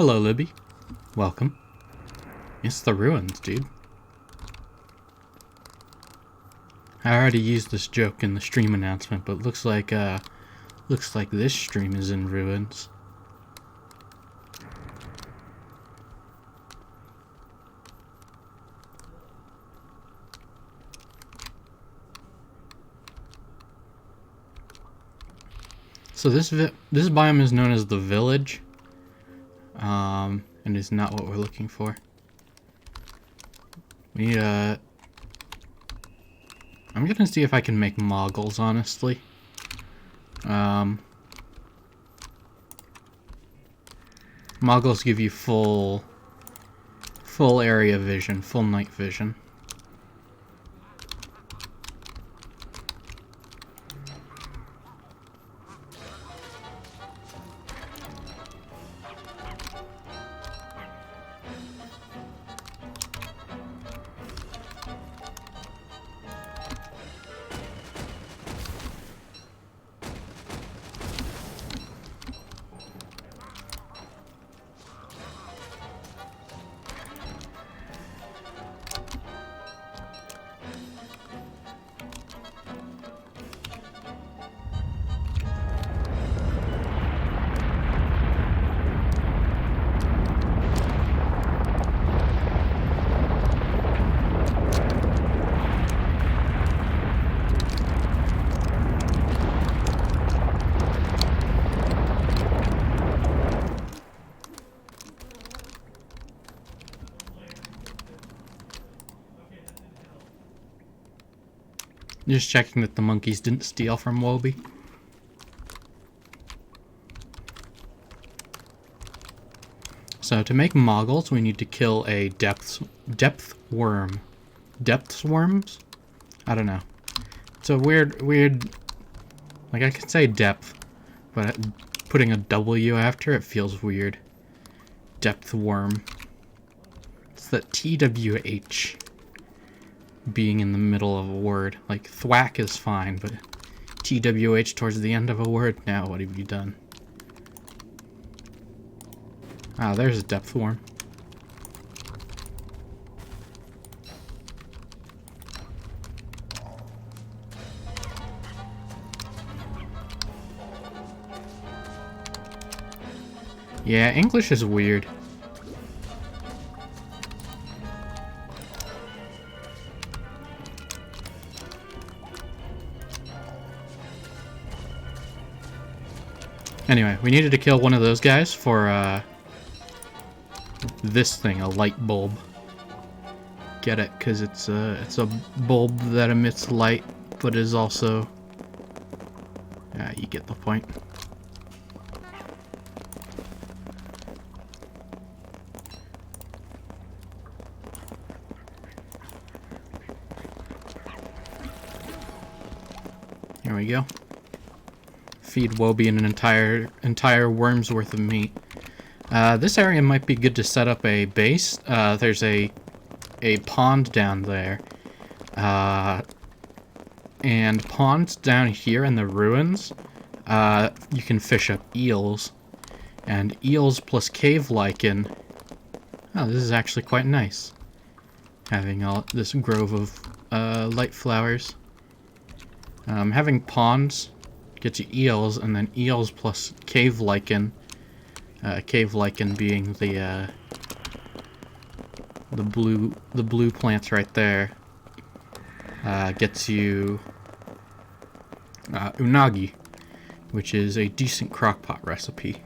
Hello, Libby. Welcome. It's the ruins, dude. I already used this joke in the stream announcement, but looks like this stream is in ruins. So this biome is known as the village, and is not what we're looking for. We need I'm gonna see if I can make moggles, honestly. Moggles give you full area vision, full night vision. Just checking that the monkeys didn't steal from Wobie. So to make moggles, we need to kill a depth worm. Depth worms? I don't know. It's a weird. Like I can say depth, but putting a W after it feels weird. Depth worm. It's the TWH. Being in the middle of a word. Like, thwack is fine, but TWH towards the end of a word? Now, what have you done? Ah, there's a depth worm. Yeah, English is weird. Anyway, we needed to kill one of those guys for, this thing, a light bulb. Get it? Because it's a bulb that emits light, but is also... Yeah, you get the point. Here we go. Feed Wobie an entire worm's worth of meat. This area might be good to set up a base. There's a pond down there. And ponds down here in the ruins, you can fish up eels. And eels plus cave lichen. Oh, this is actually quite nice. Having all this grove of light flowers. Having ponds gets you eels, and then eels plus cave lichen. Cave lichen being the blue plants right there. Gets you unagi, which is a decent crockpot recipe.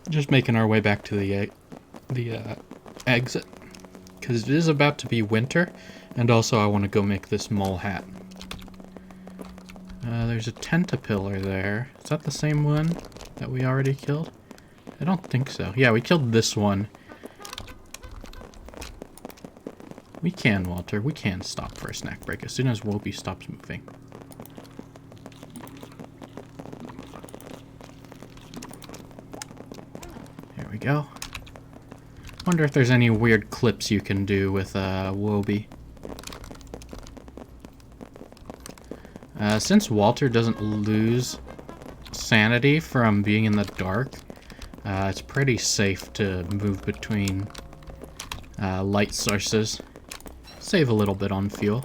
Just making our way back to the exit, because it is about to be winter, and also I want to go make this mole hat. There's a tentapillar there. Is that the same one that we already killed? I don't think so. Yeah, we killed this one. We can, Walter. We can stop for a snack break as soon as Wobie stops moving. There we go. Wonder if there's any weird clips you can do with Wobie. Since Walter doesn't lose sanity from being in the dark, it's pretty safe to move between light sources. Save a little bit on fuel.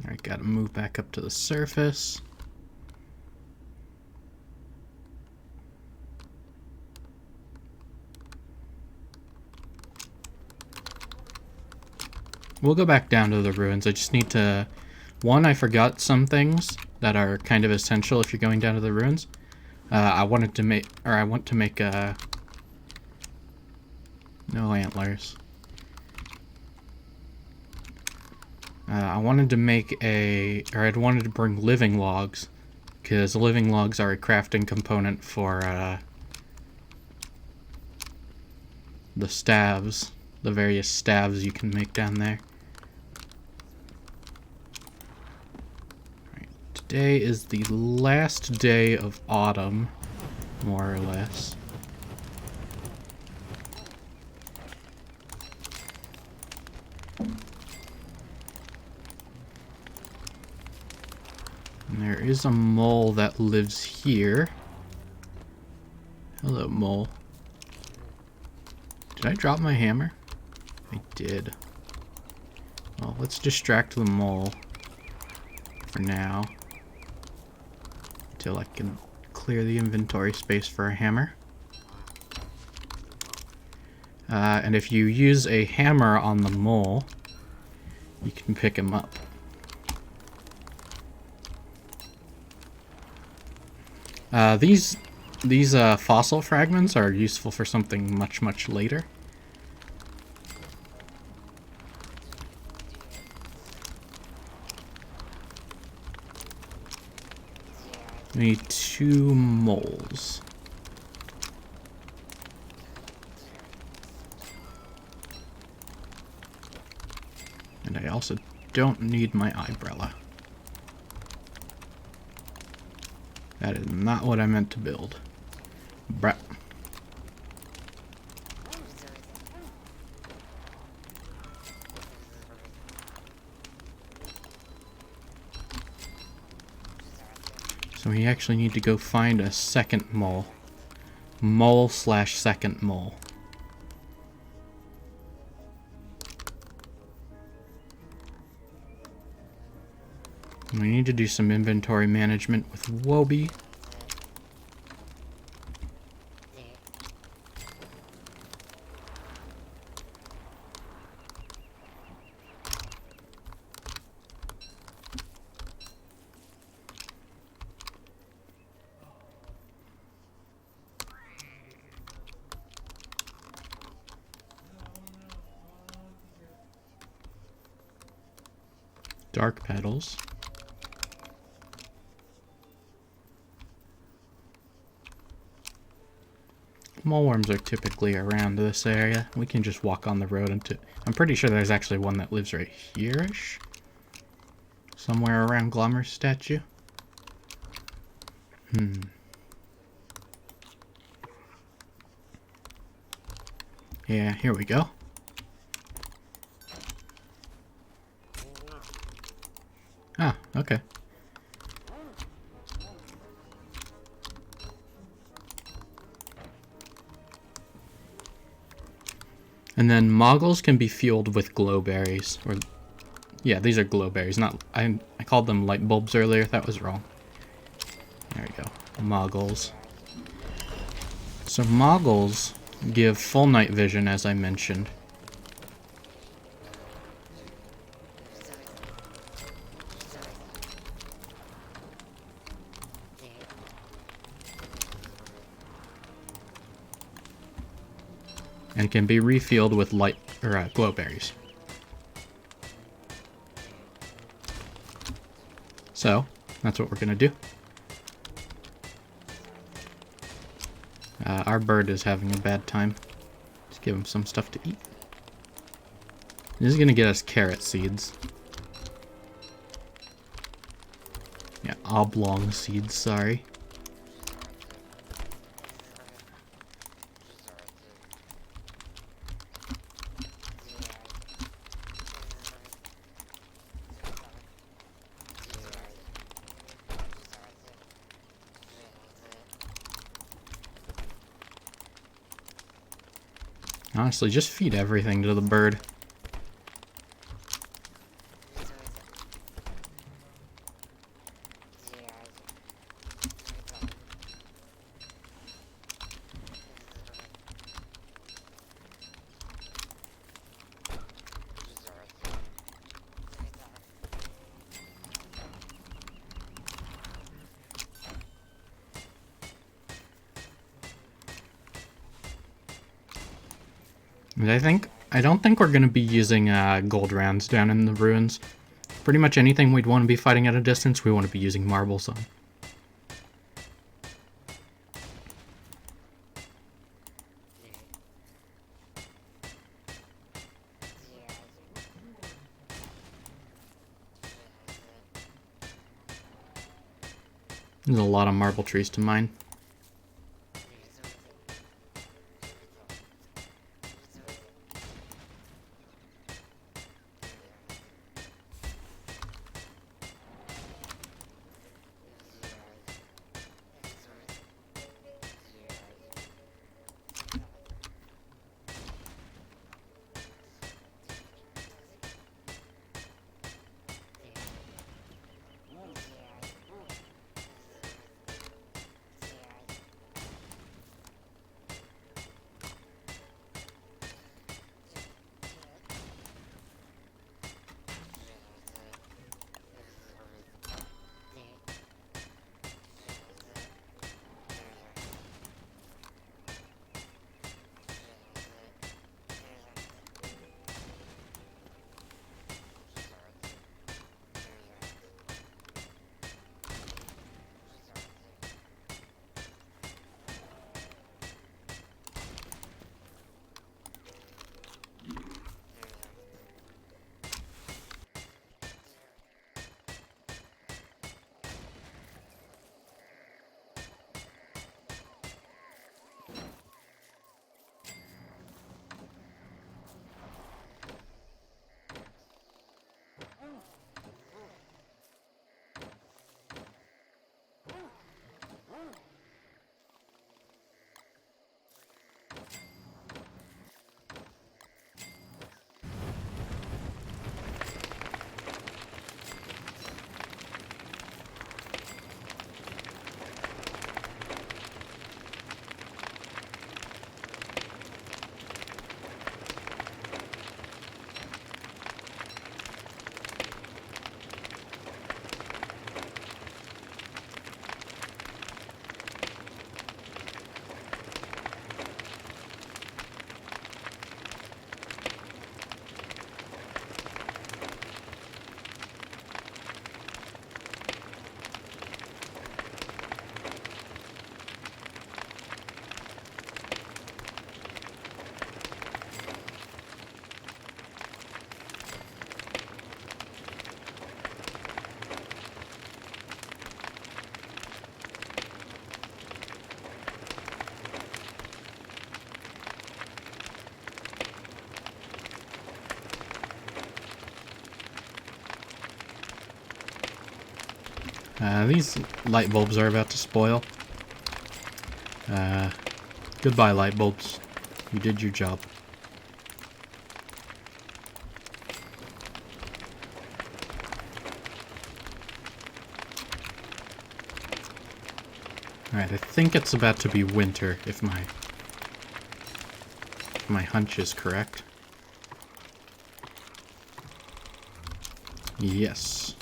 Alright, gotta move back up to the surface. We'll go back down to the ruins. I just need to... One, I forgot some things that are kind of essential if you're going down to the ruins. I want to make no antlers. I wanted to make I'd wanted to bring living logs, because living logs are a crafting component for the staves, the various staves you can make down there. Right. Today is the last day of autumn, more or less. And there is a mole that lives here. Hello, mole. Did I drop my hammer? I did. Well, let's distract the mole for now, until I can clear the inventory space for a hammer. And if you use a hammer on the mole, you can pick him up. These fossil fragments are useful for something much, much later. We need 2 moles. And I also don't need my umbrella. That is not what I meant to build. Bruh. So we actually need to go find a second mole. Mole/second mole. We need to do some inventory management with Wobie. Dark petals. Moleworms are typically around this area. We can just walk on the road into... I'm pretty sure there's actually one that lives right here-ish. Somewhere around Glommer's statue. Yeah, here we go. Ah, okay. And then moggles can be fueled with glowberries. Or, yeah, these are glowberries. Not I called them light bulbs earlier. That was wrong. There we go. Moggles. So moggles give full night vision, as I mentioned. And can be refueled with light or glowberries. So that's what we're gonna do. Our bird is having a bad time. Let's give him some stuff to eat. This is gonna get us carrot seeds. Yeah, oblong seeds, sorry. Honestly, just feed everything to the bird. And I don't think we're going to be using gold rounds down in the ruins. Pretty much anything we'd want to be fighting at a distance, we want to be using marbles on. There's a lot of marble trees to mine. These light bulbs are about to spoil. Goodbye, light bulbs. You did your job. Alright, I think it's about to be winter, if my hunch is correct. Yes.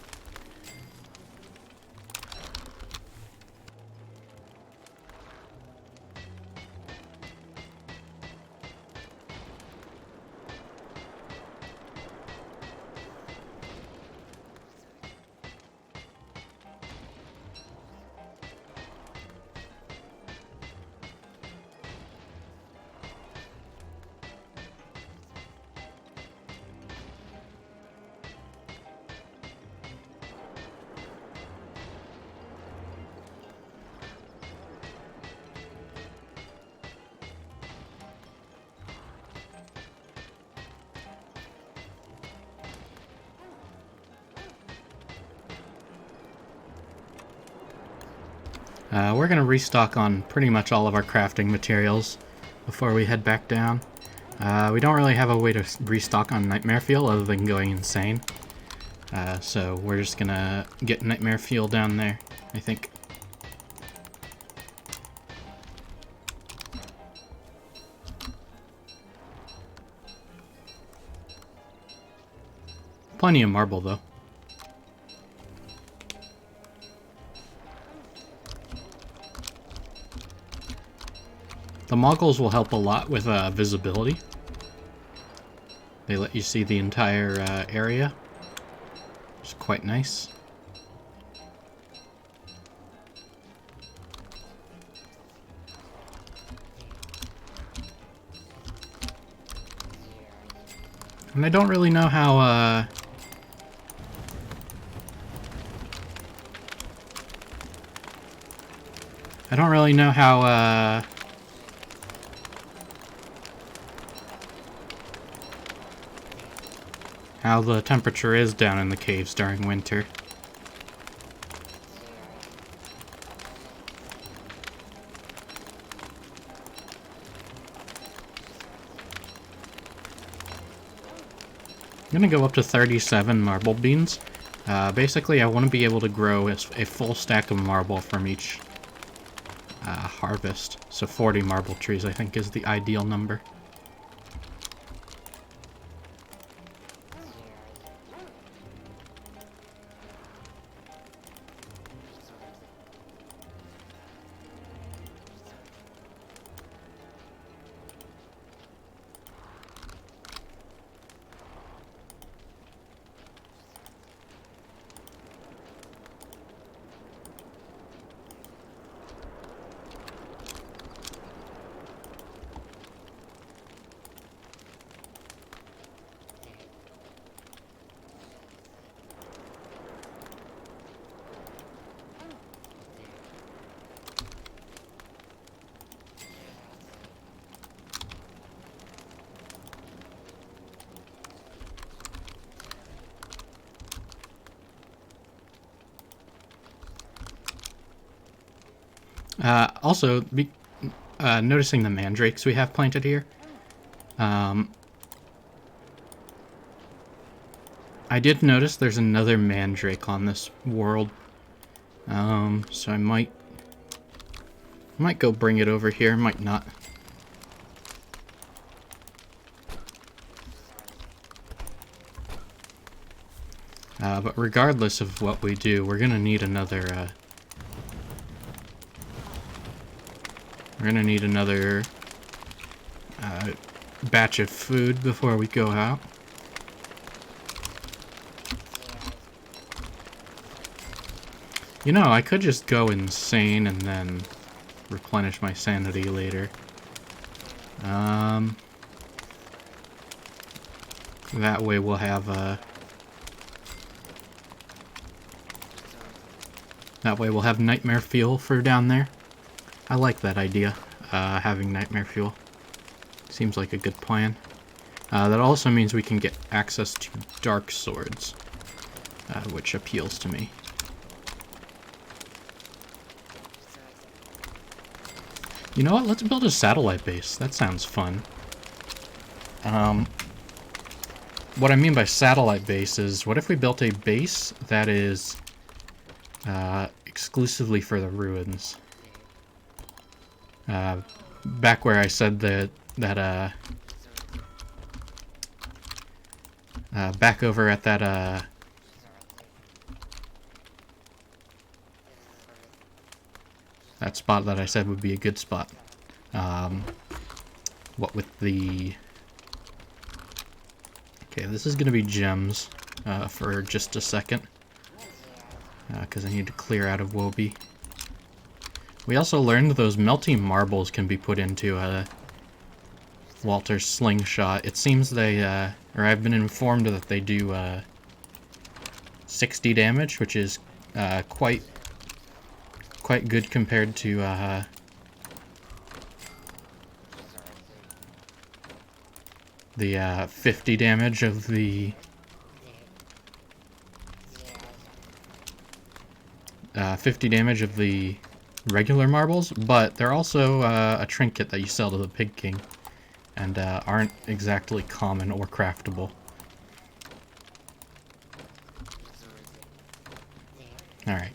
We're going to restock on pretty much all of our crafting materials before we head back down. We don't really have a way to restock on Nightmare Fuel other than going insane. So we're just going to get Nightmare Fuel down there, I think. Plenty of marble, though. The moggles will help a lot with visibility. They let you see the entire area. It's quite nice. And I don't really know how how the temperature is down in the caves during winter. I'm gonna go up to 37 marble beans. Basically, I want to be able to grow a full stack of marble from each harvest. So 40 marble trees, I think, is the ideal number. Also, noticing the mandrakes we have planted here. I did notice there's another mandrake on this world. So I might go bring it over here, might not. But regardless of what we do, we're gonna need another, batch of food before we go out. You know, I could just go insane and then replenish my sanity later. That way we'll have, nightmare fuel for down there. I like that idea, having nightmare fuel. Seems like a good plan. That also means we can get access to dark swords, which appeals to me. You know what? Let's build a satellite base. That sounds fun. What I mean by satellite base is, what if we built a base that is exclusively for the ruins? Back where I said that back over at that that spot that I said would be a good spot. What with the... Okay, this is gonna be gems for just a second, because I need to clear out of Wobie. We also learned those melting marbles can be put into Walter's slingshot. It seems they, or I've been informed that they do 60 damage, which is quite good compared to the 50 damage of the 50 damage of the regular marbles, but they're also a trinket that you sell to the Pig King, and aren't exactly common or craftable. Alright.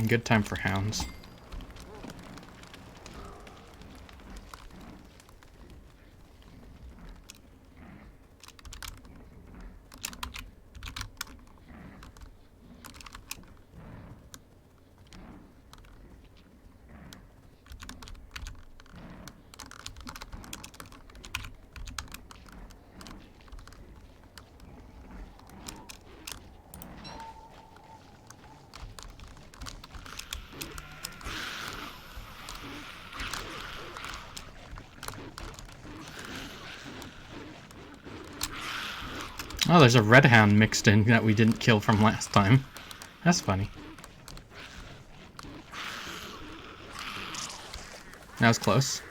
Good time for hounds. Oh, there's a red hound mixed in that we didn't kill from last time. That's funny. That was close.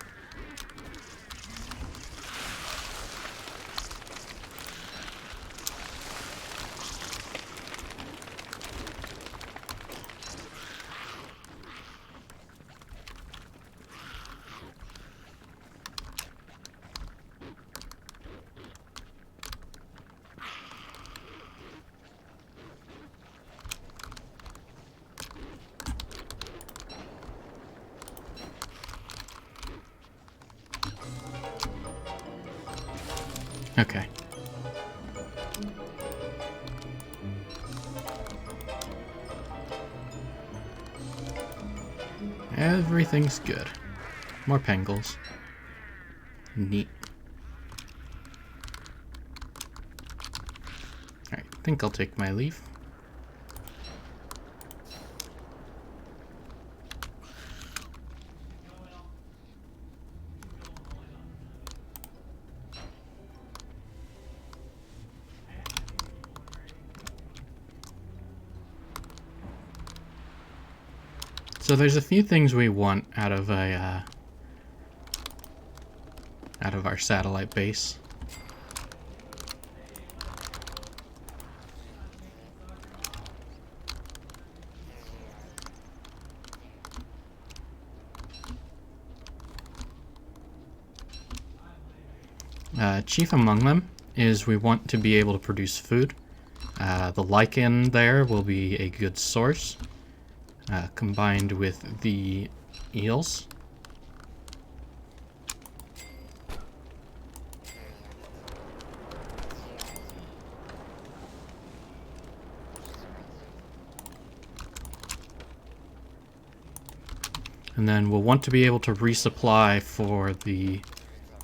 Okay. Everything's good. More pangolins. Neat. Alright, I think I'll take my leave. So there's a few things we want out of a out of our satellite base. Chief among them is we want to be able to produce food. The lichen there will be a good source. Combined with the eels. And then we'll want to be able to resupply for the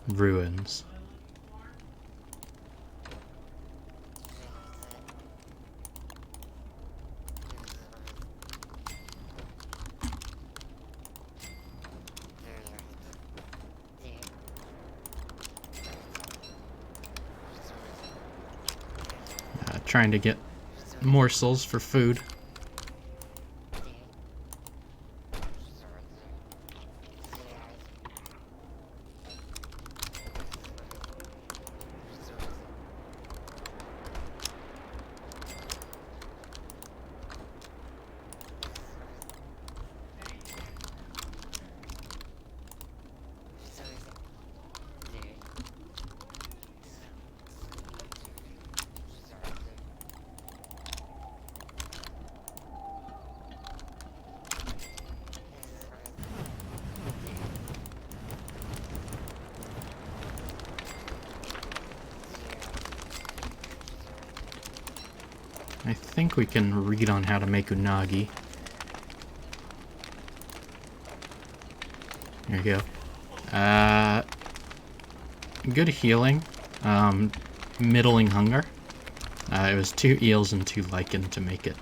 ruins. Trying to get morsels for food. I think we can read on how to make unagi. There you go. Good healing. Middling hunger. It was 2 eels and 2 lichen to make it.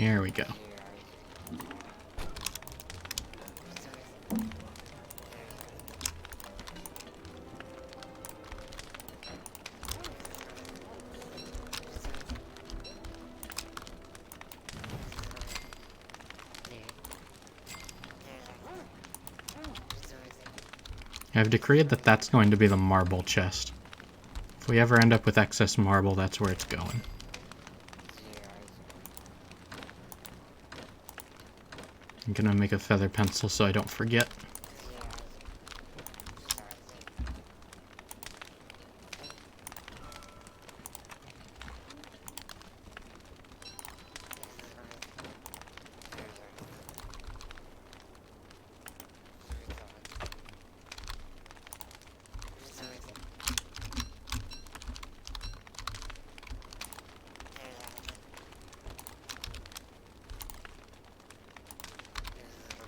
Here we go. I've decreed that that's going to be the marble chest. If we ever end up with excess marble, that's where it's going. I'm gonna make a feather pencil so I don't forget.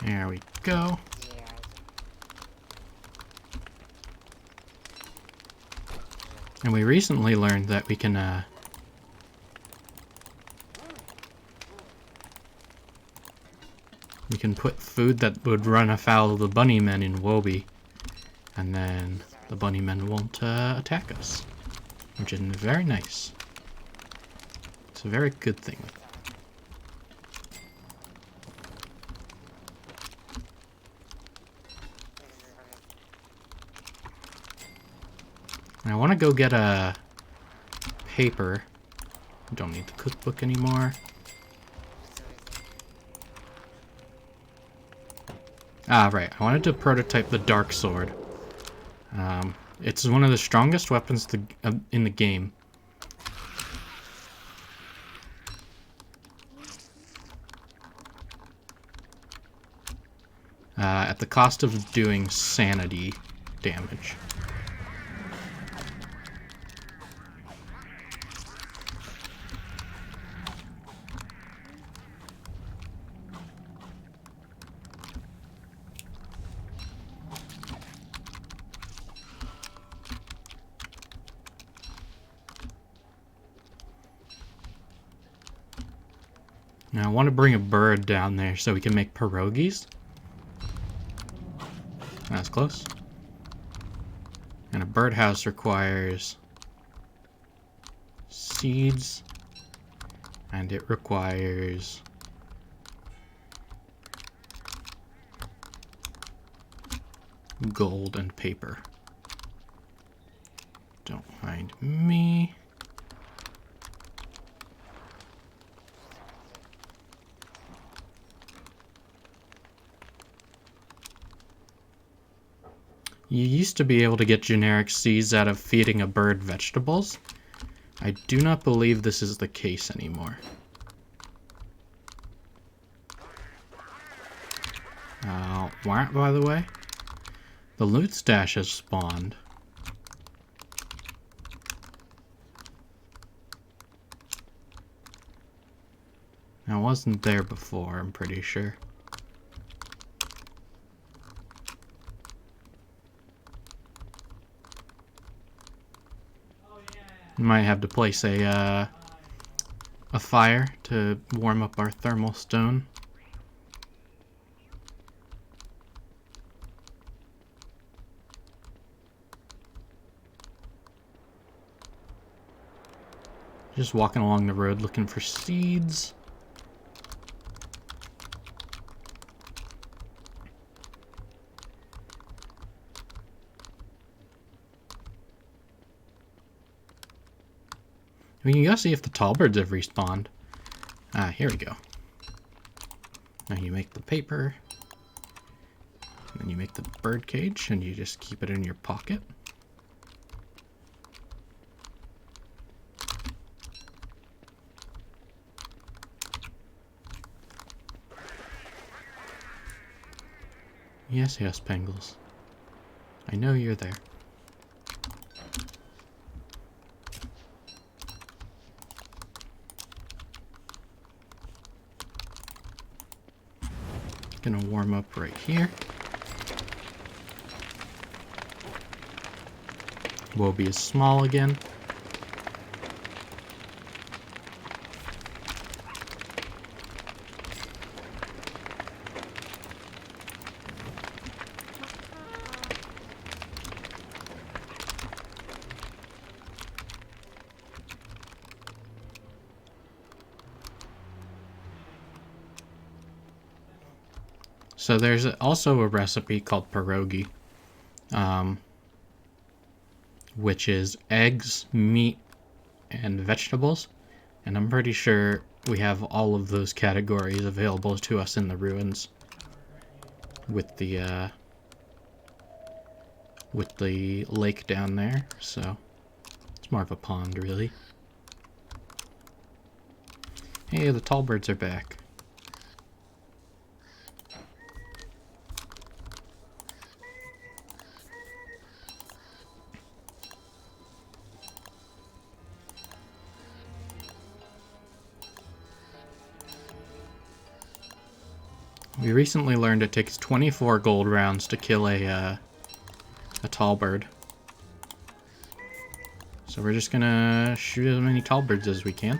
There we go. And we recently learned that we can, put food that would run afoul of the bunnymen in Wobie, and then the bunnymen won't attack us, which is very nice. It's a very good thing. I want to go get a paper. Don't need the cookbook anymore. Ah, right. I wanted to prototype the dark sword. It's one of the strongest weapons in the game. At the cost of doing sanity damage. Now I want to bring a bird down there so we can make pierogies. That's close. And a birdhouse requires seeds, and it requires gold and paper. Don't mind me. You used to be able to get generic seeds out of feeding a bird vegetables. I do not believe this is the case anymore. By the way, the loot stash has spawned. Now, it wasn't there before, I'm pretty sure. Might have to place a fire to warm up our thermal stone. Just walking along the road looking for seeds. We can go see if the tall birds have respawned. Ah, here we go. Now you make the paper. Then you make the bird cage and you just keep it in your pocket. Yes, yes, Pengles. I know you're there. Gonna warm up right here. Wobie is small again. So there's also a recipe called pierogi, which is eggs, meat, and vegetables. And I'm pretty sure we have all of those categories available to us in the ruins with the lake down there. So it's more of a pond, really. Hey, the tall birds are back. We recently learned it takes 24 gold rounds to kill a tall bird. So we're just gonna shoot as many tall birds as we can.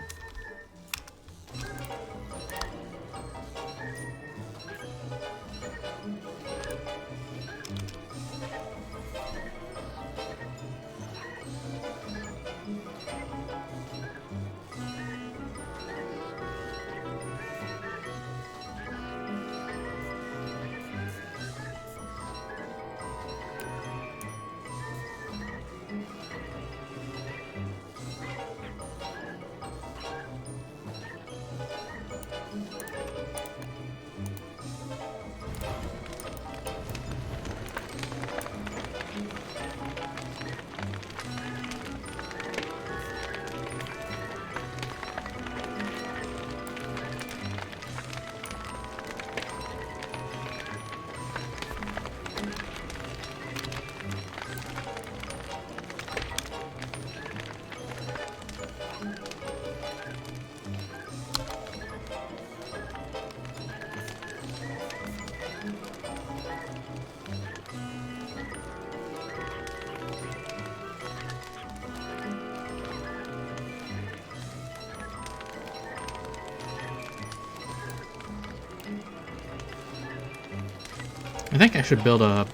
I think I should build a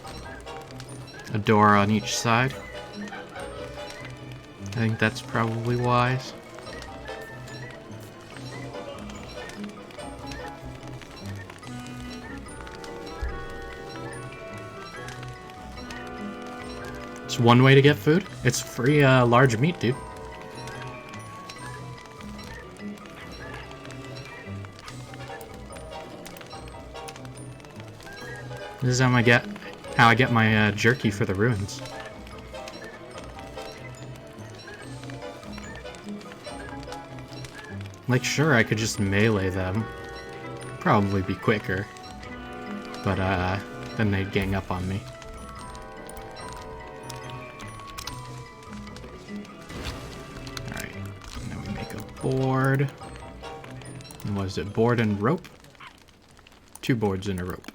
door on each side. I think that's probably wise. It's one way to get food. It's free large meat, dude. This is how I get my jerky for the ruins. Like, sure, I could just melee them. Probably be quicker. But, then they'd gang up on me. Alright, now we make a board. And what is it, board and rope? 2 boards and a rope.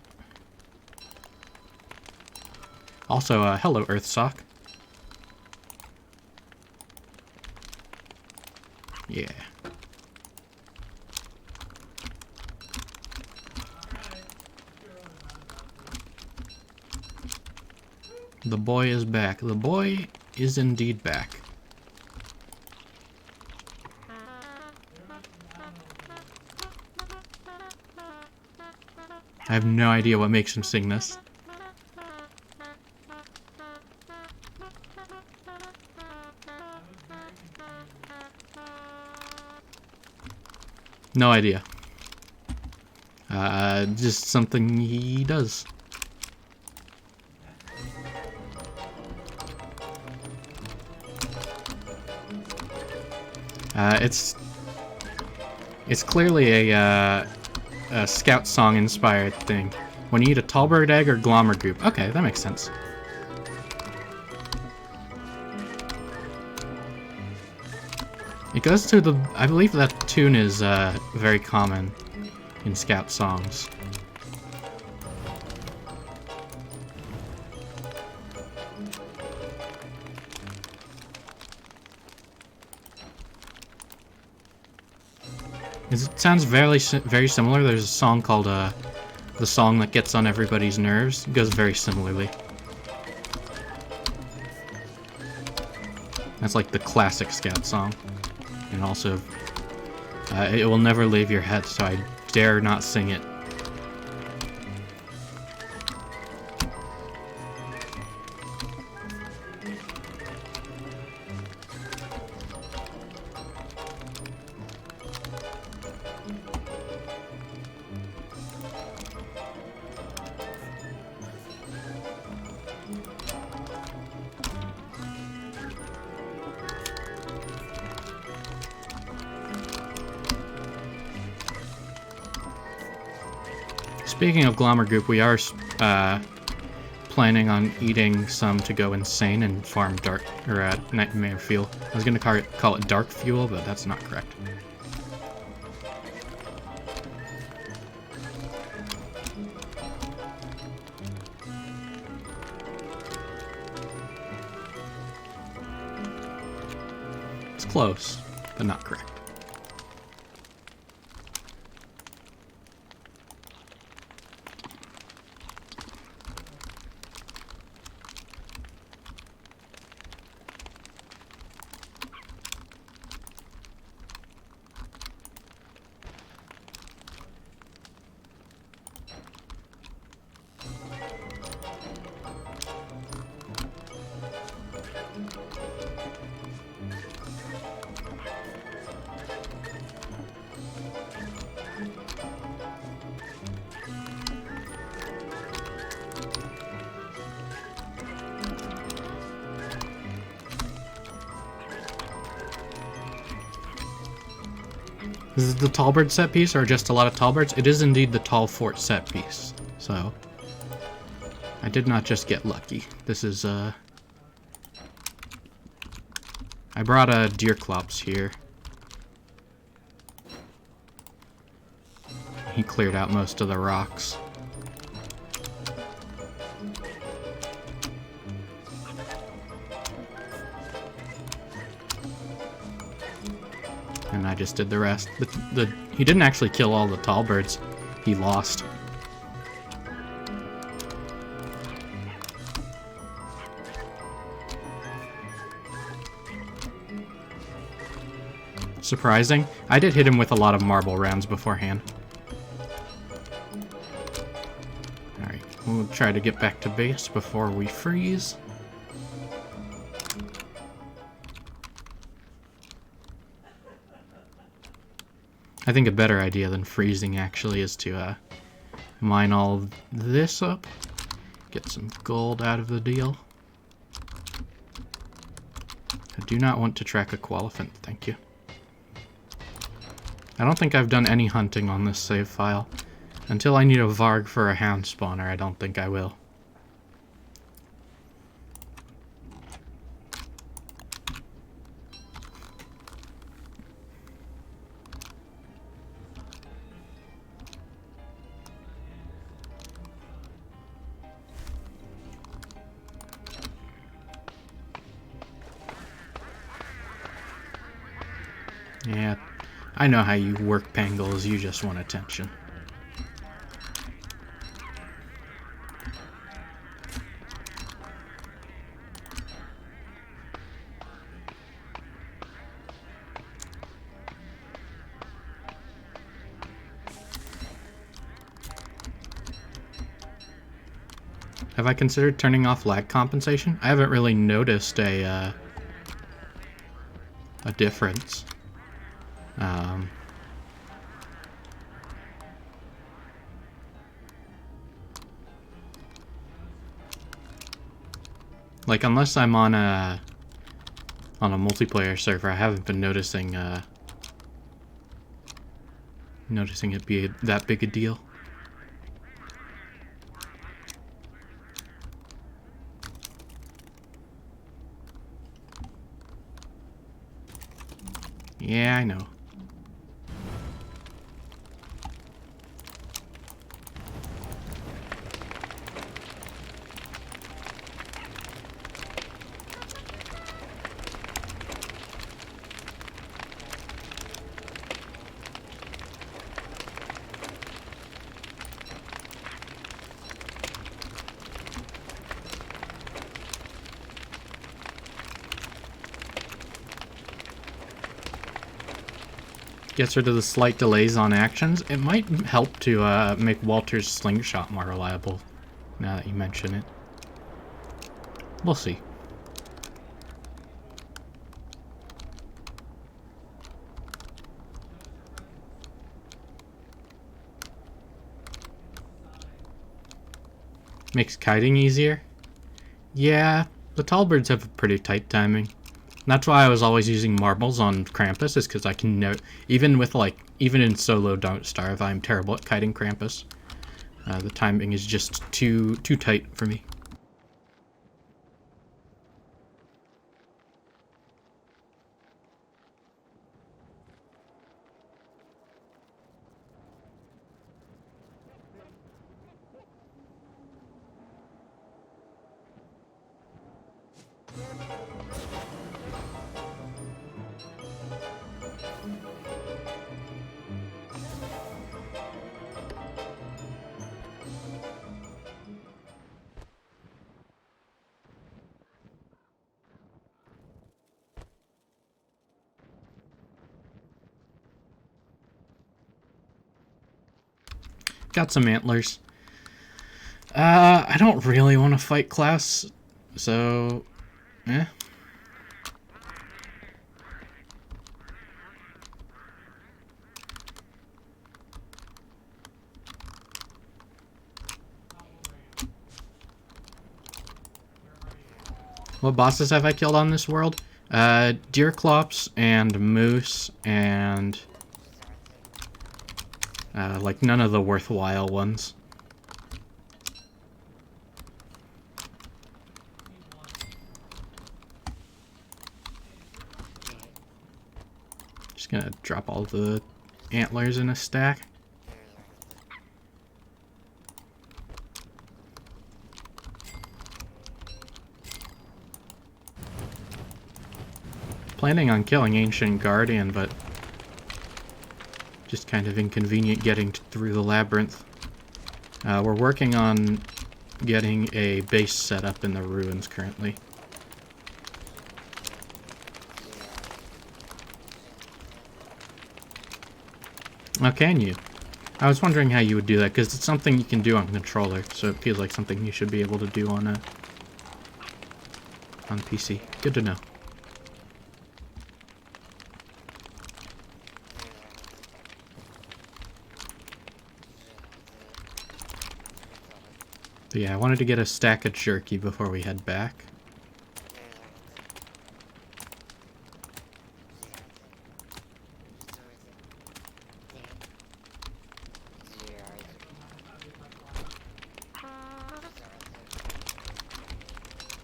Also, hello, Earthsock. Yeah. The boy is back. The boy is indeed back. I have no idea what makes him sing this. No idea. Just something he does. It's clearly a Scout Song inspired thing. When you eat a tallbird egg or glommer goop. Okay, that makes sense. It goes to the... I believe that tune is very common in Scout songs. It sounds very similar. There's a song called The Song That Gets on Everybody's Nerves. It goes very similarly. That's like the classic Scout song. And also, it will never leave your head, so I dare not sing it. Speaking of Glommer Goop, we are planning on eating some to go insane and farm dark or nightmare fuel. I was gonna call it dark fuel, but that's not correct. It's close, but not correct. Is it the Talbert set piece, or just a lot of Talberts? It is indeed the Tall Fort set piece, so I did not just get lucky. This is, I brought a Deerclops here. He cleared out most of the rocks. And I just did the rest. He didn't actually kill all the tall birds. He lost. Surprising. I did hit him with a lot of marble rounds beforehand. Alright, we'll try to get back to base before we freeze. I think a better idea than freezing actually is to mine all this up, get some gold out of the deal. I do not want to track a Qualiphant, thank you. I don't think I've done any hunting on this save file. Until I need a Varg for a hound spawner, I don't think I will. Yeah, I know how you work, Pangles. You just want attention. Have I considered turning off lag compensation? I haven't really noticed a difference. Like, unless I'm on a multiplayer server, I haven't been noticing it be that big a deal. Yeah, I know. Gets rid of the slight delays on actions. It might help to make Walter's slingshot more reliable, now that you mention it. We'll see. Makes kiting easier? Yeah, the tall birds have a pretty tight timing. That's why I was always using marbles on Krampus, is because I can even in solo Don't Starve, I'm terrible at kiting Krampus. The timing is just too tight for me. Got some antlers. I don't really want to fight class, so What bosses have I killed on this world? Deerclops and moose and like none of the worthwhile ones. Just gonna drop all the antlers in a stack. Planning on killing Ancient Guardian, but just kind of inconvenient getting through the labyrinth. We're working on getting a base set up in the ruins currently. Oh, can you? I was wondering how you would do that, because it's something you can do on controller, so it feels like something you should be able to do on PC. Good to know. But yeah, I wanted to get a stack of jerky before we head back.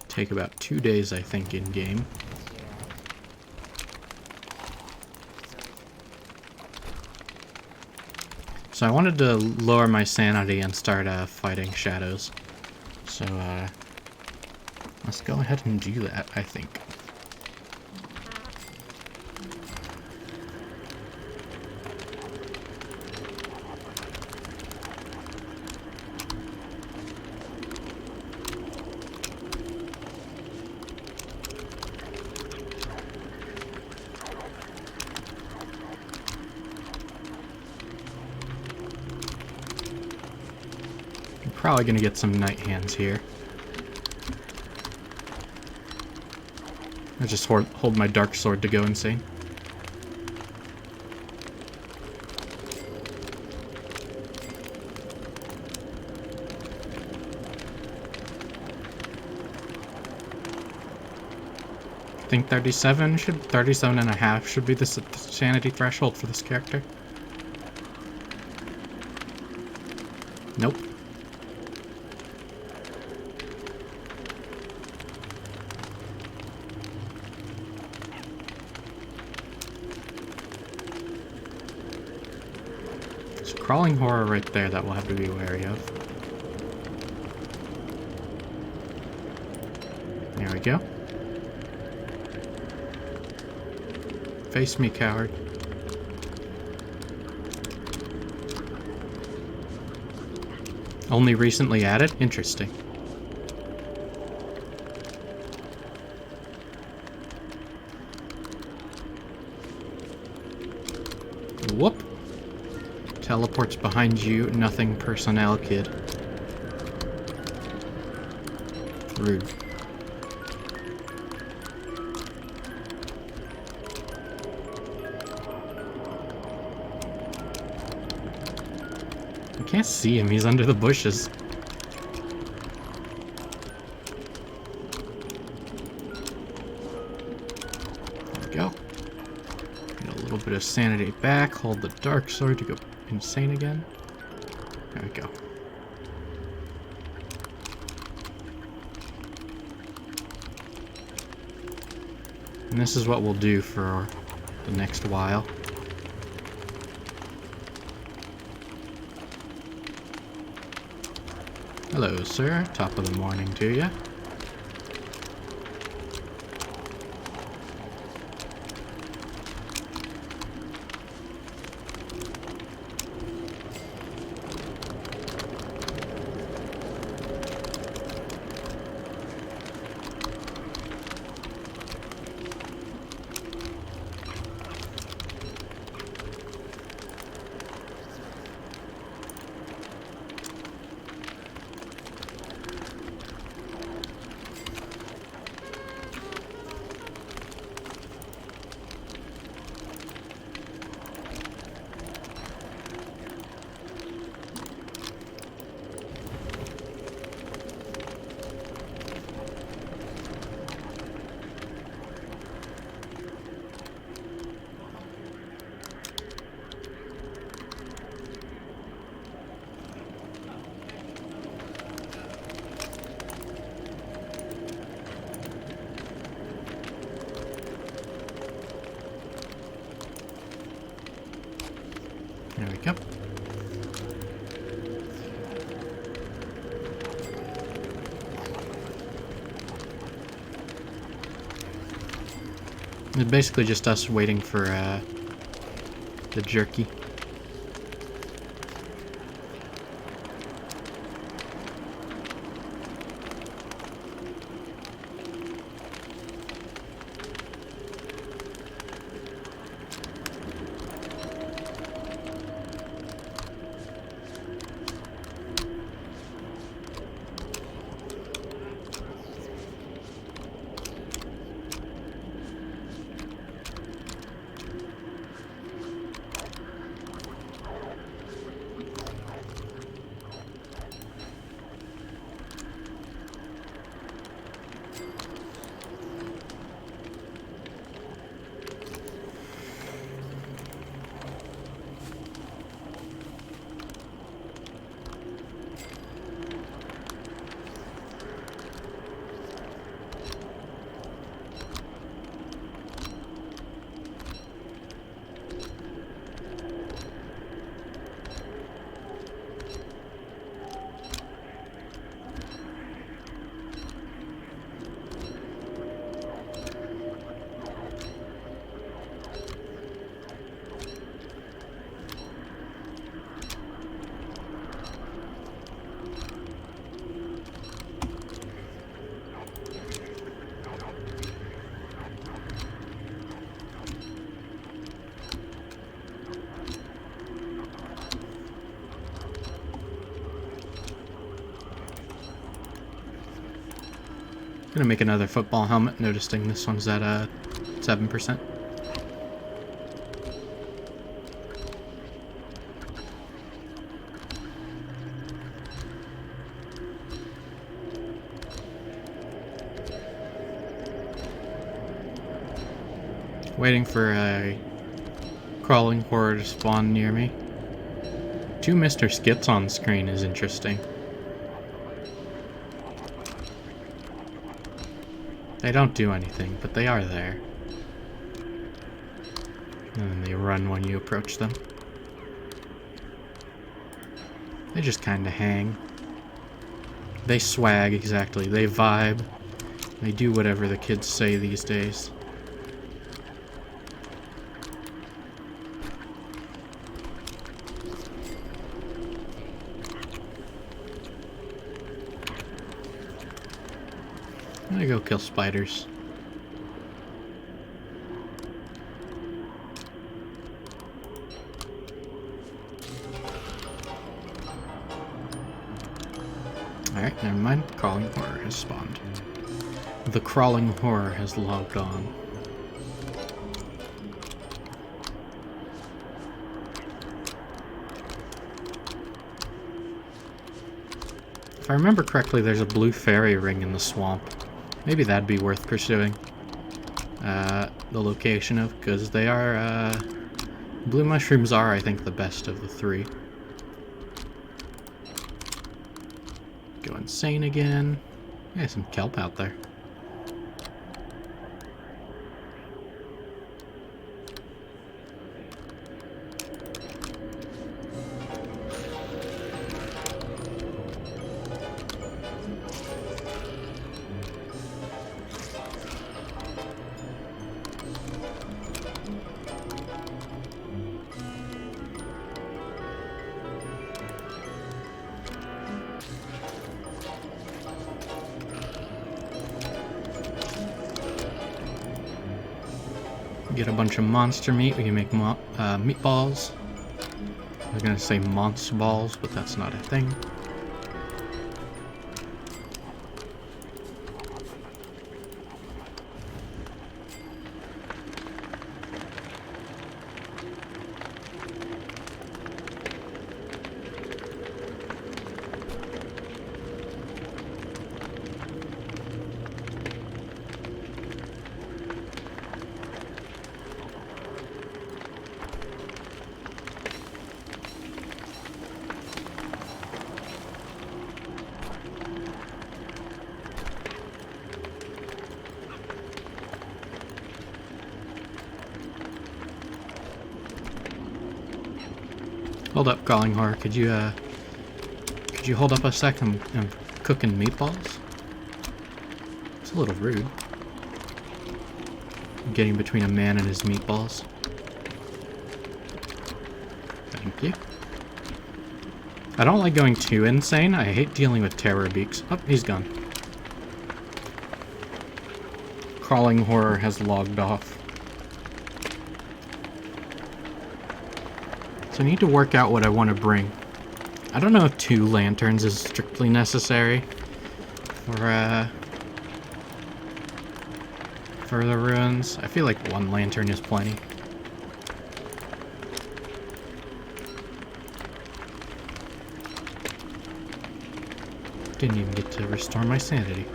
Take about 2 days, I think, in game. So I wanted to lower my sanity and start fighting shadows. So let's go ahead and do that, I think. Probably gonna get some night hands here. I just hold my dark sword to go insane. I think 37 and a half should be the sanity threshold for this character. Nope. Crawling horror right there that we'll have to be wary of. There we go. Face me, coward. Only recently added? Interesting. Whoop. Teleports behind you, nothing personnel, kid. Rude. I can't see him, he's under the bushes. There we go. Get a little bit of sanity back, hold the dark sword to go insane again. There we go. And this is what we'll do for the next while. Hello, sir. Top of the morning to you. There we go. It's basically just us waiting for the jerky. Gonna make another football helmet, noticing this one's at 7%. Waiting for a crawling horror to spawn near me. 2 Mr. Skits on screen is interesting. They don't do anything, but they are there. And then they run when you approach them. They just kinda hang. They swag, exactly. They vibe. They do whatever the kids say these days. I'm gonna go kill spiders. Alright, never mind. Crawling horror has spawned. The crawling horror has logged on. If I remember correctly, there's a blue fairy ring in the swamp. Maybe that'd be worth pursuing. The location of, because they are, blue mushrooms are, I think, the best of the 3. Go insane again. Yeah, some kelp out there. Get a bunch of monster meat. We can make meatballs. I was gonna say monster balls, but that's not a thing. Hold up, Calling Horror. Could you hold up a sec? I'm cooking meatballs. It's a little rude. I'm getting between a man and his meatballs. Thank you. I don't like going too insane. I hate dealing with terror beaks. Oh, he's gone. Crawling Horror has logged off. So I need to work out what I want to bring. I don't know if 2 lanterns is strictly necessary for the ruins. I feel like 1 lantern is plenty. Didn't even get to restore my sanity.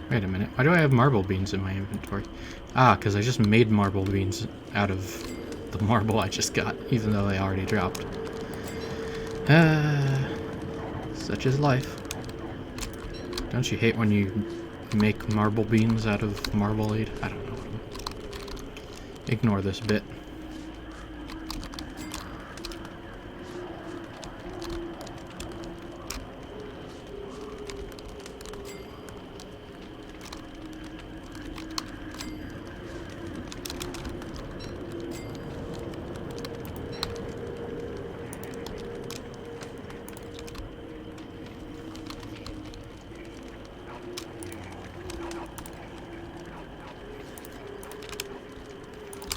Wait a minute, why do I have marble beans in my inventory? Ah, because I just made marble beans out of the marble I just got, even though they already dropped. Such is life. Don't you hate when you make marble beans out of marmalade? I don't know. Ignore this bit.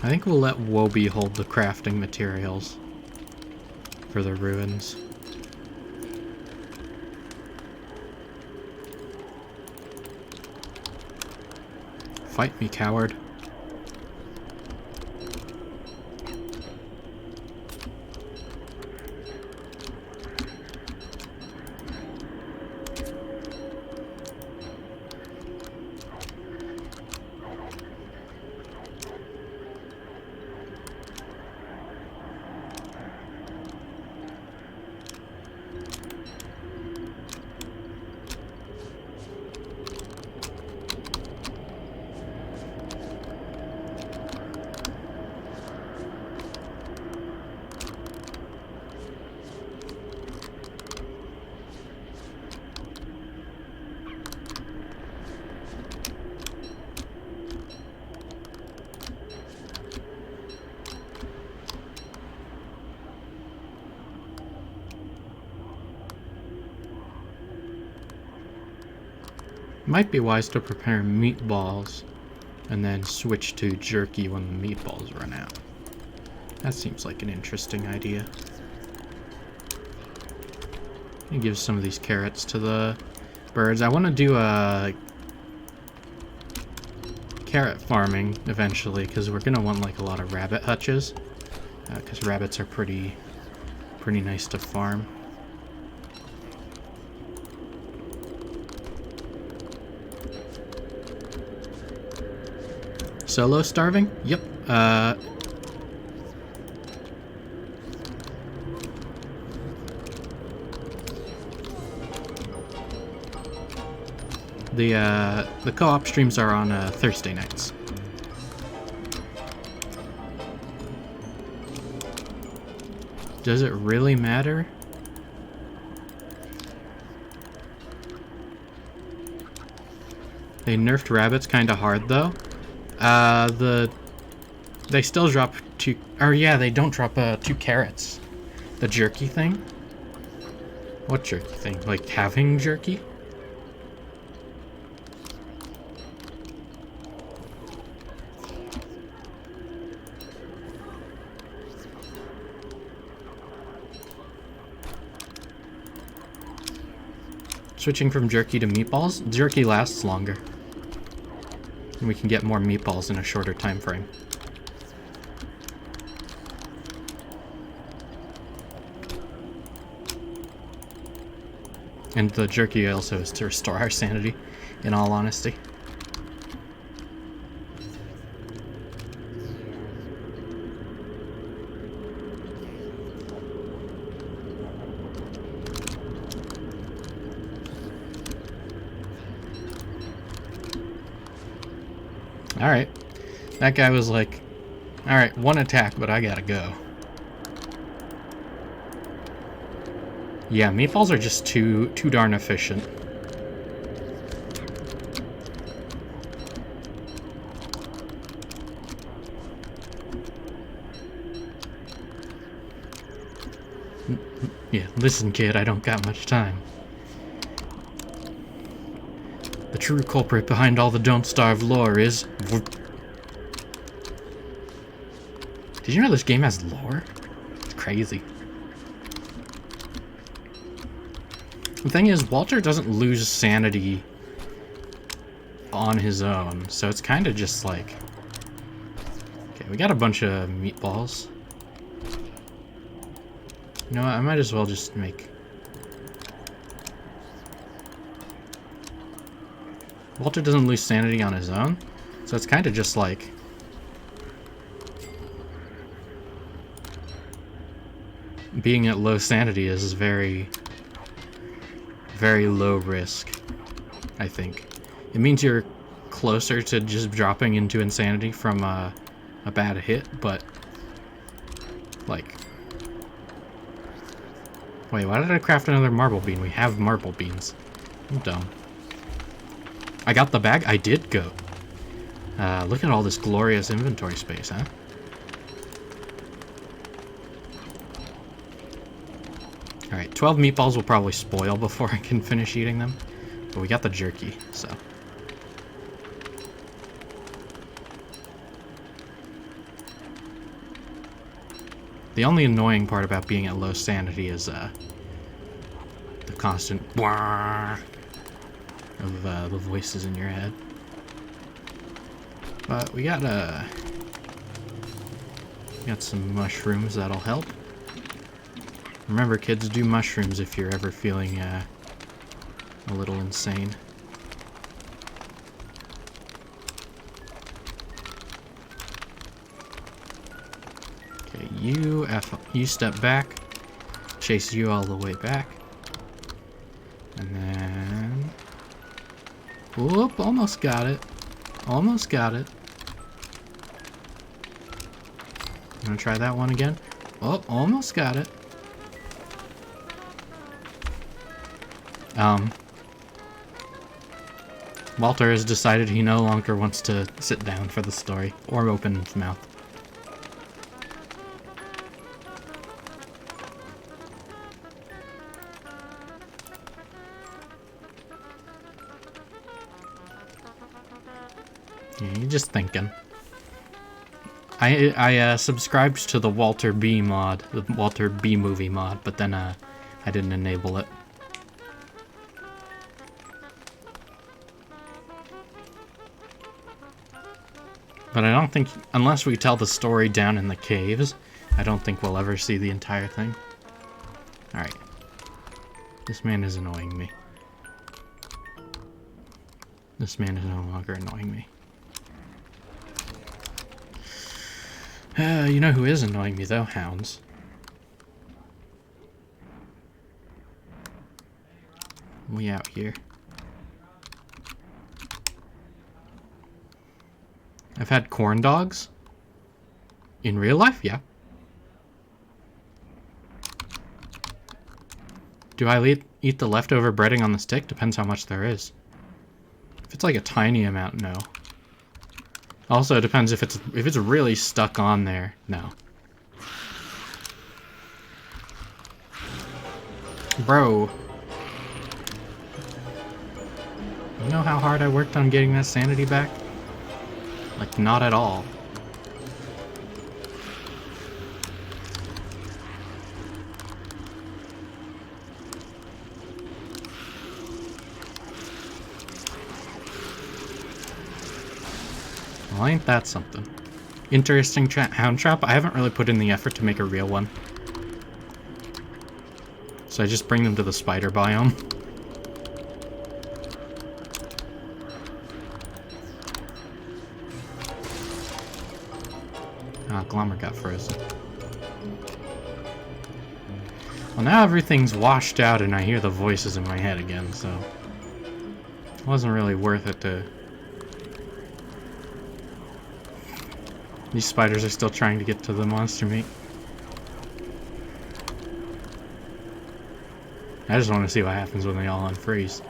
I think we'll let Wobie hold the crafting materials for the ruins. Fight me, coward. Might be wise to prepare meatballs and then switch to jerky when the meatballs run out. That seems like an interesting idea. I'm gonna give some of these carrots to the birds. I want to do a carrot farming eventually because we're gonna want like a lot of rabbit hutches because rabbits are pretty nice to farm. Solo starving? Yep. The co-op streams are on Thursday nights. Does it really matter? They nerfed rabbits kind of hard, though. They still drop 2... Or, yeah, they don't drop 2 carrots. The jerky thing? What jerky thing? Like, having jerky? Switching from jerky to meatballs? Jerky lasts longer. And we can get more meatballs in a shorter time frame. And the jerky also is to restore our sanity, in all honesty. Alright. That guy was like, alright, 1 attack, but I gotta go. Yeah, meatballs are just too darn efficient. Yeah, listen, kid, I don't got much time. The true culprit behind all the Don't Starve lore is... Did you know this game has lore? It's crazy. The thing is, Walter doesn't lose sanity on his own, so it's kind of just like... Okay, we got a bunch of meatballs. You know what, I might as well just make... Walter doesn't lose sanity on his own, so it's kind of just like... Being at low sanity is very low risk, I think. It means you're closer to just dropping into insanity from a bad hit, but... Like... Wait, why did I craft another marble bean? We have marble beans. I'm dumb. I got the bag? I did go. Look at all this glorious inventory space, huh? Alright, 12 meatballs will probably spoil before I can finish eating them. But we got the jerky, so... The only annoying part about being at low sanity is, the constant of the voices in your head. But we got some mushrooms that'll help. Remember, kids, do mushrooms if you're ever feeling a little insane. Okay, you step back, chase you all the way back, and then... Whoop, almost got it. Almost got it. I'm gonna try that one again. Oh, almost got it. Walter has decided he no longer wants to sit down for the story, or open his mouth. Yeah, you're just thinking. I subscribed to the Walter B mod, the Walter B movie mod, but then I didn't enable it. But I don't think, unless we tell the story down in the caves, I don't think we'll ever see the entire thing. Alright. This man is annoying me. This man is no longer annoying me. You know who is annoying me though? Hounds. We out here. I've had corn dogs. In real life, yeah. Do I eat the leftover breading on the stick? Depends how much there is. If it's like a tiny amount, no. Also, it depends if it's really stuck on there. No. Bro. You know how hard I worked on getting that sanity back? Like, not at all. Well, ain't that something. Interesting hound trap. I haven't really put in the effort to make a real one. So I just bring them to the spider biome. Ah, Glommer got frozen. Well, now everything's washed out and I hear the voices in my head again, so... It wasn't really worth it to... These spiders are still trying to get to the monster meat. I just want to see what happens when they all unfreeze.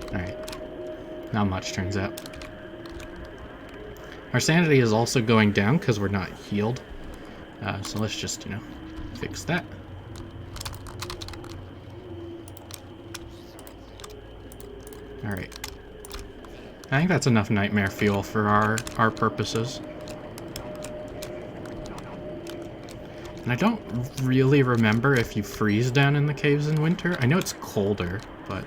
Alright. Not much, turns out. Our sanity is also going down because we're not healed. So let's just, fix that. Alright. I think that's enough nightmare fuel for our purposes. And I don't really remember if you freeze down in the caves in winter. I know it's colder, but...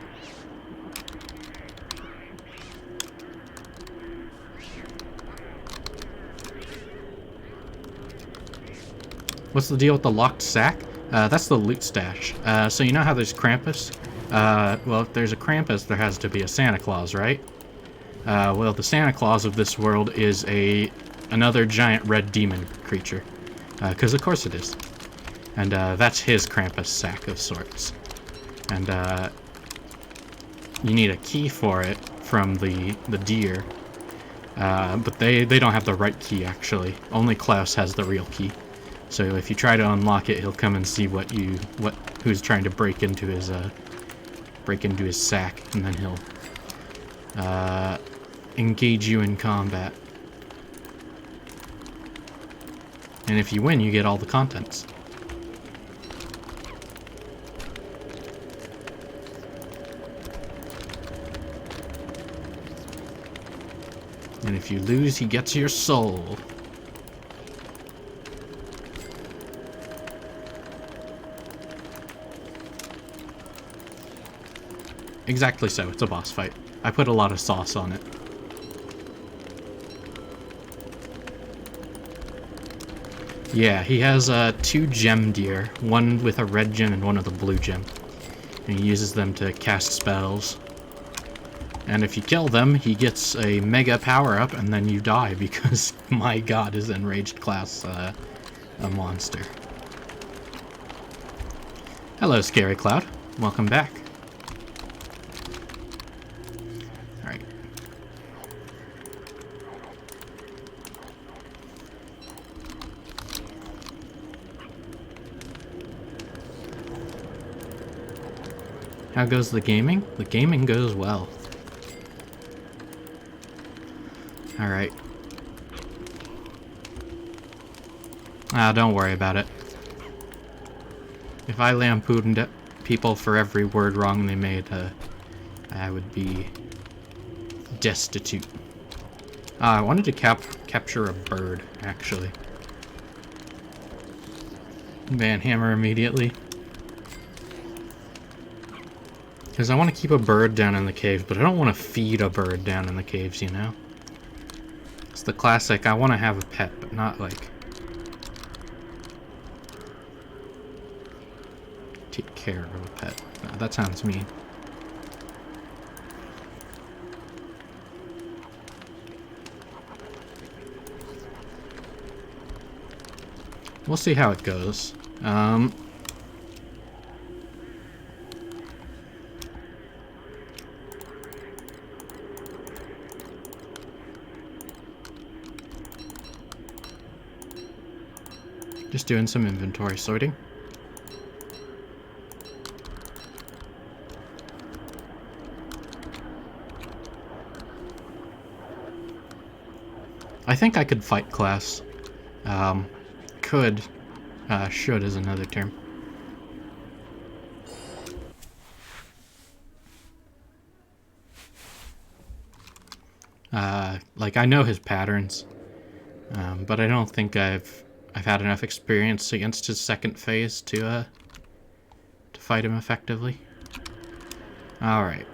What's the deal with the locked sack? That's the loot stash. So you know how there's Krampus? Well, if there's a Krampus, there has to be a Santa Claus, right? Well, the Santa Claus of this world is another giant red demon creature. Because of course it is. And that's his Krampus sack of sorts. And you need a key for it from the deer. But they don't have the right key, actually. Only Klaus has the real key. So if you try to unlock it, he'll come and see who's trying to break into his sack, and then he'll engage you in combat. And if you win, you get all the contents. And if you lose, he gets your soul. Exactly so, it's a boss fight. I put a lot of sauce on it. Yeah, he has 2 gem deer, one with a red gem and one with a blue gem. And he uses them to cast spells. And if you kill them, he gets a mega power-up, and then you die because, my god, is Enraged Klaus a monster. Hello, Scary Cloud. Welcome back. Alright. How goes the gaming? The gaming goes well. Alright. Don't worry about it. If I lampooned people for every word wrong they made, I would be destitute. I wanted to capture a bird, actually. Van Hammer immediately. Because I want to keep a bird down in the caves, but I don't want to feed a bird down in the caves, you know? It's the classic, I want to have a pet, but not like... take care of a pet. No, that sounds mean. We'll see how it goes. Just doing some inventory sorting. I think I could fight class. Could. Should is another term. Like, I know his patterns, but I don't think I've had enough experience against his second phase to fight him effectively. Alright.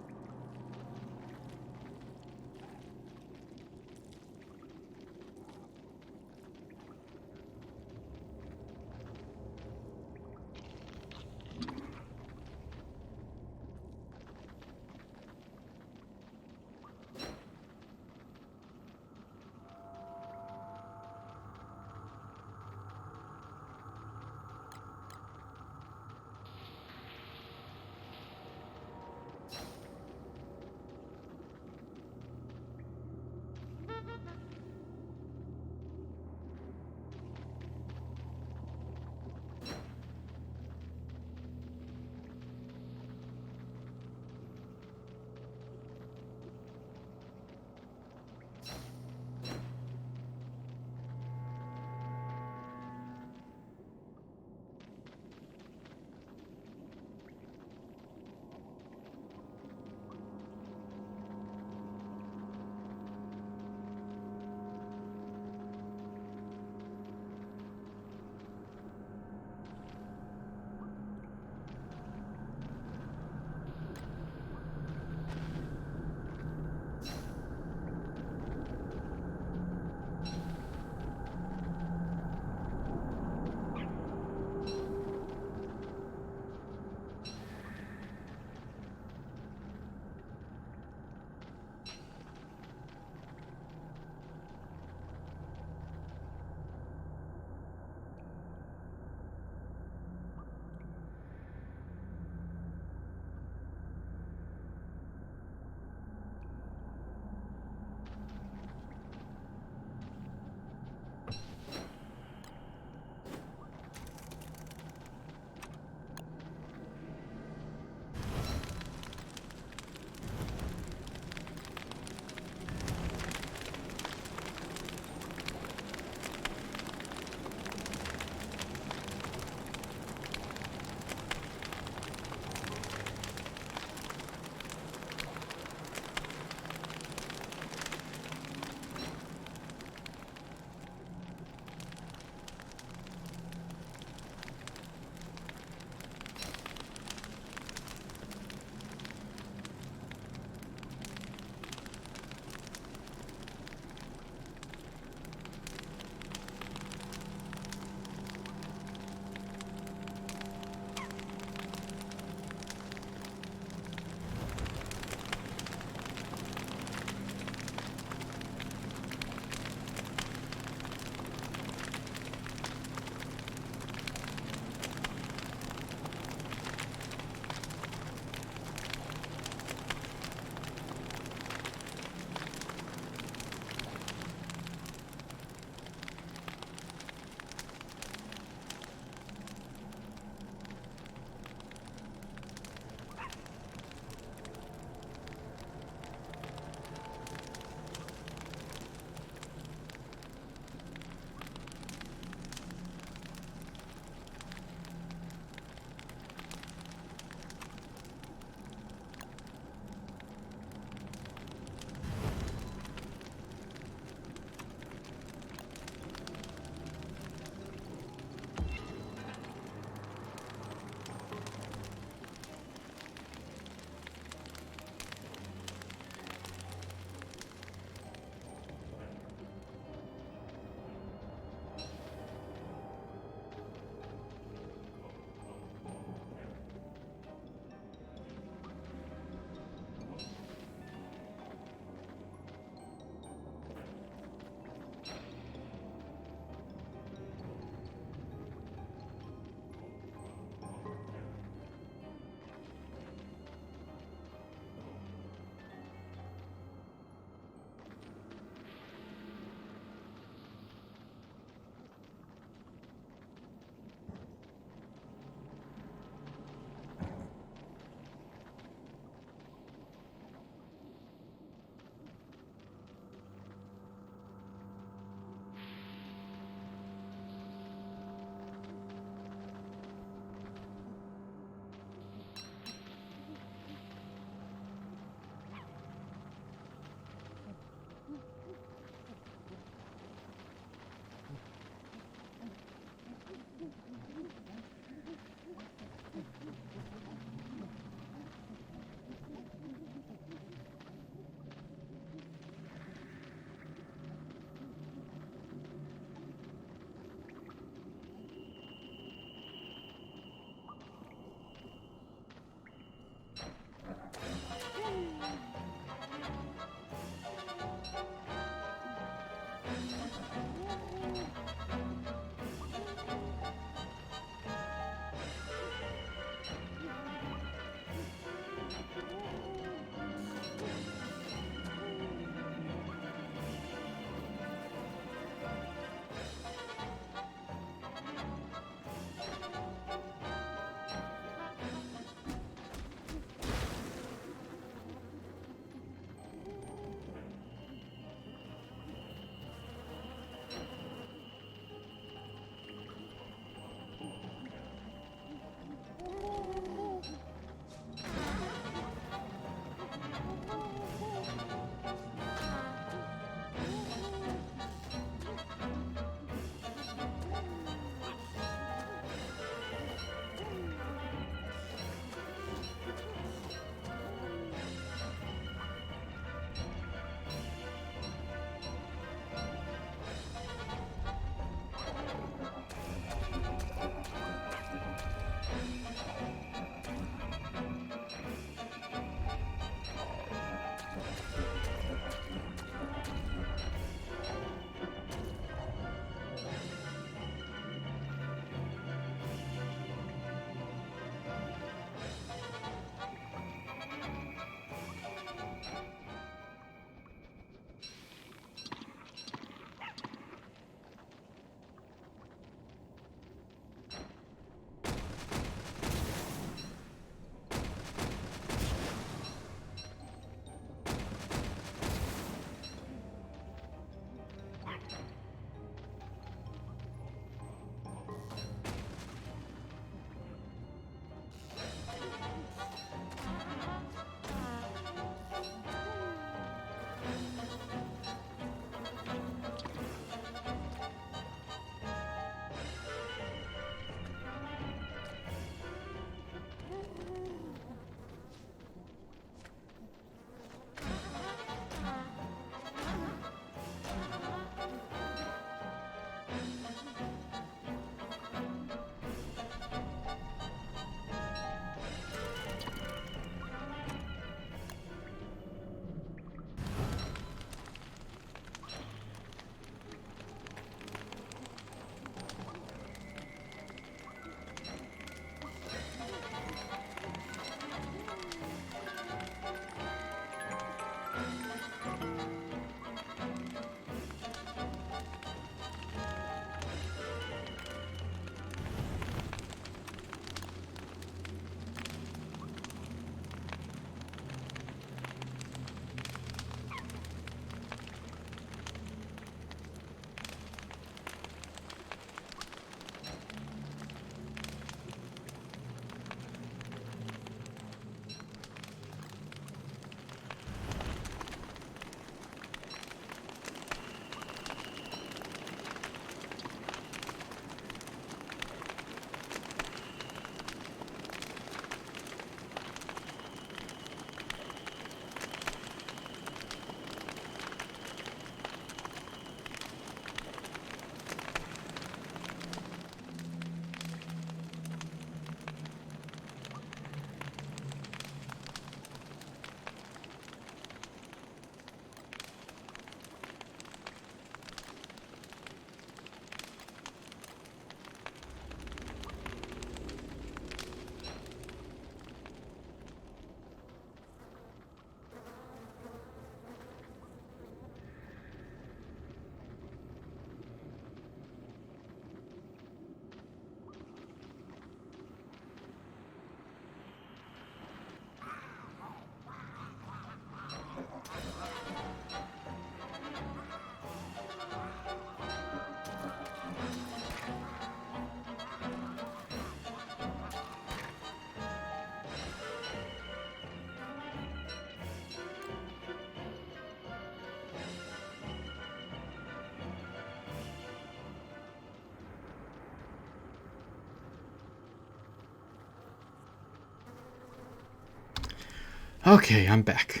Okay, I'm back.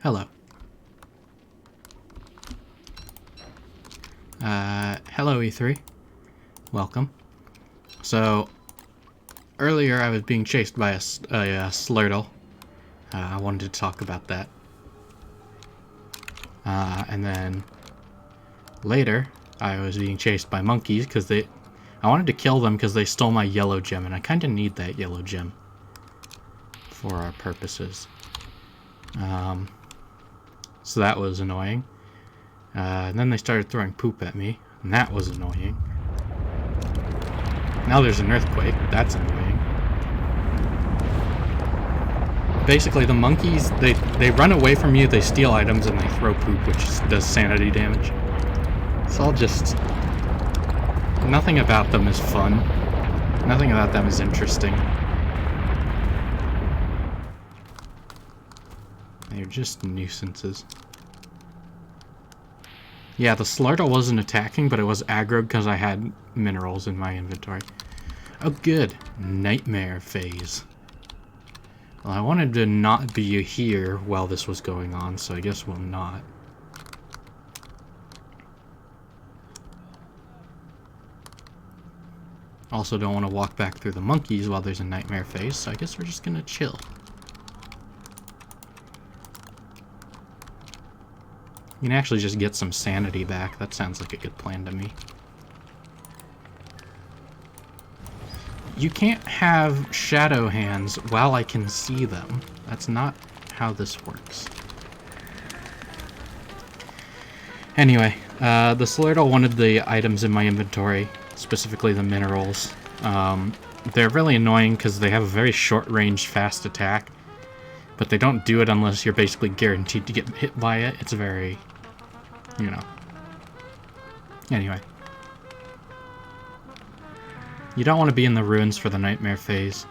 Hello. Hello E3. Welcome. So, earlier I was being chased by a Slurtle. I wanted to talk about that. And then later I was being chased by monkeys because I wanted to kill them because they stole my yellow gem, and I kind of need that yellow gem for our purposes. So that was annoying. And then they started throwing poop at me, and that was annoying. Now there's an earthquake. That's annoying. Basically, the monkeys, they run away from you, they steal items, and they throw poop, which does sanity damage. It's all just... Nothing about them is fun. Nothing about them is interesting. They're just nuisances. Yeah, the Slurtle wasn't attacking, but it was aggroed because I had minerals in my inventory. Oh good, nightmare phase. Well, I wanted to not be here while this was going on, so I guess we'll not. Also don't want to walk back through the monkeys while there's a nightmare phase, so I guess we're just gonna chill. You can actually just get some sanity back. That sounds like a good plan to me. You can't have shadow hands while I can see them. That's not how this works. Anyway, the Slurtle wanted the items in my inventory, specifically the minerals. They're really annoying because they have a very short-range, fast attack, but they don't do it unless you're basically guaranteed to get hit by it. It's very... you know. Anyway. You don't want to be in the ruins for the nightmare phase.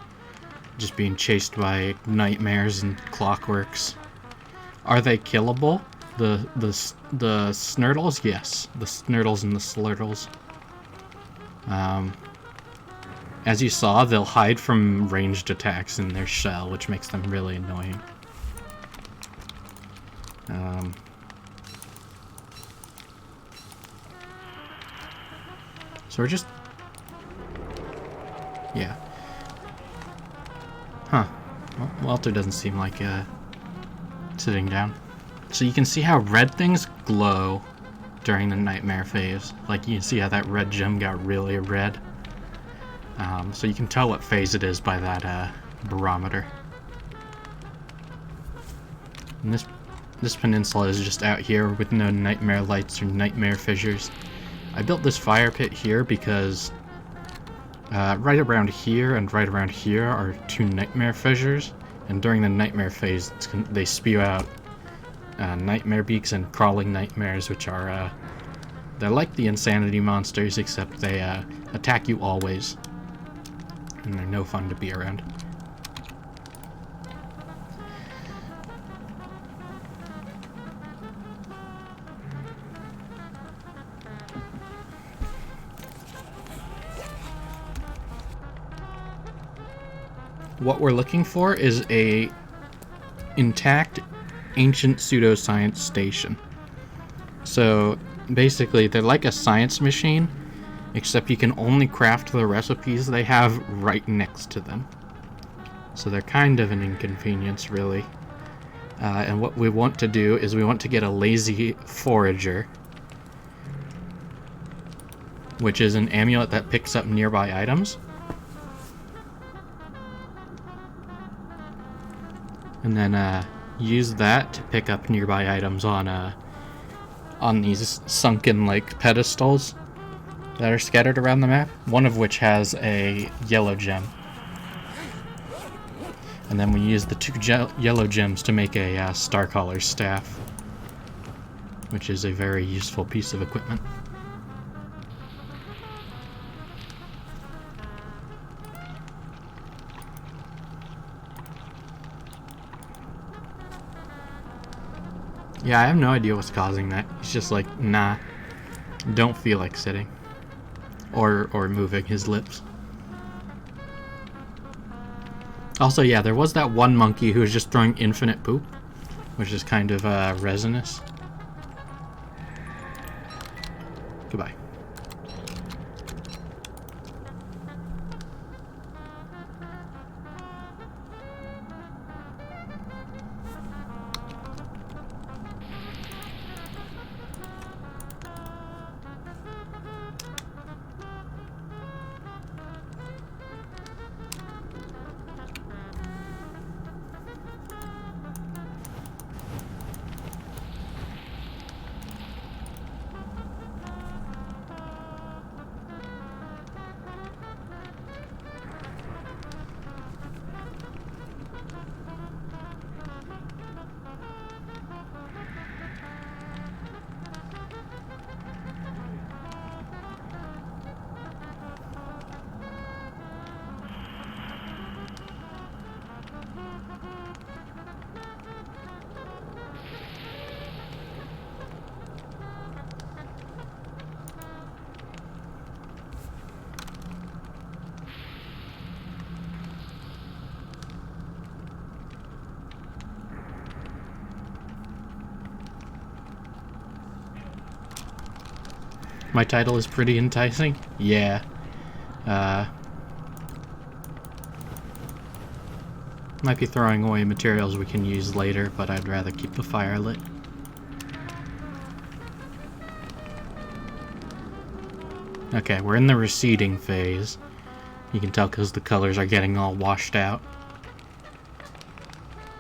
Just being chased by nightmares and clockworks. Are they killable? The snurtles? Yes. The snurtles and the slurtles. As you saw, they'll hide from ranged attacks in their shell, which makes them really annoying. So we're just... yeah. Huh. Well, Walter doesn't seem like sitting down. So you can see how red things glow during the nightmare phase. Like, you can see how that red gem got really red. So you can tell what phase it is by that barometer. And this peninsula is just out here with no nightmare lights or nightmare fissures. I built this fire pit here because right around here and right around here are 2 nightmare fissures, and during the nightmare phase they spew out nightmare beaks and crawling nightmares, which are they're like the insanity monsters, except they attack you always, and they're no fun to be around. What we're looking for is a intact ancient pseudoscience station. So basically they're like a science machine, except you can only craft the recipes they have right next to them. So they're kind of an inconvenience, really. And what we want to do is we want to get a lazy forager, which is an amulet that picks up nearby items. And then use that to pick up nearby items on these sunken like pedestals that are scattered around the map, one of which has a yellow gem. And then we use the 2 yellow gems to make a Starcaller's staff, which is a very useful piece of equipment. Yeah, I have no idea what's causing that. He's just like, nah, don't feel like sitting. Or moving his lips. Also, yeah, there was that one monkey who was just throwing infinite poop, which is kind of resinous. Goodbye. My title is pretty enticing? Yeah. Might be throwing away materials we can use later, but I'd rather keep the fire lit. Okay, we're in the receding phase. You can tell because the colors are getting all washed out.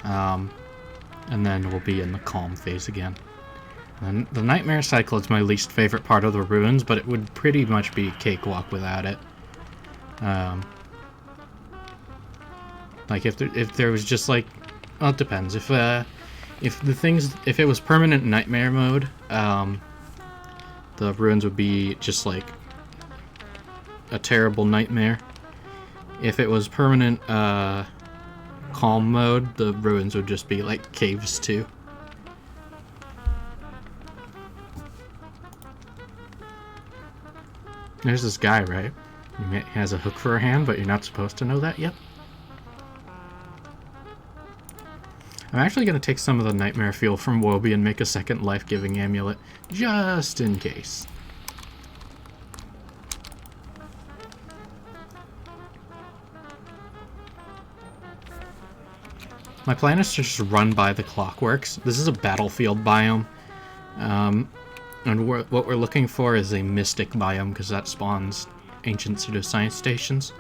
And then we'll be in the calm phase again. And the nightmare cycle is my least favorite part of the ruins, but it would pretty much be a cakewalk without it. Like if there was just like, well, it depends. If it was permanent nightmare mode, the ruins would be just like a terrible nightmare. If it was permanent calm mode, the ruins would just be like caves too. There's this guy, right? He has a hook for a hand, but you're not supposed to know that yet. I'm actually going to take some of the nightmare fuel from Wobie and make a second life-giving amulet, just in case. My plan is to just run by the Clockworks. This is a battlefield biome. And what we're looking for is a mystic biome, because that spawns ancient pseudoscience stations.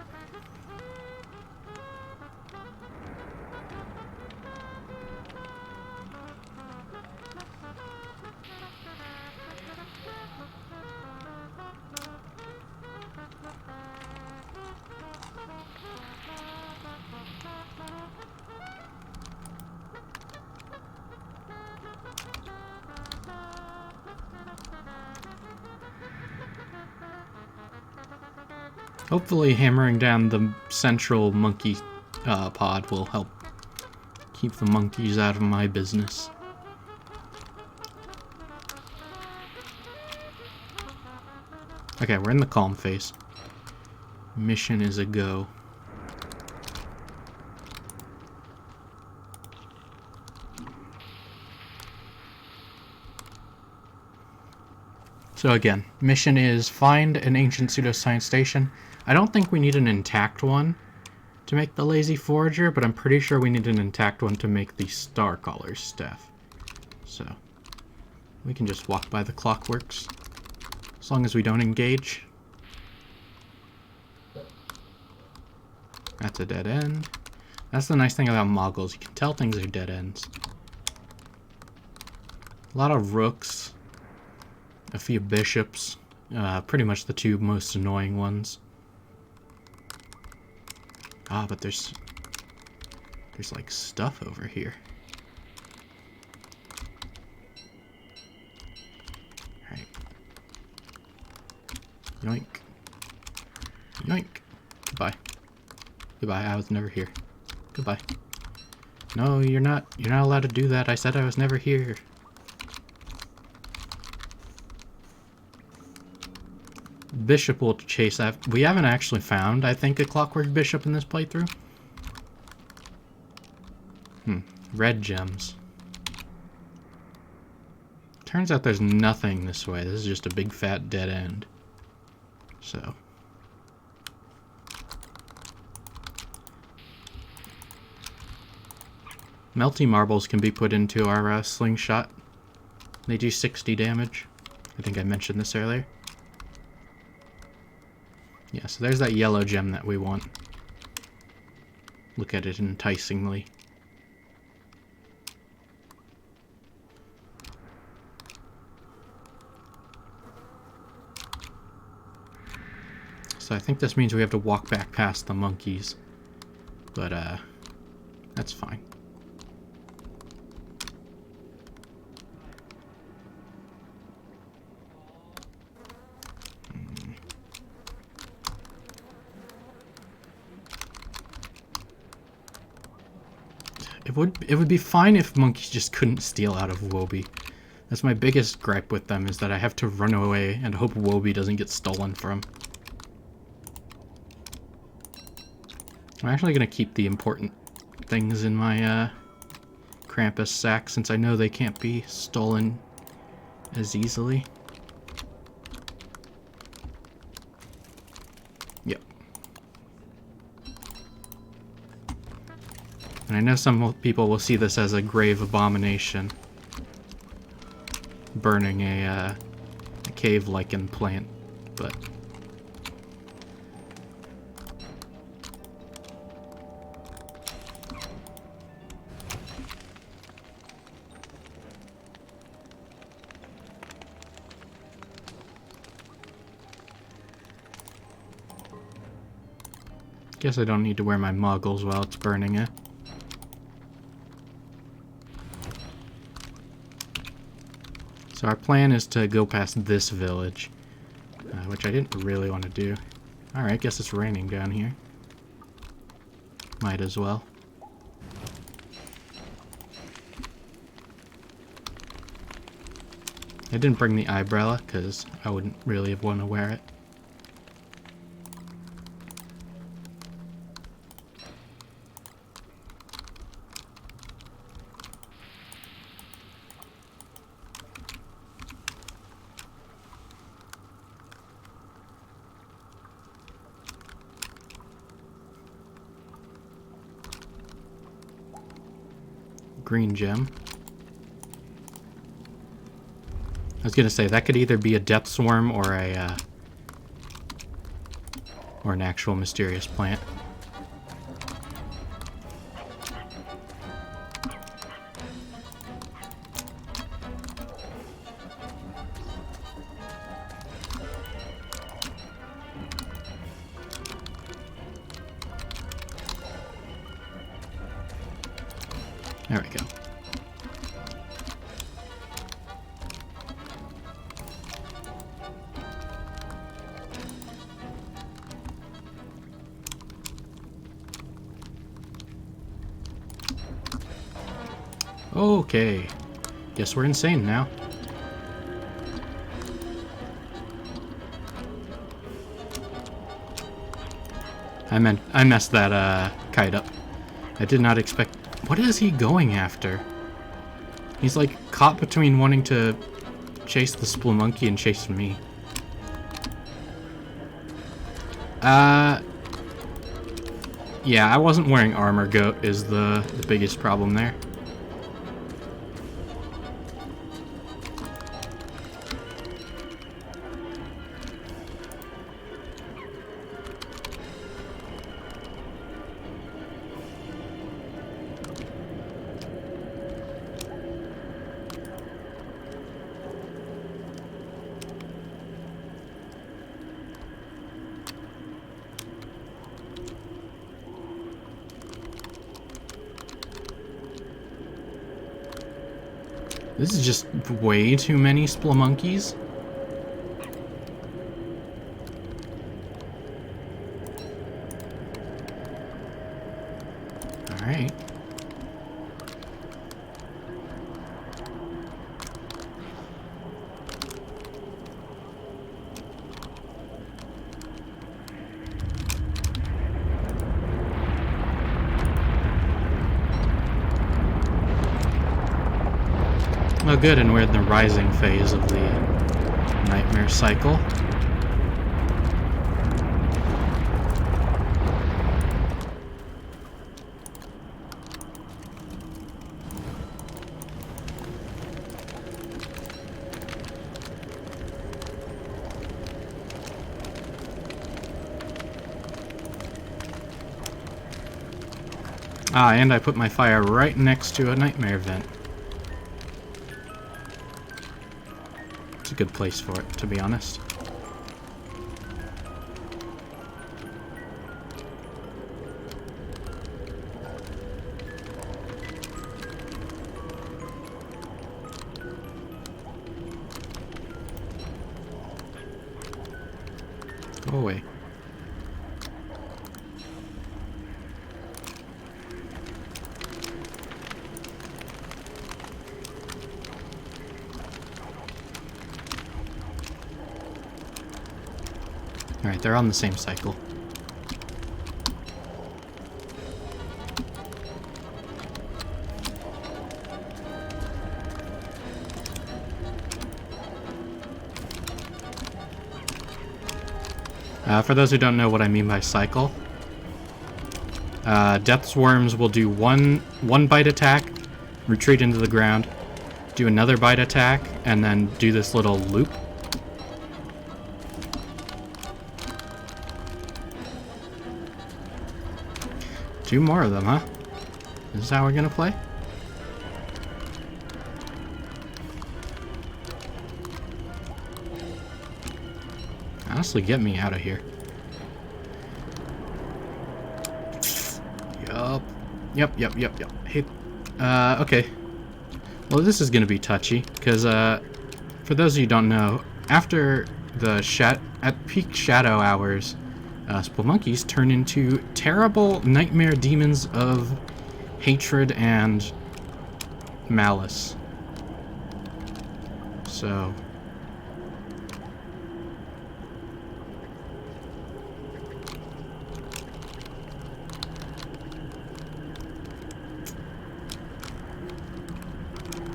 Hopefully hammering down the central monkey pod will help keep the monkeys out of my business. Okay, we're in the calm phase. Mission is a go. So again, mission is find an ancient pseudoscience station. I don't think we need an intact one to make the lazy forager, but I'm pretty sure we need an intact one to make the star caller's staff. So we can just walk by the Clockworks as long as we don't engage. That's a dead end. That's the nice thing about moggles. You can tell things are dead ends. A lot of rooks. A few bishops. Pretty much the two most annoying ones. Ah, but there's like stuff over here. Alright. Yoink. Yoink. Goodbye. Goodbye, I was never here. Goodbye. No, you're not allowed to do that. I said I was never here. Bishop will chase that. We haven't actually found, I think, a Clockwork Bishop in this playthrough. Red gems. Turns out there's nothing this way. This is just a big fat dead end. So. Melty marbles can be put into our slingshot. They do 60 damage. I think I mentioned this earlier. Yeah, so there's that yellow gem that we want. Look at it enticingly. So I think this means we have to walk back past the monkeys. But, that's fine. It would be fine if monkeys just couldn't steal out of Wobie. That's my biggest gripe with them, is that I have to run away and hope Wobie doesn't get stolen from. I'm actually going to keep the important things in my Krampus sack, since I know they can't be stolen as easily. Yep. And I know some people will see this as a grave abomination. Burning a cave lichen plant, but... Guess I don't need to wear my muggles while it's burning it. So our plan is to go past this village, which I didn't really want to do. Alright, guess it's raining down here. Might as well. I didn't bring the umbrella because I wouldn't really want to wear it. Green gem. I was gonna say that could either be a depth worm or a or an actual mysterious plant. There we go. Okay. Guess we're insane now. I messed that kite up. I did not expect... What is he going after? He's like caught between wanting to chase the Spelunky and chase me. Yeah, I wasn't wearing armor, Goat, is the biggest problem there. This is just way too many Spelunkies. Alright. Oh good, and we're in the rising phase of the nightmare cycle. Ah, and I put my fire right next to a nightmare vent. It's a good place for it, to be honest. Go away. Alright, they're on the same cycle. For those who don't know what I mean by cycle, Depth's Worms will do one bite attack, retreat into the ground, do another bite attack, and then do this little loop. Two more of them, huh? This is how we're gonna play? Honestly, get me out of here. Yup. Hey, okay. Well, this is gonna be touchy, because, for those of you who don't know, after the at peak shadow hours, Spelunkies turn into terrible nightmare demons of hatred and malice. So...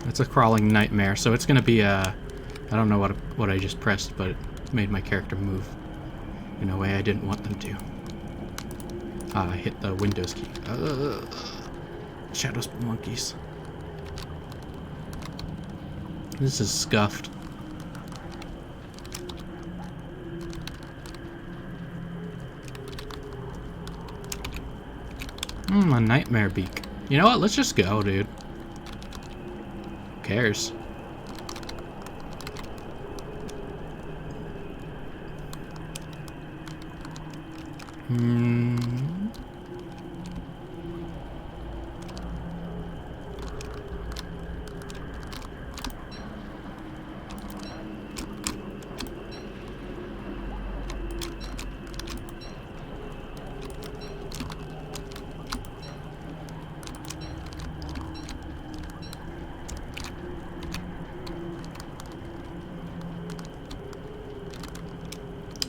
it's a crawling nightmare, so it's gonna be a... I don't know what I just pressed, but it made my character move in a way I didn't want them to. Ah, I hit the Windows key. Shadow Spelunkies. This is scuffed. A nightmare beak. You know what? Let's just go, dude. Who cares?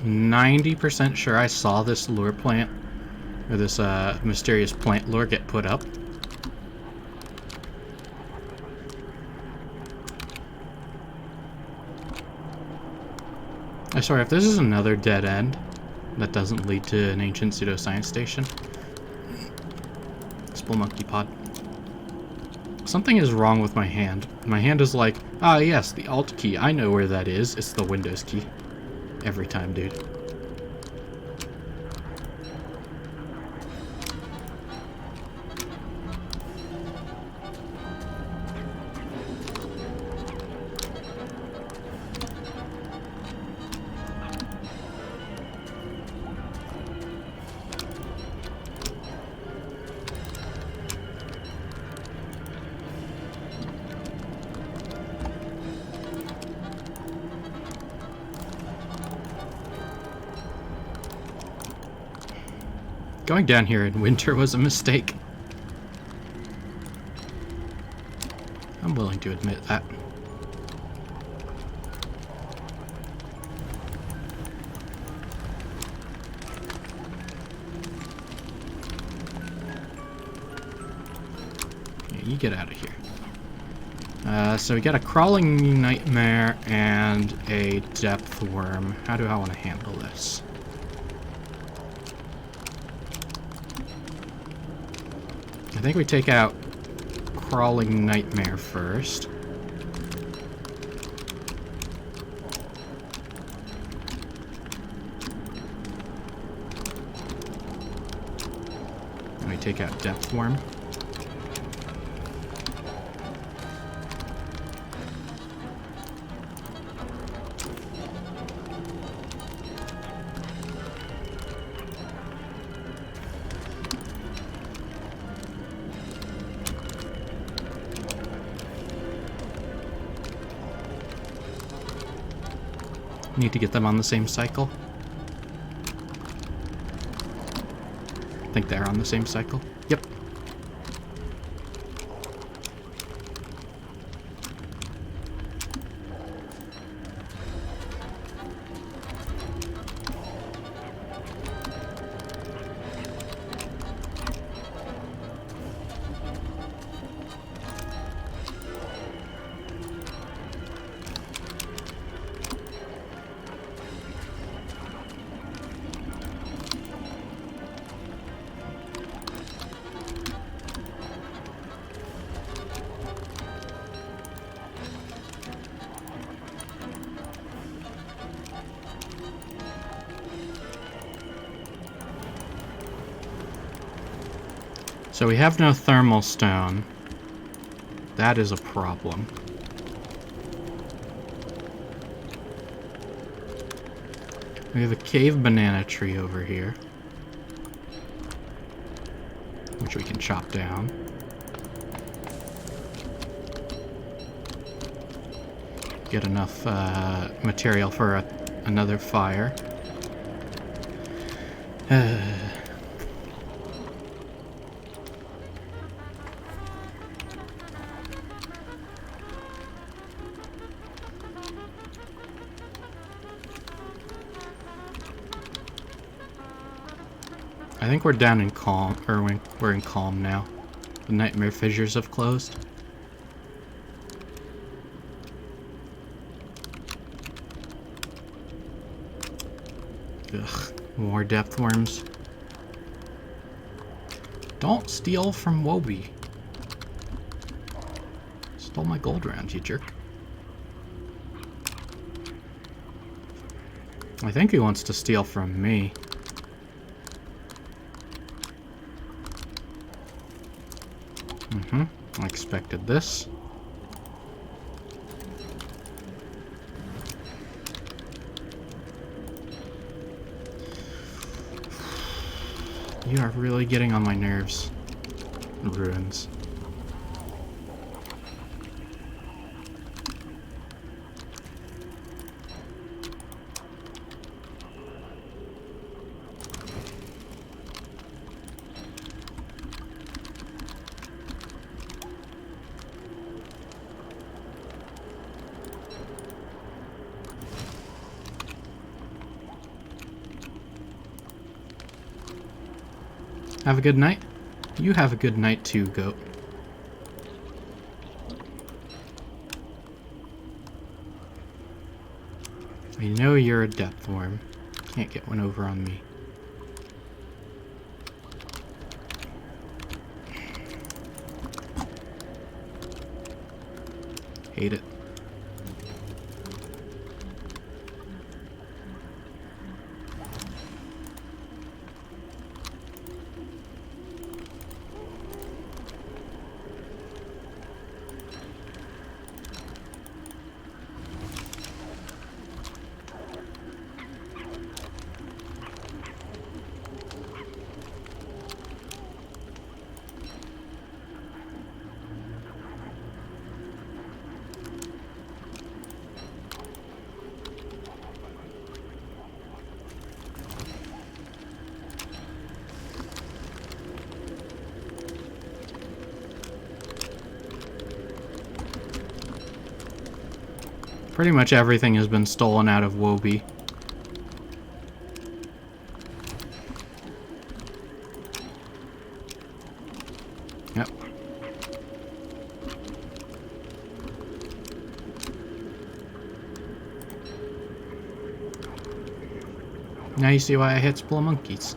90% sure I saw this lure plant, or this mysterious plant lure get put up. I swear, if this is another dead end that doesn't lead to an ancient pseudoscience station. Spool monkey pod. Something is wrong with my hand. My hand is like, ah yes, the Alt key. I know where that is. It's the Windows key. Every time, dude. Going down here in winter was a mistake. I'm willing to admit that. Yeah, you get out of here. So we got a crawling nightmare and a depth worm. How do I want to handle this? I think we take out crawling nightmare first. And we take out depth worm. Need to get them on the same cycle. I think they're on the same cycle. Yep. So we have no thermal stone. That is a problem. We have a cave banana tree over here, which we can chop down. Get enough material for another fire. I think we're down in calm, or we're in calm now. The nightmare fissures have closed. Ugh, more depth worms. Don't steal from Wobie. Stole my gold round, you jerk. I think he wants to steal from me. I expected this. You are really getting on my nerves, ruins. Have a good night. You have a good night too, goat. I know you're a depth worm. Can't get one over on me. Hate it. Pretty much everything has been stolen out of Wobie. Yep. Now you see why I hit Spelunkies.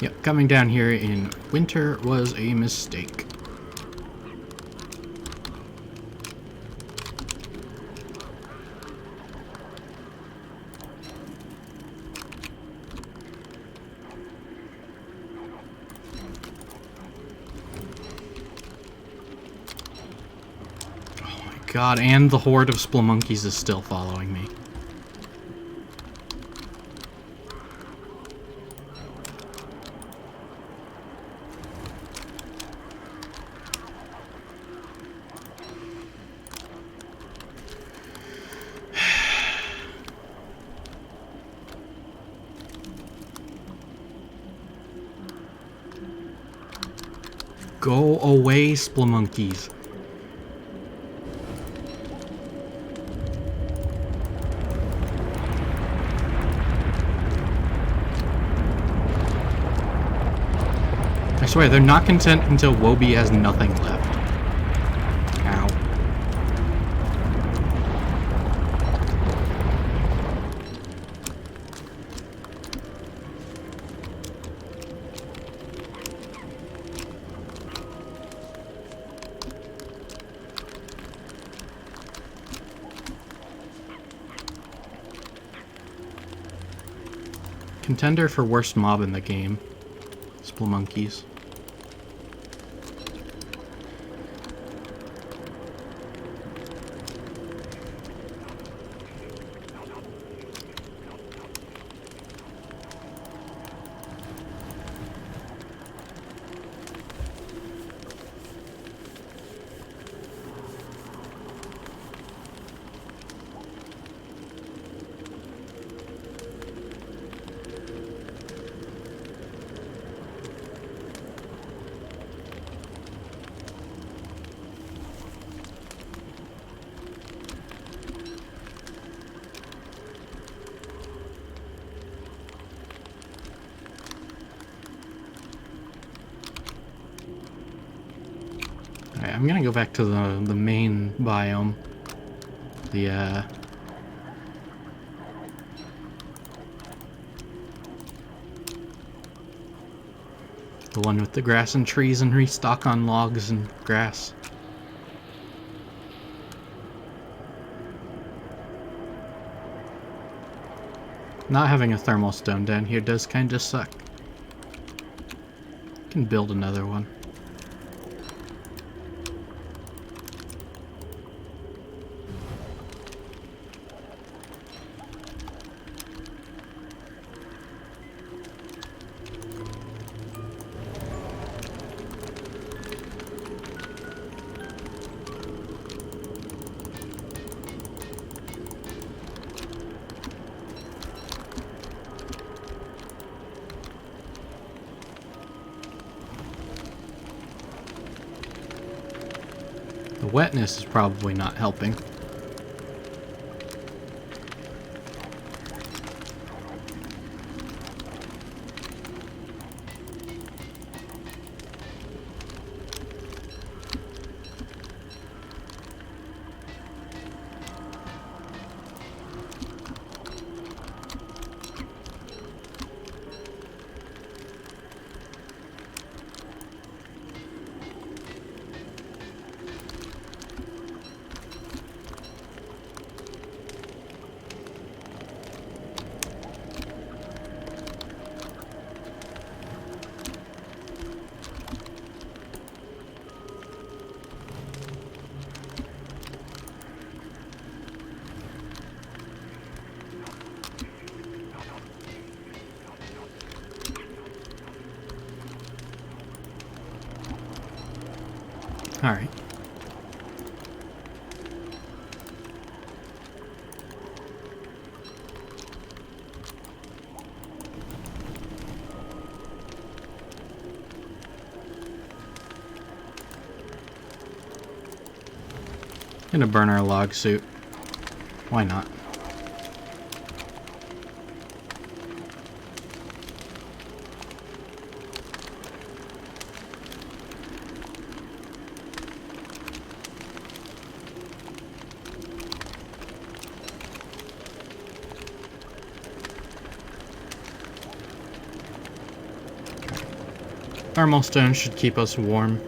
Yep, coming down here in winter was a mistake. Oh my god, and the horde of Spelunkies is still following me. Go away, Spelunkies. I swear, they're not content until Wobie has nothing left. Ow. Contender for worst mob in the game. Spelunkies. Alright, I'm gonna go back to the main biome. The one with the grass and trees, and restock on logs and grass. Not having a thermal stone down here does kinda suck. Can build another one. The wetness is probably not helping. Alright. Gonna burn our log suit. Why not? Thermal stone should keep us warm.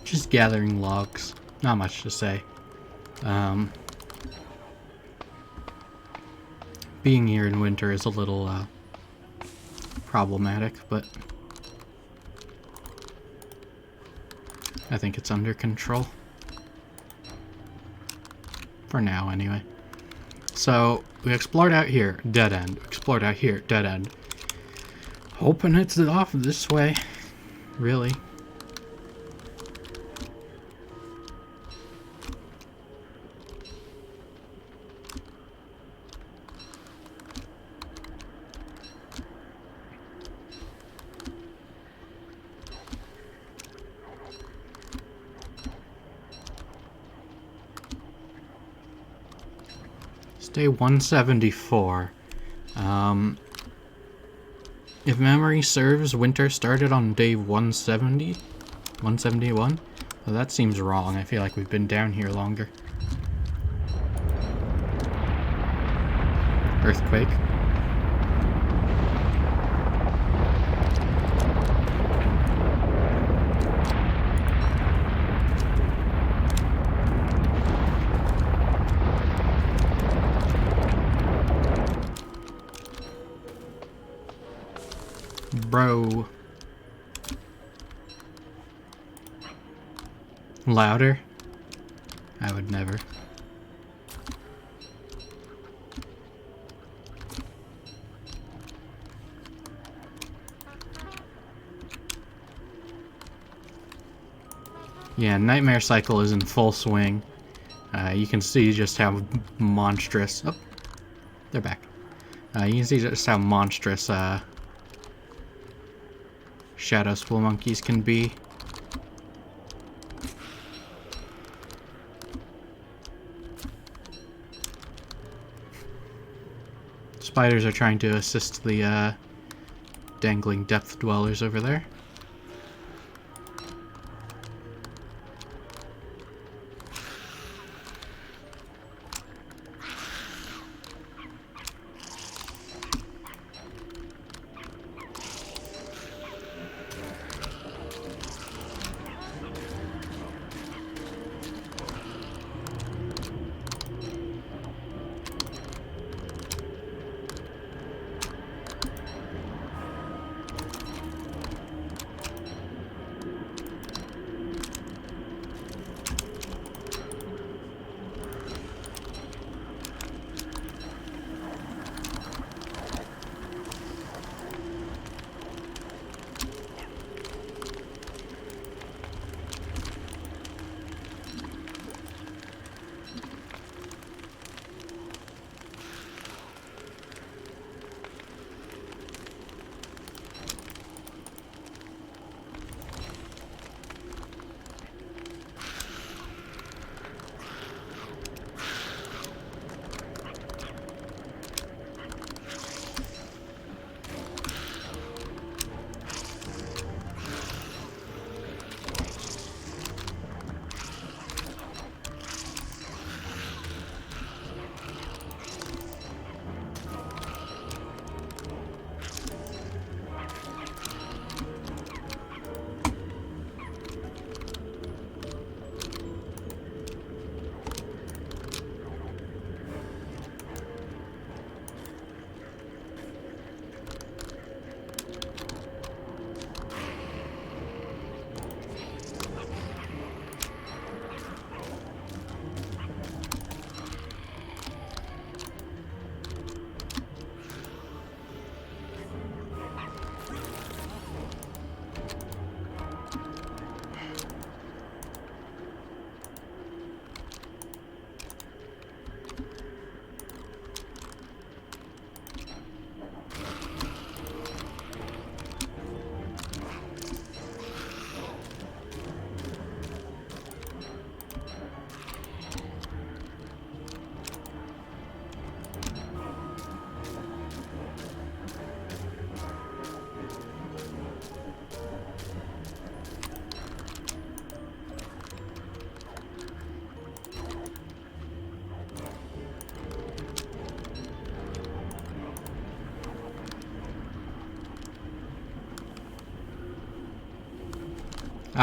Just gathering logs. Not much to say. Being here in winter is a little problematic, but I think it's under control. For now, anyway. So, we explored out here, dead end. Explored out here, dead end. Hoping it's off this way. Really. Day 174. If memory serves, winter started on day 170? 171? Well, that seems wrong. I feel like we've been down here longer. Earthquake. Bro. Louder? I would never. Yeah, Nightmare Cycle is in full swing. You can see just how monstrous... Oh, they're back. You can see just how monstrous Shadow Spelunkies can be. Spiders are trying to assist the dangling depth dwellers over there.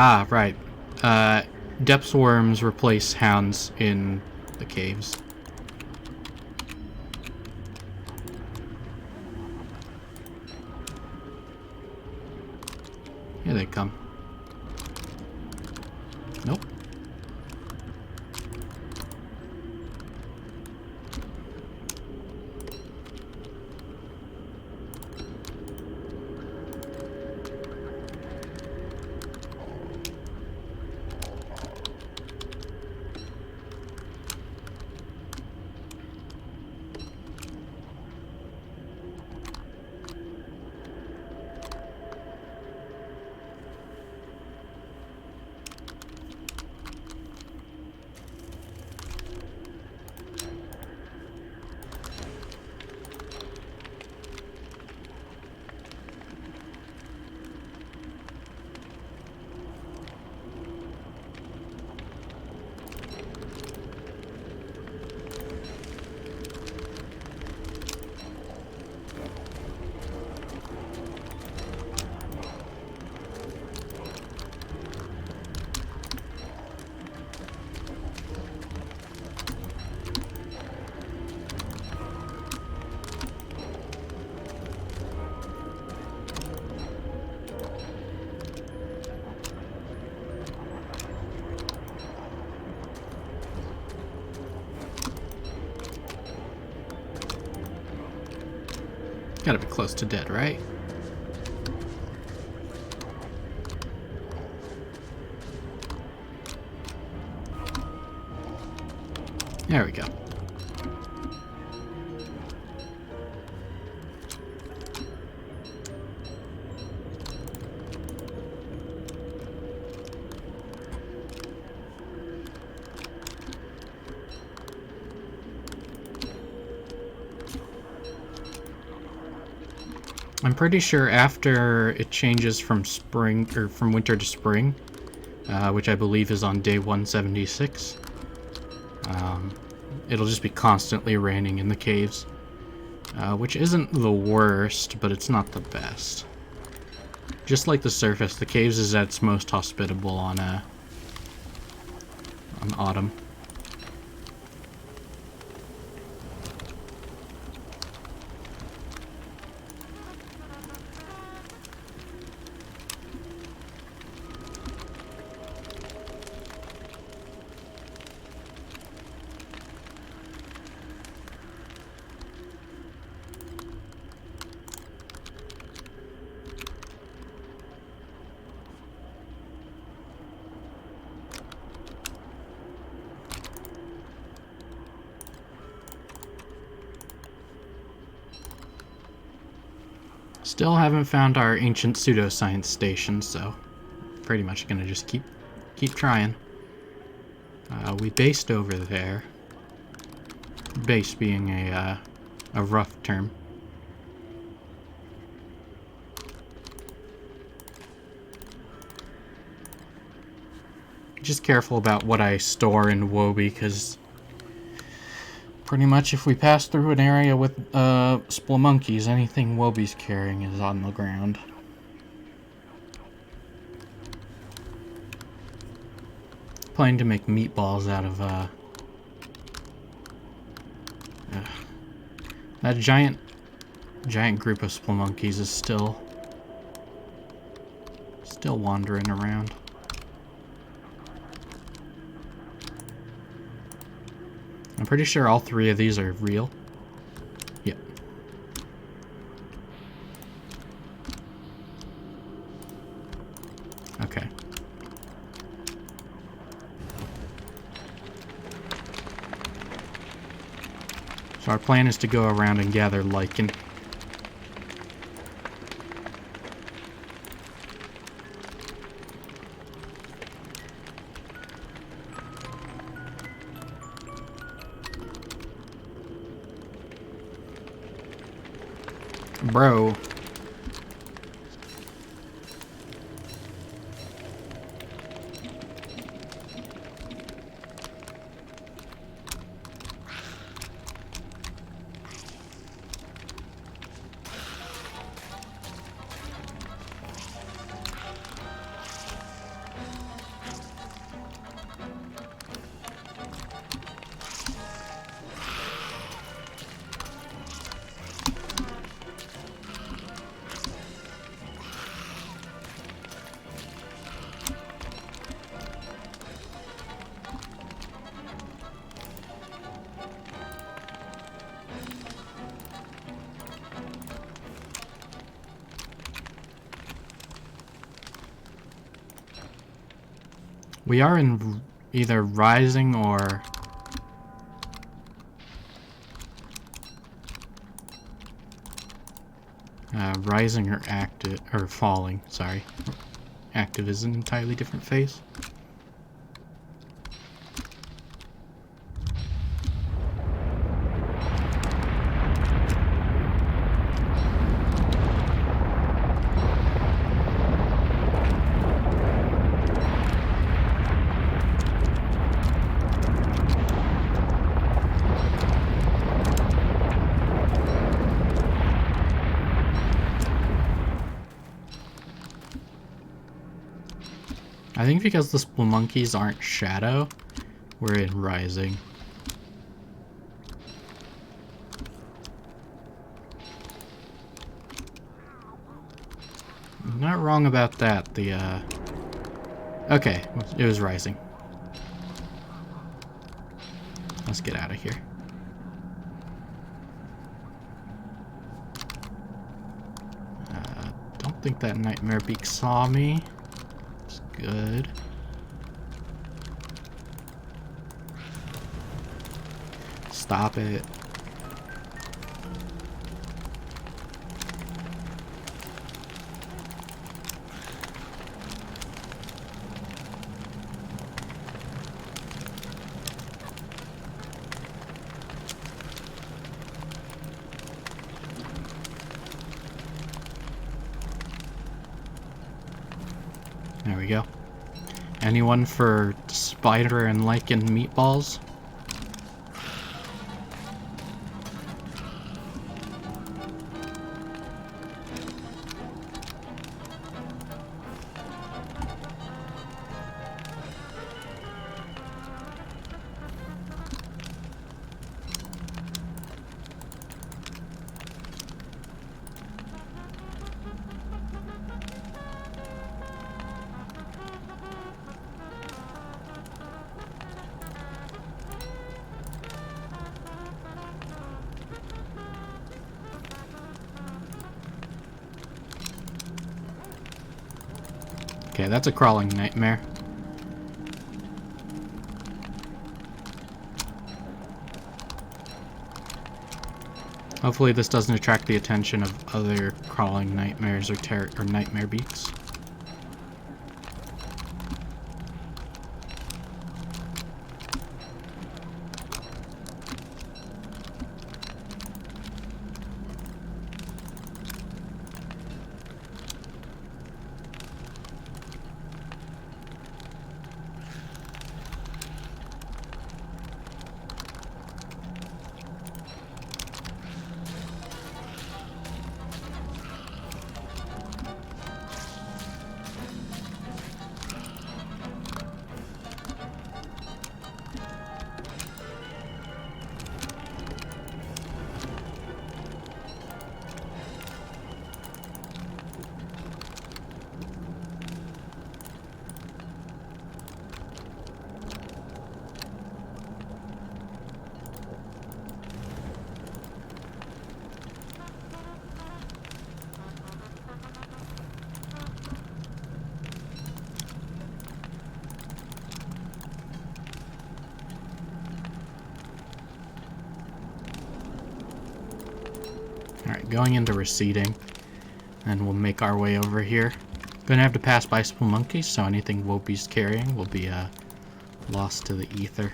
Ah, right. Depth worms replace hounds in the caves. Here they come. Nope. Gotta be close to dead, right? There we go. I'm pretty sure after it changes from spring, or from winter to spring, which I believe is on day 176, it'll just be constantly raining in the caves, which isn't the worst, but it's not the best. Just like the surface, the caves is at its most hospitable on autumn. Still haven't found our ancient pseudoscience station, so pretty much gonna just keep trying. We based over there. Base being a rough term. Just careful about what I store in Wobie, because pretty much if we pass through an area with spelunkies, anything Wobie's carrying is on the ground. Planning to make meatballs out of that giant group of spelunkies is still wandering around. I'm pretty sure all three of these are real. Yep. Okay. So our plan is to go around and gather lichen. Bro. We are in either rising or rising or active, or falling, sorry. Active is an entirely different phase. I think because the spelunkies aren't shadow, we're in rising. Not wrong about that. Okay, it was rising. Let's get out of here. think that nightmare beak saw me. It's good. Stop it. There we go. Anyone for spider and lichen meatballs? Okay, that's a crawling nightmare. Hopefully this doesn't attract the attention of other crawling nightmares or nightmare beaks. Alright, going into receding, and we'll make our way over here. Gonna have to pass by Spelunkies, so anything Wopie's carrying will be lost to the ether.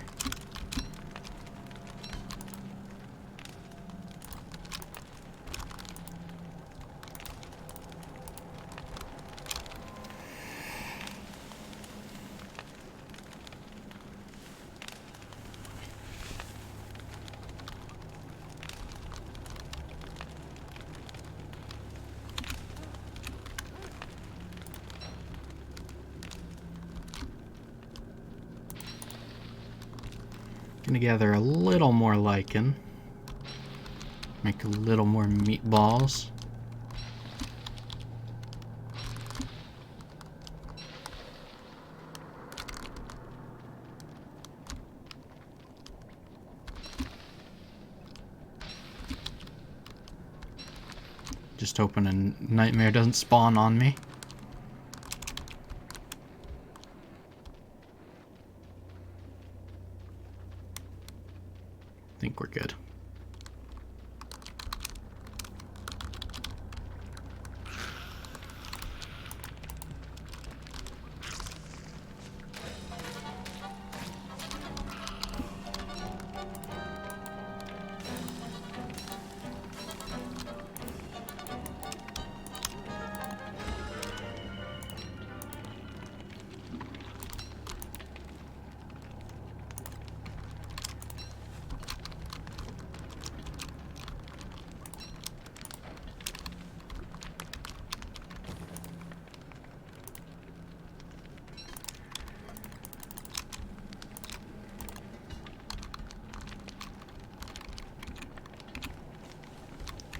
Gonna gather a little more lichen. Make a little more meatballs. Just hoping a nightmare doesn't spawn on me. I think we're good.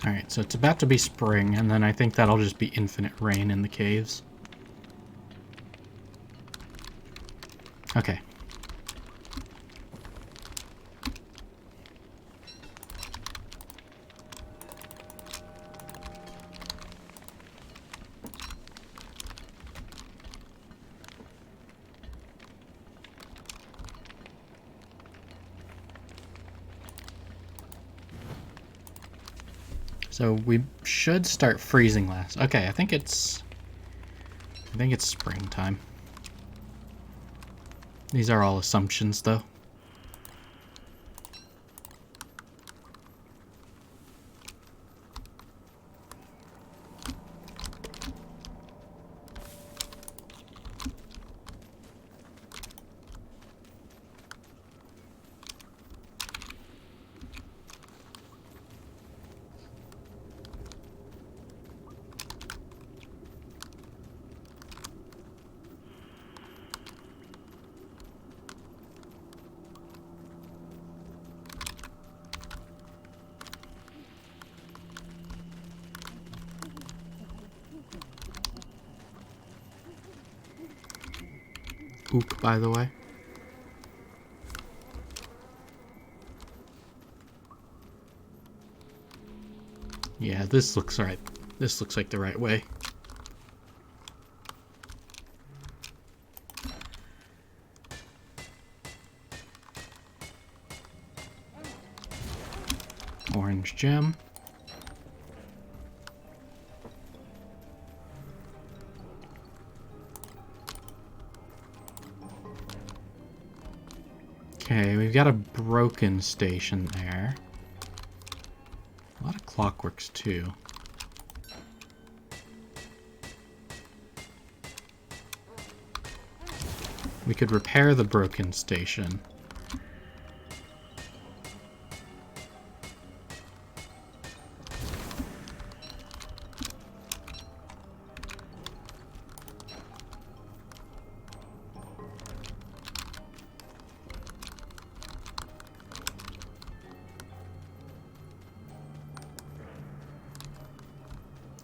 Alright, so it's about to be spring, and then I think that'll just be infinite rain in the caves. Okay. So we should start freezing last. Okay, I think it's springtime. These are all assumptions, though. Ook, by the way. Yeah, this looks right. This looks like the right way. Orange gem. Okay, we've got a broken station there. A lot of Clockworks, too. We could repair the broken station.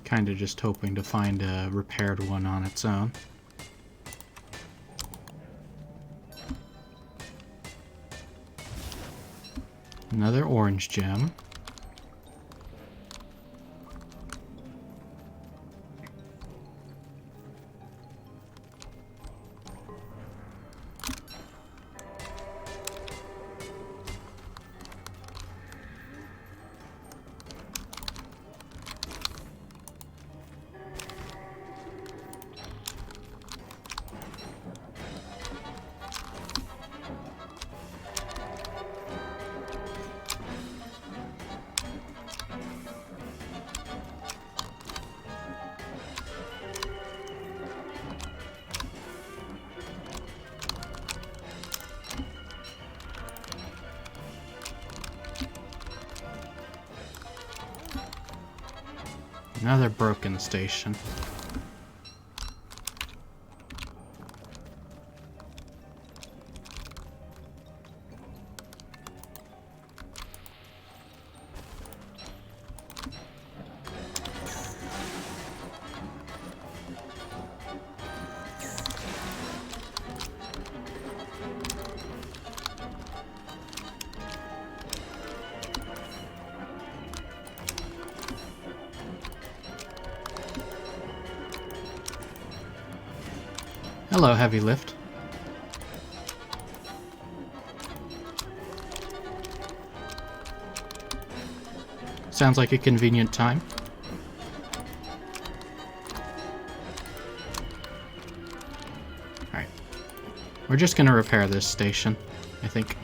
Kind of just hoping to find a repaired one on its own. Another orange gem. Another broken station. Hello, heavy lift. Sounds like a convenient time. Alright. We're just gonna repair this station, I think.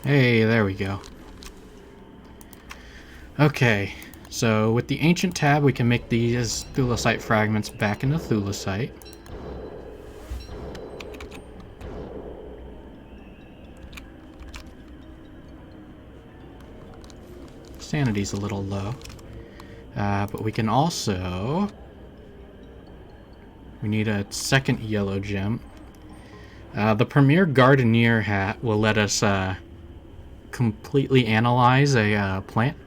Hey, there we go. Okay, so with the ancient tab, we can make these thulecite fragments back into thulecite. Sanity's a little low. But we can also... We need a second yellow gem. The Premier Gardener hat will let us completely analyze a plant.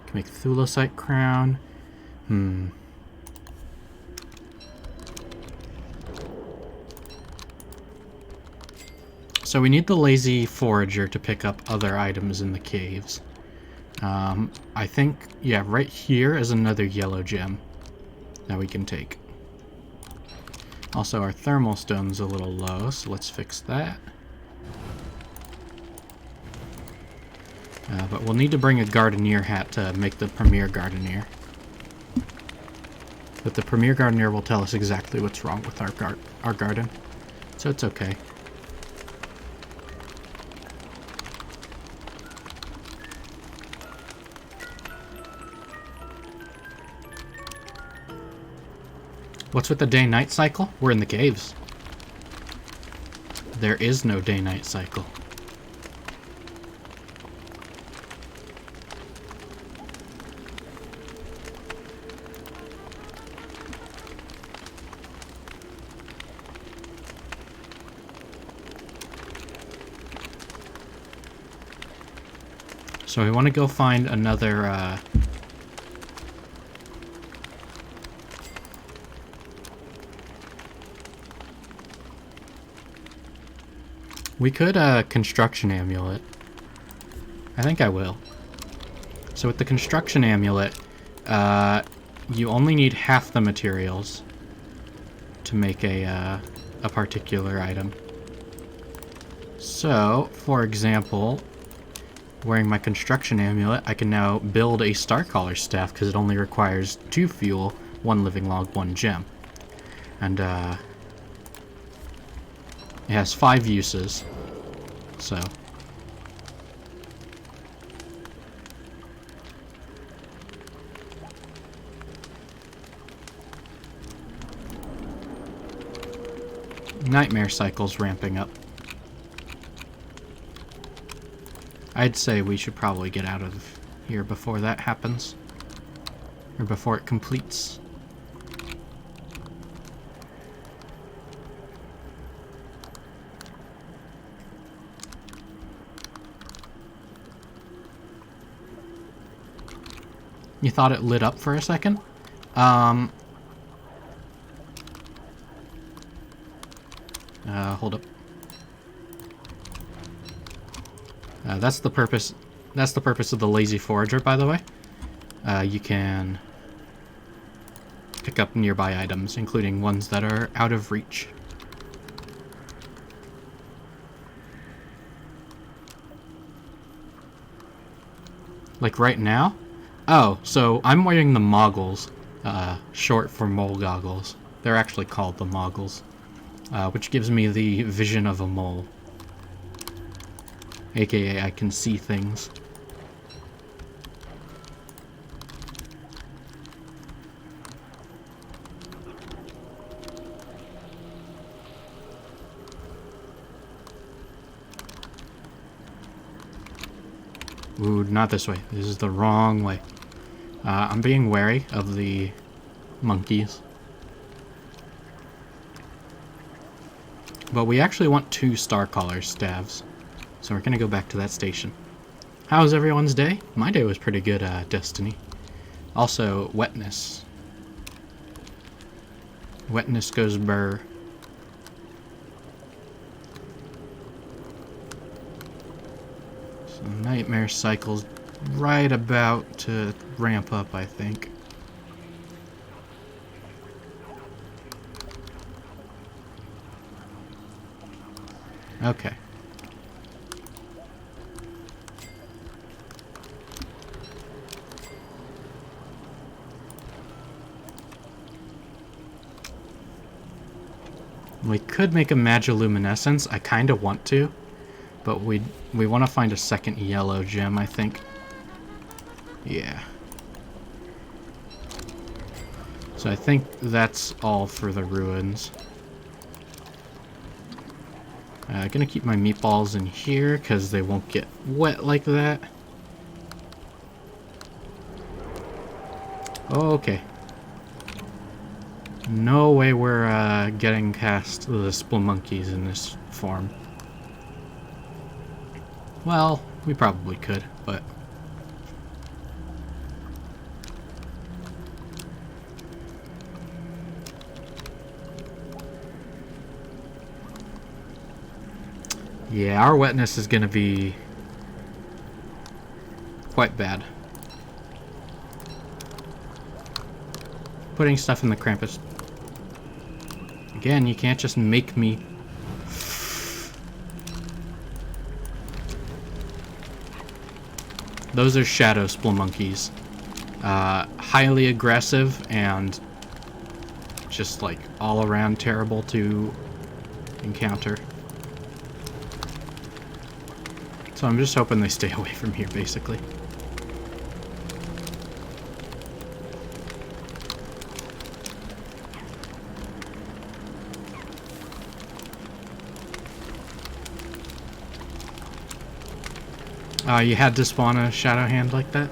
Can make thulecite crown. So we need the lazy forager to pick up other items in the caves. I think, yeah, right here is another yellow gem that we can take. Also, our thermal stone's a little low, so let's fix that. But we'll need to bring a Gardener hat to make the Premier Gardener. But the Premier Gardener will tell us exactly what's wrong with our garden, so it's okay. What's with the day-night cycle? We're in the caves. There is no day-night cycle. So we want to go find another, we could, construction amulet. I think I will. So with the construction amulet, you only need half the materials to make a particular item. So, for example, wearing my construction amulet, I can now build a Starcaller staff because it only requires 2 fuel, 1 living log, 1 gem. And it has 5 uses. So nightmare cycle's ramping up. I'd say we should probably get out of here before that happens. Or before it completes. You thought it lit up for a second? Hold up. That's the purpose. That's the purpose of the lazy forager, by the way. You can pick up nearby items, including ones that are out of reach. Like right now? Oh, so I'm wearing the moggles, short for mole goggles. They're actually called the moggles, which gives me the vision of a mole. AKA, I can see things. Ooh, not this way. This is the wrong way. I'm being wary of the monkeys. But we actually want 2 Starcaller staves. So we're gonna go back to that station. How was everyone's day? My day was pretty good, Destiny. Also, wetness. Wetness goes burr. So nightmare cycle's right about to ramp up, I think. Okay. We could make a Magiluminescence. I kind of want to, but we want to find a second yellow gem, I think. Yeah. So I think that's all for the ruins. Gonna keep my meatballs in here because they won't get wet like that. Okay. No way we're getting past the spelunkies in this form. Well, we probably could, but... Yeah, our wetness is gonna be quite bad. Putting stuff in the Krampus. Again, you can't just make me... Those are shadow spelunkies. Highly aggressive and just like all around terrible to encounter. So I'm just hoping they stay away from here, basically. You had to spawn a shadow hand like that?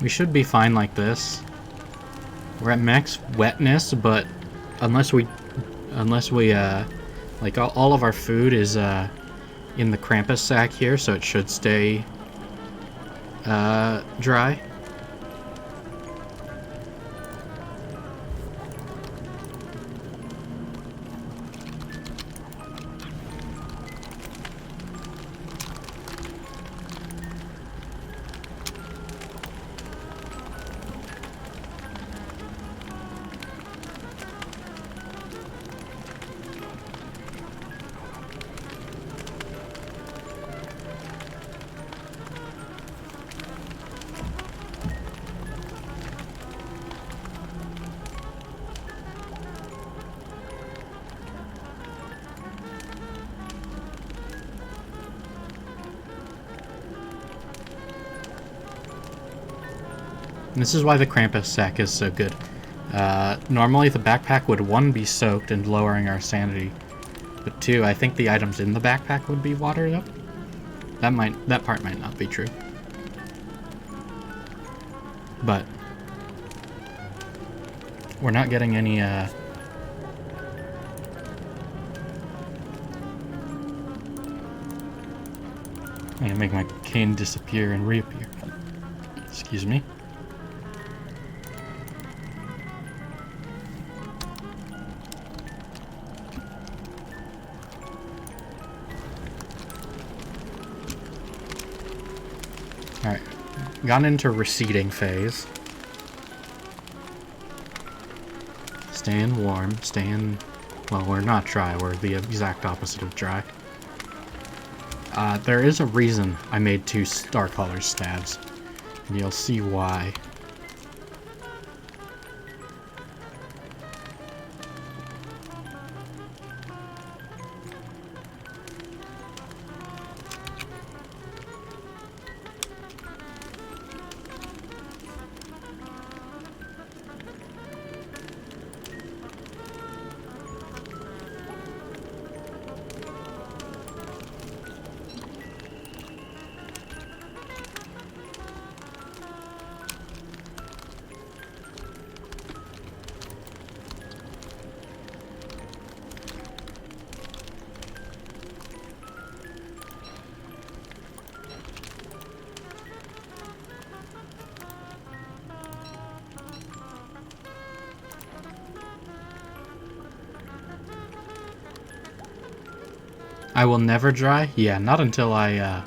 We should be fine like this. We're at max wetness, but unless we like all of our food is in the Krampus sack here, so it should stay dry. And this is why the Krampus sack is so good. Normally the backpack would, 1, be soaked and lowering our sanity, but 2, I think the items in the backpack would be watered up. That part might not be true. But we're not getting any I'm gonna make my cane disappear and reappear. Excuse me. Alright, gone into receding phase. Staying warm, well, we're not dry, we're the exact opposite of dry. There is a reason I made 2 Star Color stabs, and you'll see why. I will never dry? Yeah, not until I,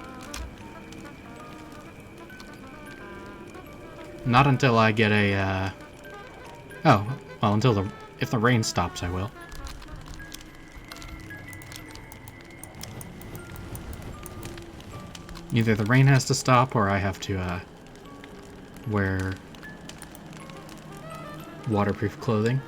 not until I get a, oh, well, if the rain stops, I will. Either the rain has to stop, or I have to, wear waterproof clothing.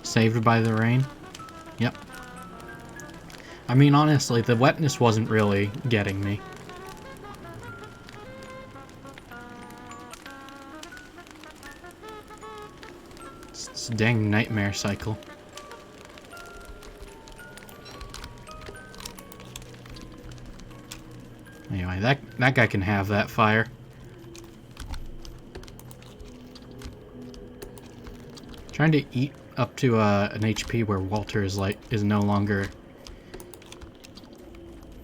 Saved by the rain? Yep. I mean, honestly, the wetness wasn't really getting me. It's a dang nightmare cycle. Anyway, that guy can have that fire. Trying to eat up to an HP where Walter is no longer,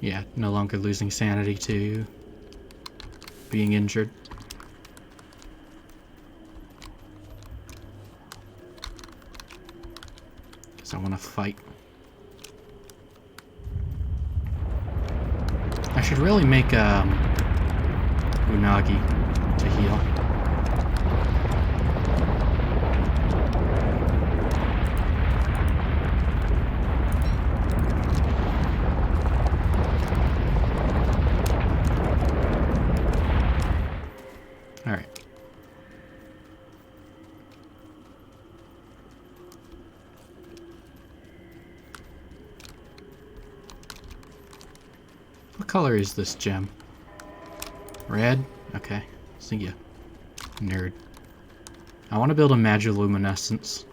yeah, no longer losing sanity to being injured. Because I want to fight. I should really make Unagi to heal. Alright. What color is this gem? Red? Okay. See ya. Nerd. I want to build a Magiluminescence.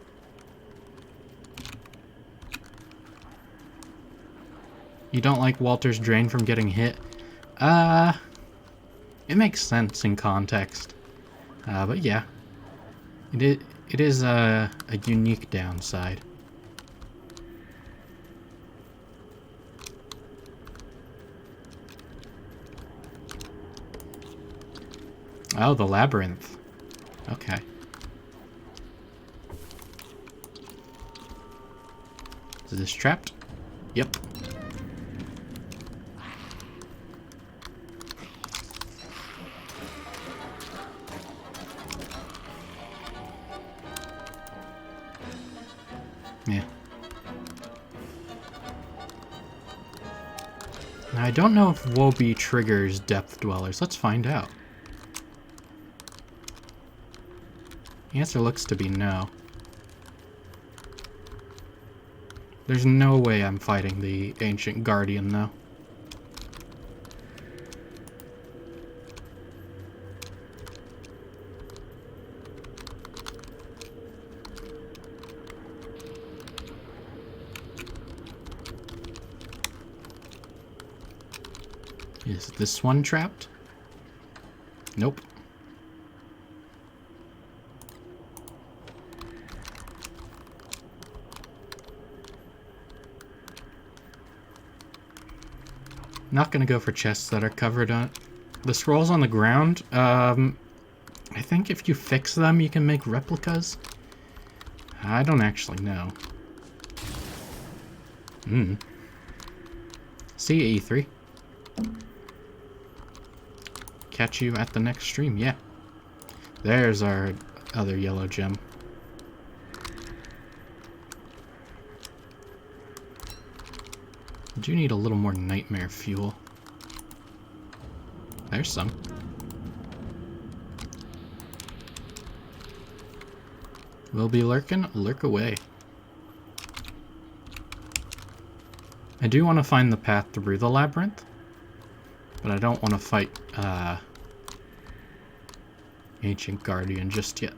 You don't like Walter's drain from getting hit? It makes sense in context. But yeah. It is a unique downside. Oh, the labyrinth. Okay. Is this trapped? Yep. Yeah. Now, I don't know if Woby triggers Depth Dwellers. Let's find out. The answer looks to be no. There's no way I'm fighting the Ancient Guardian, though. Is this one trapped? Nope. Not gonna go for chests that are covered on the scrolls on the ground. I think if you fix them, you can make replicas. I don't actually know. See you, E3. Catch you at the next stream. Yeah. There's our other yellow gem. I do need a little more nightmare fuel. There's some. We'll be lurking. Lurk away. I do want to find the path through the labyrinth, but I don't want to fight Ancient Guardian just yet.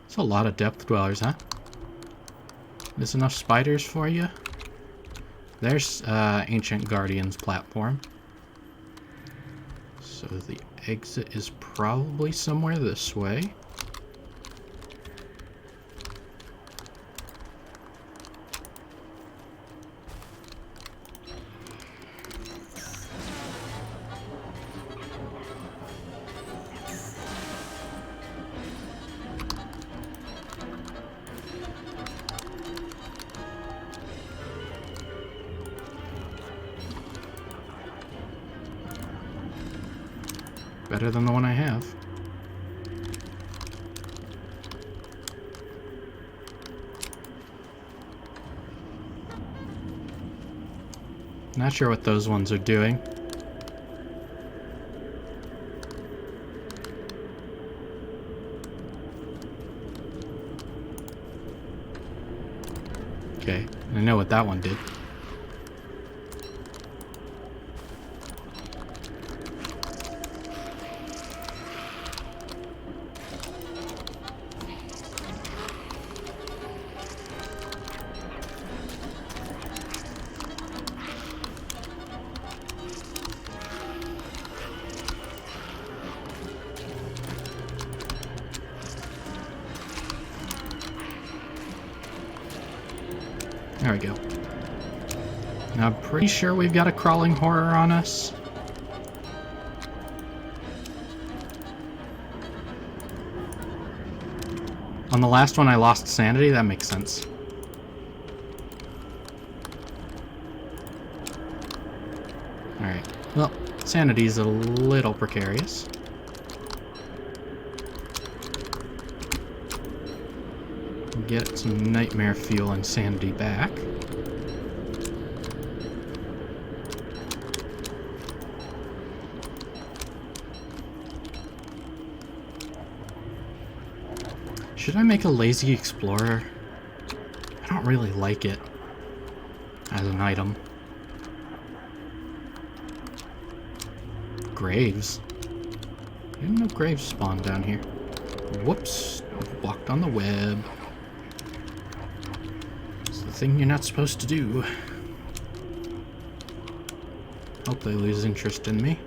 It's a lot of Depth Dwellers, huh? There's enough spiders for you? There's Ancient Guardian's platform. So the exit is probably somewhere this way. Better than the one I have. Not sure what those ones are doing. Okay, I know what that one did. There we go. Now, I'm pretty sure we've got a crawling horror on us. On the last one, I lost sanity. That makes sense. Alright. Well, sanity's a little precarious. Get some nightmare fuel and sanity back. Should I make a lazy explorer? I don't really like it as an item. Graves. I didn't know graves spawned down here. Whoops. Walked on the web. It's the thing you're not supposed to do. Hope they lose interest in me.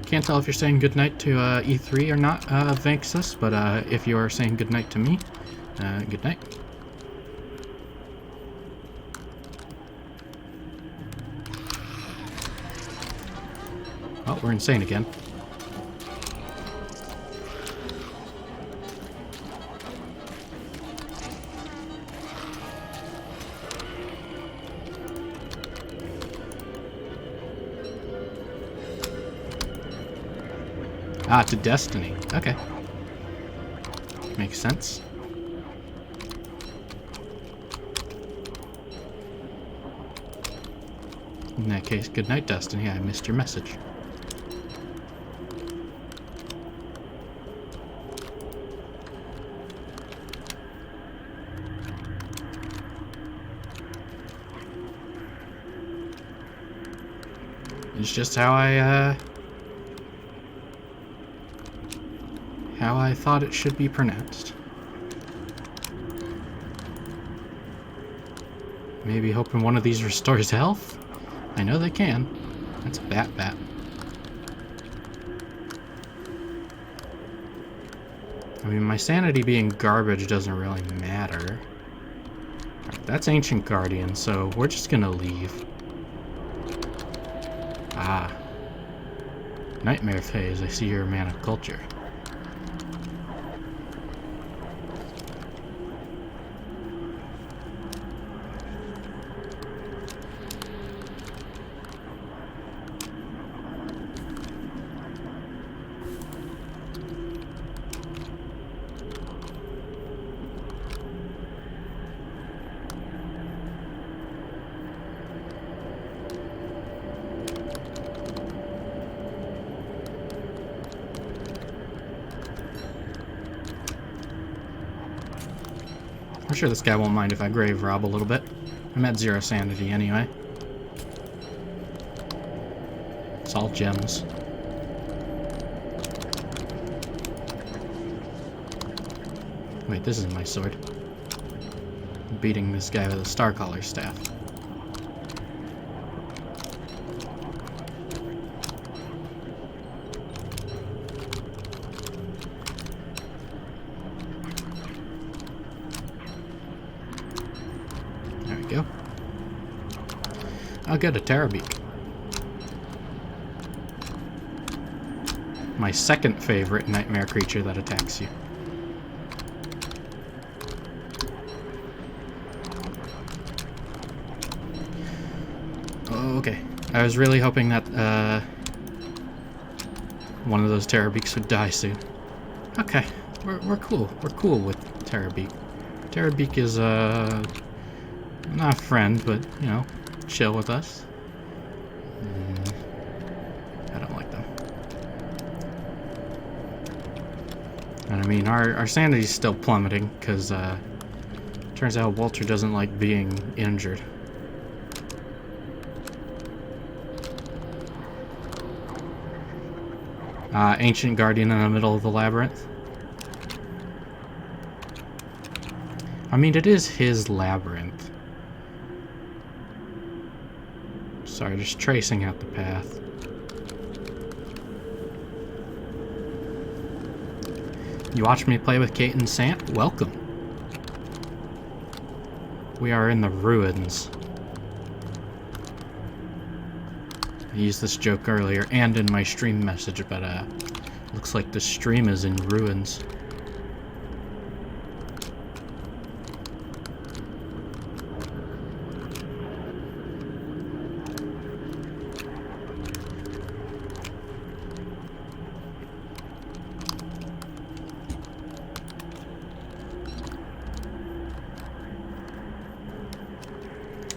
Can't tell if you're saying goodnight to E3 or not, Vanxus, but if you are saying goodnight to me, goodnight. Oh, we're insane again. Ah, to Destiny. Okay. Makes sense. In that case, good night, Destiny. I missed your message. It's just how I thought it should be pronounced. Maybe hoping one of these restores health? I know they can. That's a bat. I mean, my sanity being garbage doesn't really matter. Right, that's Ancient Guardian, so we're just gonna leave. Ah. Nightmare phase, I see you're a man of culture. I'm sure this guy won't mind if I grave rob a little bit. I'm at 0 sanity anyway. It's all gems. Wait, this is my sword. I'm beating this guy with a Starcaller staff. Go. I'll get a Terrorbeak. My second favorite nightmare creature that attacks you. Okay. I was really hoping that one of those Terrorbeaks would die soon. Okay. We're cool. We're cool with Terrorbeak. Terrorbeak is not a friend, but, you know, chill with us. I don't like them. And I mean, our sanity's still plummeting, because, turns out Walter doesn't like being injured. Ancient Guardian in the middle of the labyrinth. I mean, it is his labyrinth. Sorry, just tracing out the path. You watch me play with Kate and Sant? Welcome. We are in the ruins. I used this joke earlier and in my stream message, but looks like the stream is in ruins.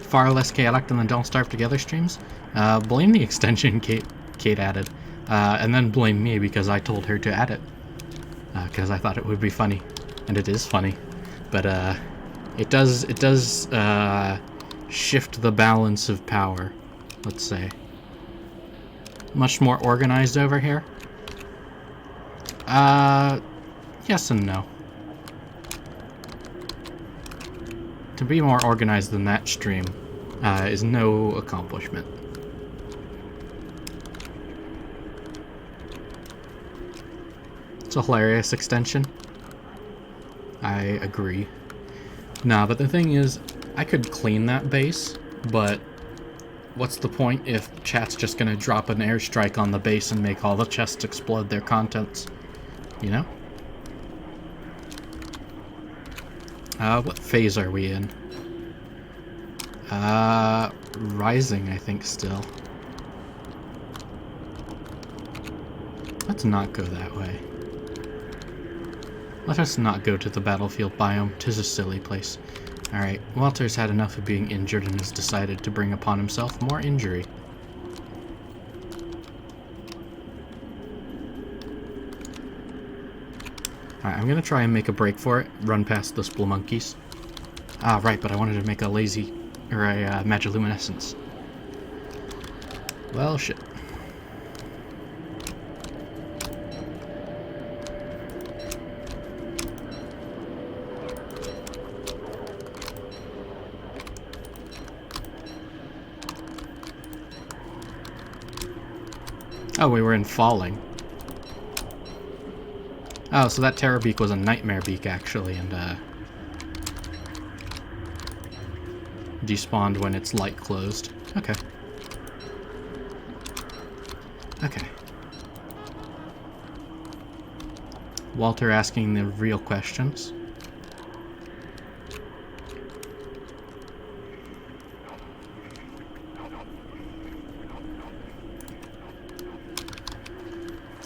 Far less chaotic than the Don't Starve Together streams. Blame the extension Kate added, and then blame me because I told her to add it, because I thought it would be funny, and it is funny, but it does shift the balance of power, let's say. Much more organized over here. Yes and no. To be more organized than that stream is no accomplishment. It's a hilarious extension. I agree. Nah, but the thing is, I could clean that base, but what's the point if chat's just gonna drop an airstrike on the base and make all the chests explode their contents? You know? What phase are we in? Rising, I think, still. Let's not go that way. Let us not go to the battlefield biome. 'Tis a silly place. Alright, Walter's had enough of being injured and has decided to bring upon himself more injury. Alright, I'm gonna try and make a break for it, run past those blue monkeys. Ah, right, but I wanted to make a lazy, or a magiluminescence. Well, shit. Oh, we were in Falling. Oh, so that Terror Beak was a Nightmare Beak, actually, and, despawned when its light closed. Okay. Okay. Walter asking the real questions.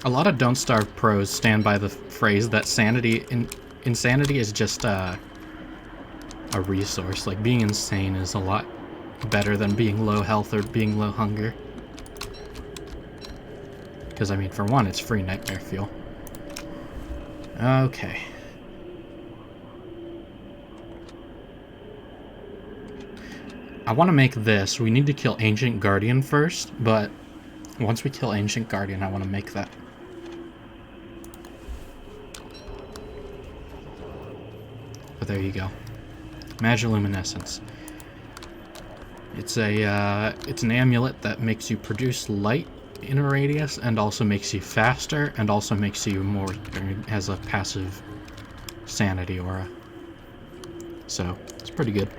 A lot of Don't Starve pros stand by the phrase that insanity is just a resource. Like, being insane is a lot better than being low health or being low hunger. Because, I mean, for one, it's free nightmare fuel. Okay. I want to make this. We need to kill Ancient Guardian first, but once we kill Ancient Guardian, I want to make that. But there you go. Magiluminescence. It's an amulet that makes you produce light in a radius, and also makes you faster, and also makes you more, has a passive sanity aura. So, it's pretty good.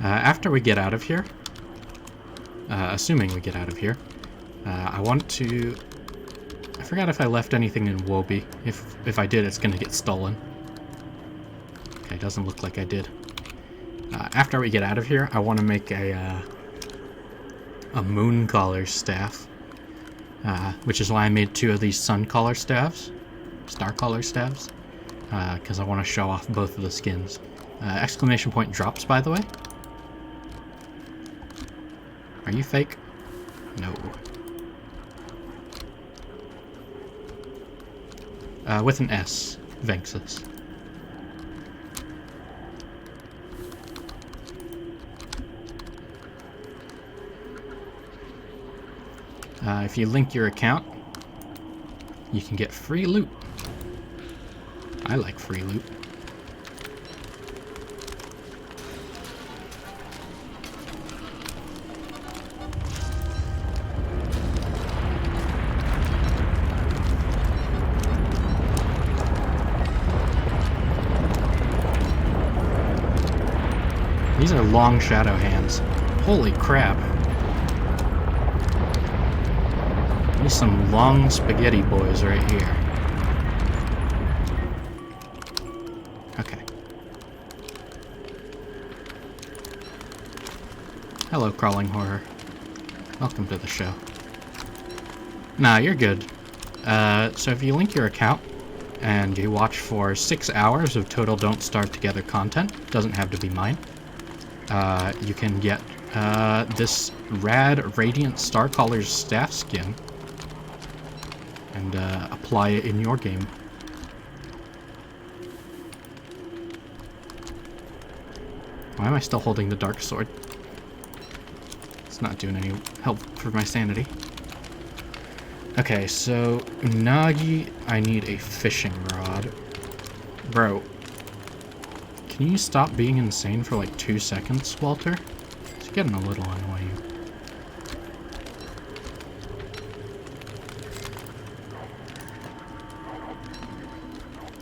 After we get out of here, assuming we get out of here, I want to... I forgot if I left anything in Wobie. If I did, it's gonna get stolen. Okay, doesn't look like I did. After we get out of here, I want to make a moon collar staff, which is why I made 2 of these sun collar staves, star collar staves, because I want to show off both of the skins. Exclamation point drops, by the way. Are you fake? No. With an S. Venxis. If you link your account, you can get free loot. I like free loot. These are long shadow hands. Holy crap. These some long spaghetti boys right here. Okay. Hello, crawling horror. Welcome to the show. Nah, you're good. So if you link your account and you watch for 6 hours of total Don't Starve Together content, doesn't have to be mine, you can get this rad Radiant Starcaller's staff skin and apply it in your game. Why am I still holding the dark sword? It's not doing any help for my sanity. Okay, so Nagi, I need a fishing rod. Bro, can you stop being insane for like 2 seconds, Walter? It's getting a little annoying.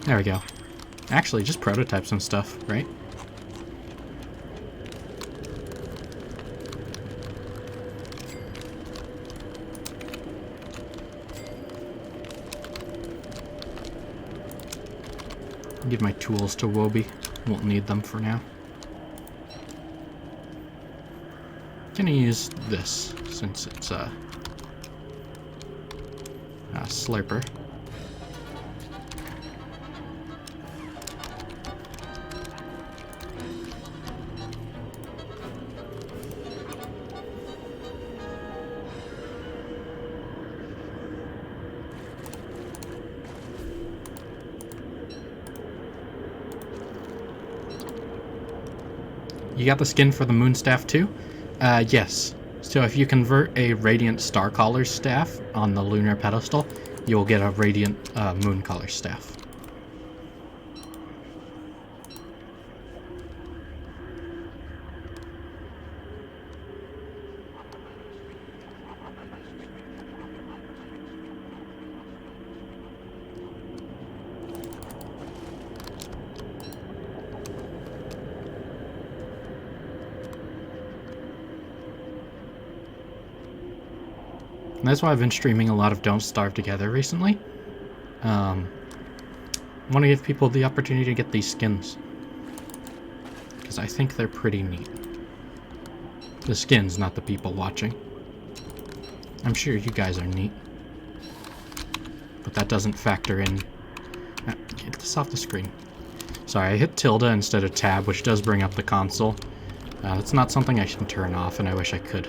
There we go. Actually, just prototype some stuff, right? Give my tools to Wobie. Won't need them for now. Gonna use this since it's a slurper. You got the skin for the Moonstaff too? Yes. So if you convert a Radiant Starcaller's staff on the Lunar Pedestal, you'll get a Radiant Mooncaller staff. And that's why I've been streaming a lot of Don't Starve Together recently. I want to give people the opportunity to get these skins, because I think they're pretty neat. The skins, not the people watching. I'm sure you guys are neat, but that doesn't factor in. Get this off the screen. Sorry, I hit tilde instead of tab, which does bring up the console. That's not something I should turn off, and I wish I could.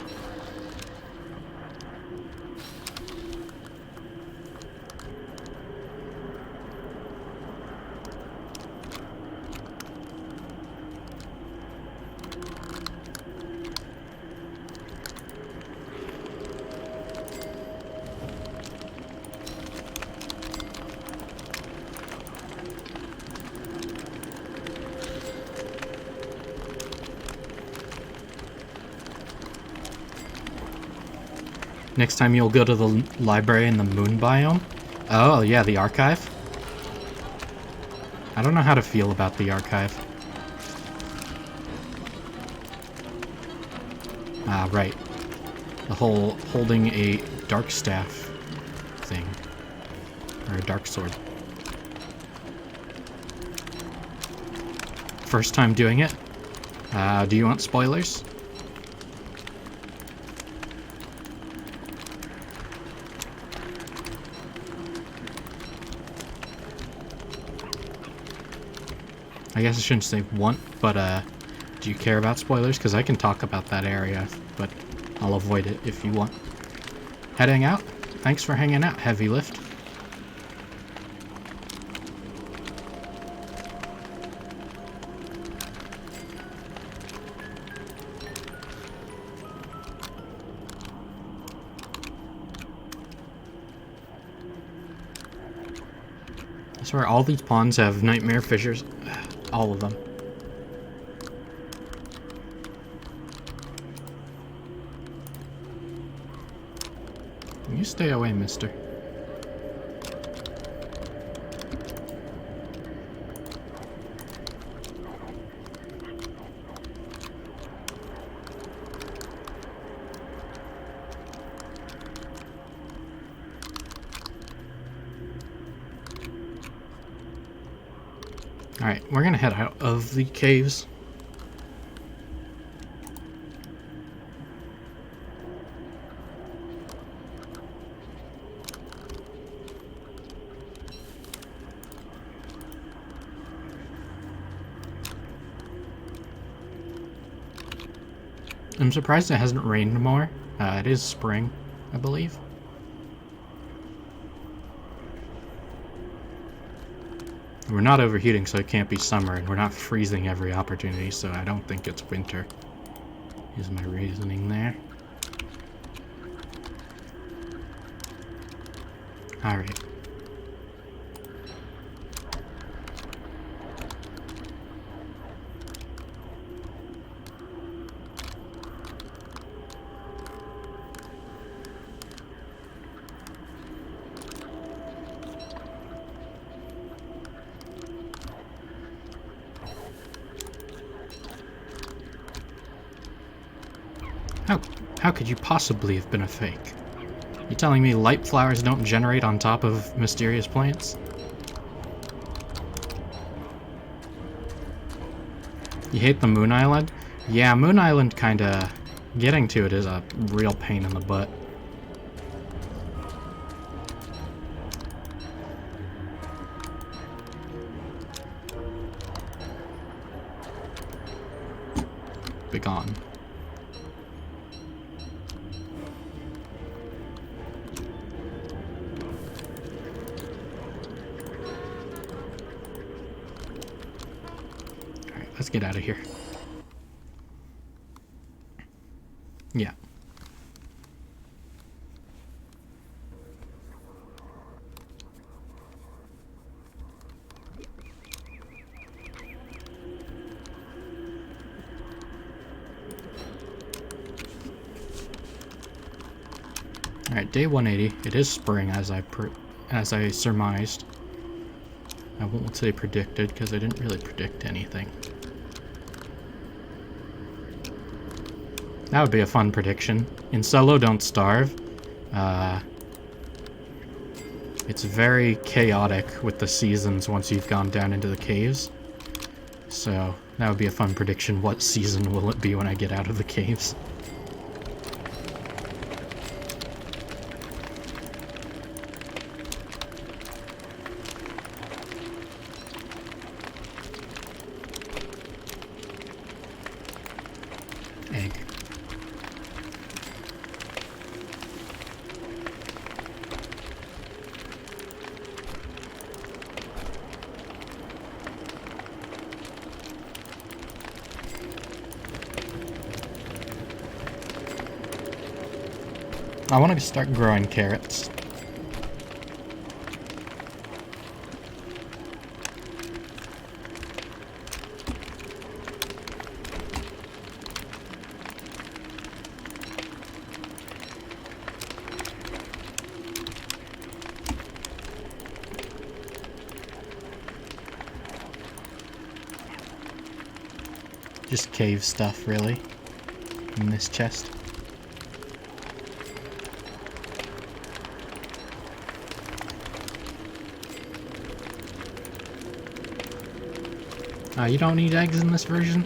Next time you'll go to the library in the moon biome? Oh, yeah, the archive? I don't know how to feel about the archive. Ah, right. The whole holding a dark staff thing. Or a dark sword. First time doing it? Do you want spoilers? I guess I shouldn't say want, but do you care about spoilers? Because I can talk about that area, but I'll avoid it if you want. Heading out? Thanks for hanging out, Heavy Lift. I swear all these ponds have nightmare fissures. All of them. You stay away, mister. Alright, we're gonna head out of the caves. I'm surprised it hasn't rained more. It is spring, I believe. We're not overheating, so it can't be summer, and we're not freezing every opportunity, so I don't think it's winter, is my reasoning there. Alright. How could you possibly have been a fake? You telling me light flowers don't generate on top of mysterious plants? You hate the Moon Island? Yeah, Moon Island kinda... getting to it is a real pain in the butt. Begone. Let's get out of here. Yeah. Alright, day 180. It is spring, as I surmised. I won't say predicted, because I didn't really predict anything. That would be a fun prediction. In solo, don't starve. It's very chaotic with the seasons once you've gone down into the caves. So, that would be a fun prediction. What season will it be when I get out of the caves? Egg. I want to start growing carrots. Just cave stuff, really, in this chest. You don't need eggs in this version?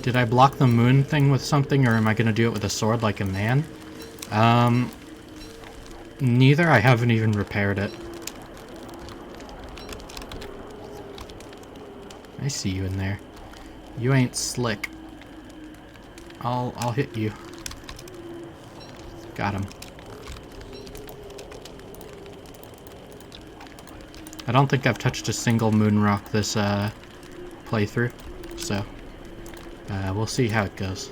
Did I block the moon thing with something, or am I going to do it with a sword like a man? Neither. I haven't even repaired it. I see you in there. You ain't slick. I'll hit you. Got him. I don't think I've touched a single moon rock this playthrough, so we'll see how it goes.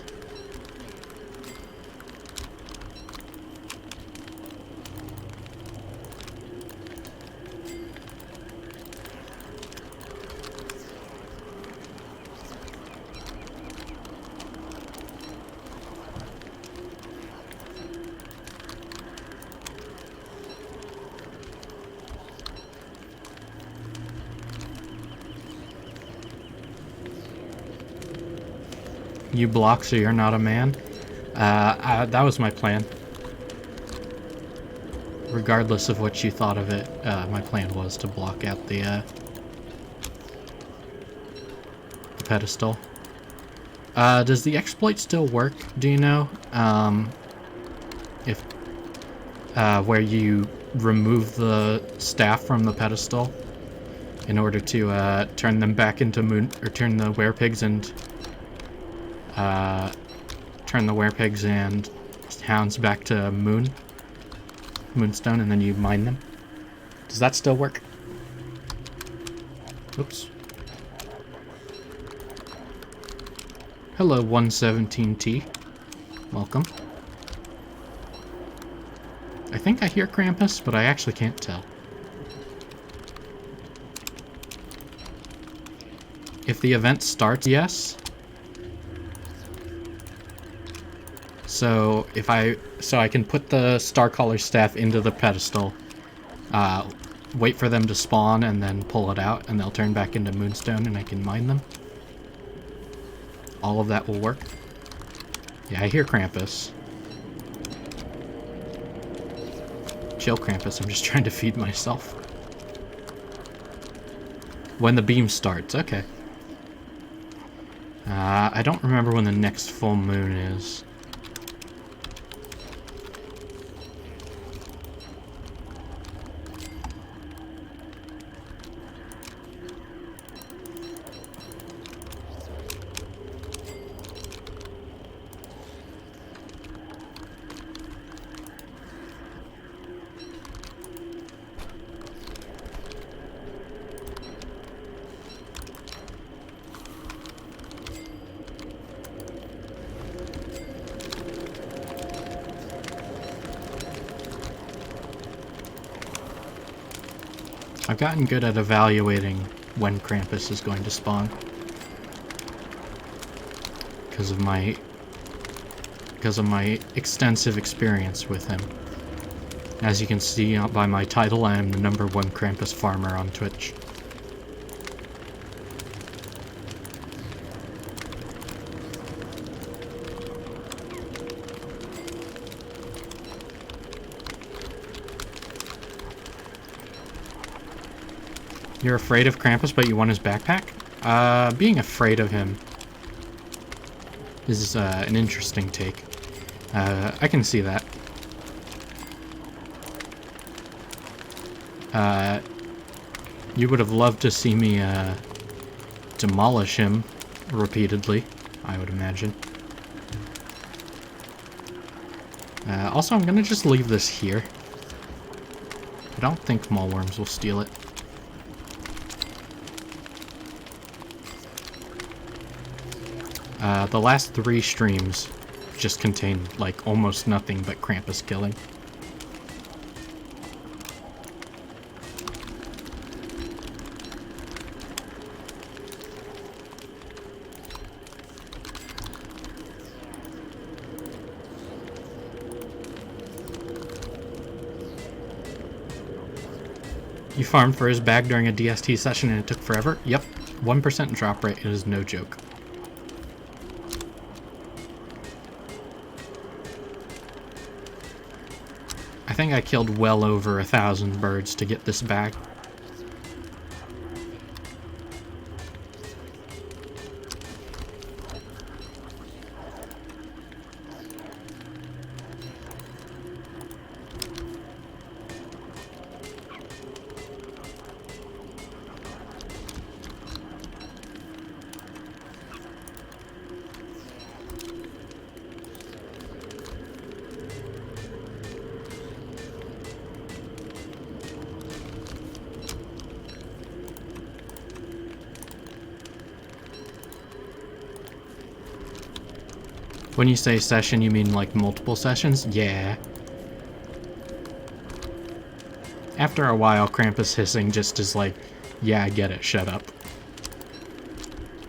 You block, so you're not a man? That was my plan. Regardless of what you thought of it, my plan was to block out the pedestal. Does the exploit still work, do you know? If where you remove the staff from the pedestal in order to turn them back into moon, or turn the werepigs and hounds back to moonstone, and then you mine them. Does that still work? Oops. Hello, 117T. Welcome. I think I hear Krampus, but I actually can't tell. If the event starts, yes. So I can put the Starcaller staff into the pedestal, wait for them to spawn, and then pull it out, and they'll turn back into moonstone, and I can mine them. All of that will work. Yeah, I hear Krampus. Chill, Krampus. I'm just trying to feed myself. When the beam starts, okay. I don't remember when the next full moon is. I've gotten good at evaluating when Krampus is going to spawn. Because of my extensive experience with him. As you can see by my title, I am the #1 Krampus farmer on Twitch. You're afraid of Krampus, but you want his backpack? Being afraid of him is an interesting take. I can see that. You would have loved to see me demolish him repeatedly, I would imagine. Also, I'm gonna just leave this here. I don't think mallworms will steal it. The last 3 streams just contained, like, almost nothing but Krampus killing. You farmed for his bag during a DST session and it took forever? Yep. 1% drop rate is no joke. I think I killed well over 1,000 birds to get this bag. When you say session, you mean like multiple sessions? Yeah. After a while, Krampus hissing just is like, yeah, I get it, shut up.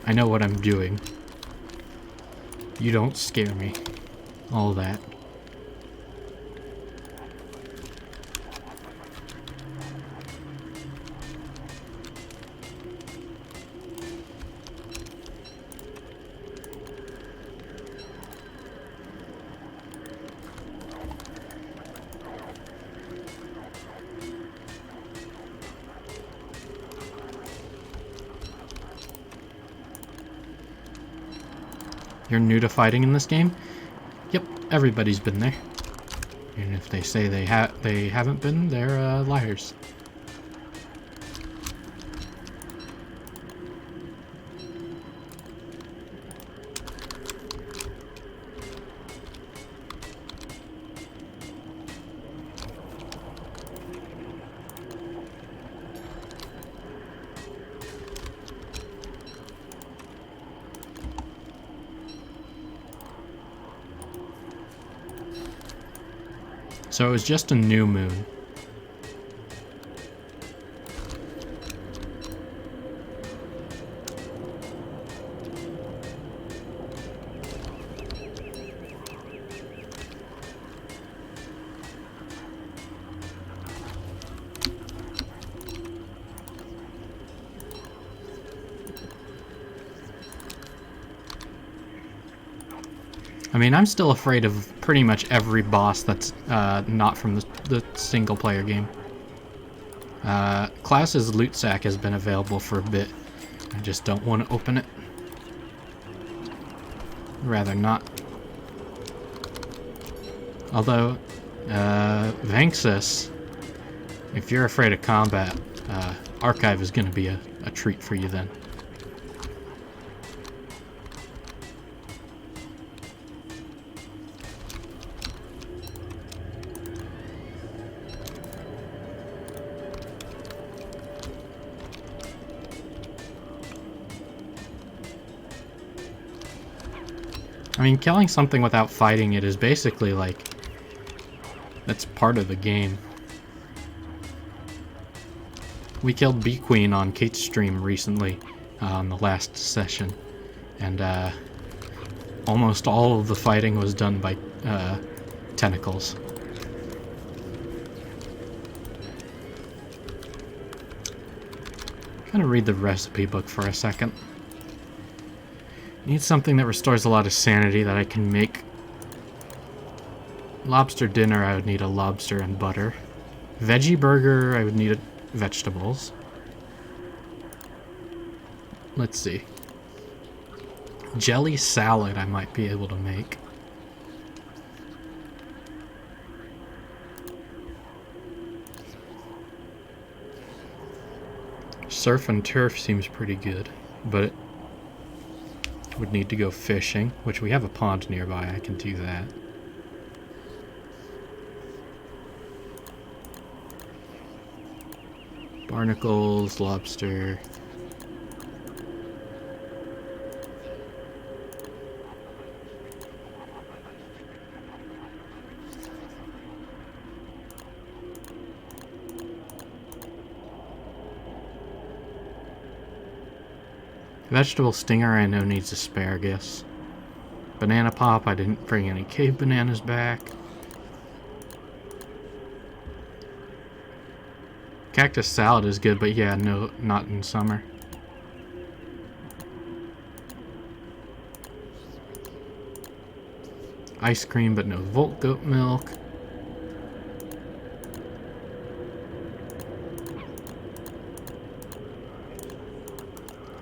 I know what I'm doing. You don't scare me. All that. You're new to fighting in this game? Yep, everybody's been there. And if they say they haven't been, they're liars. So it was just a new moon. I mean, I'm still afraid of pretty much every boss that's not from the single-player game. Klaus's loot sack has been available for a bit. I just don't want to open it. Rather not. Although, Vanxus, if you're afraid of combat, Archive is going to be a treat for you then. I mean, killing something without fighting it is basically like, that's part of the game. We killed Bee Queen on Kate's stream recently, on the last session, and almost all of the fighting was done by tentacles. I'm gonna read the recipe book for a second. Need something that restores a lot of sanity that I can make. Lobster dinner, I would need a lobster and butter. Veggie burger, I would need vegetables. Let's see. Jelly salad I might be able to make. Surf and turf seems pretty good, but it would need to go fishing, which we have a pond nearby, I can do that. Barnacles, lobster. Vegetable stinger I know needs asparagus. Banana pop, I didn't bring any cave bananas back. Cactus salad is good, but yeah, no, not in summer. Ice cream, but no Volt goat milk.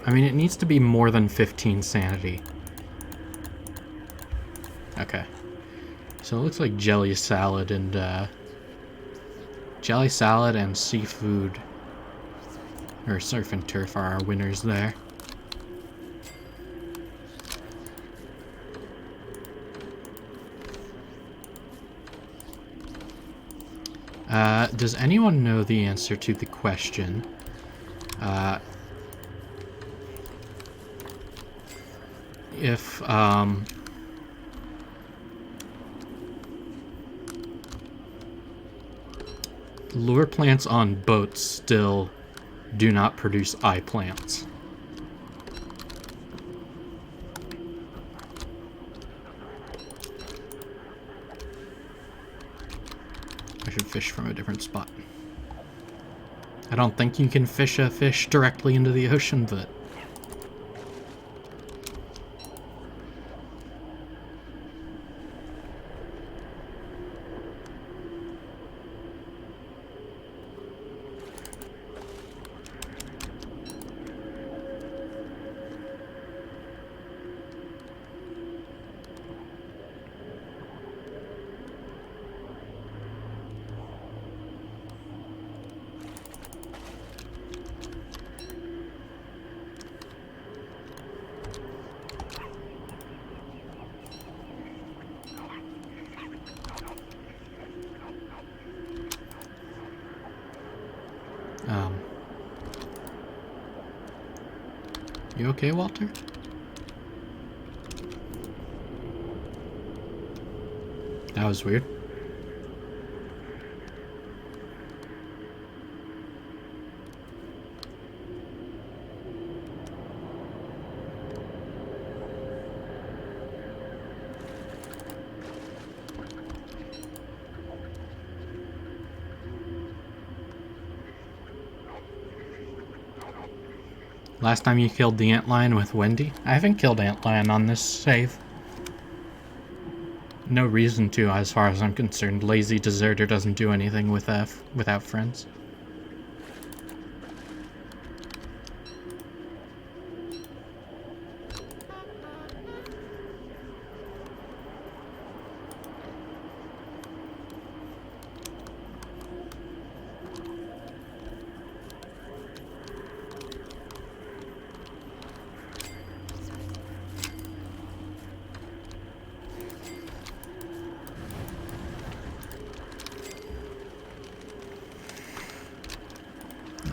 I mean, it needs to be more than 15 sanity. Okay. So it looks like jelly salad and seafood, or surf and turf, are our winners there. Does anyone know the answer to the question? lure plants on boats still do not produce eye plants. I should fish from a different spot. I don't think you can fish a fish directly into the ocean, but... You okay, Walter? That was weird. Last time you killed the antlion with Wendy? I haven't killed antlion on this save. No reason to, as far as I'm concerned. Lazy deserter doesn't do anything without friends.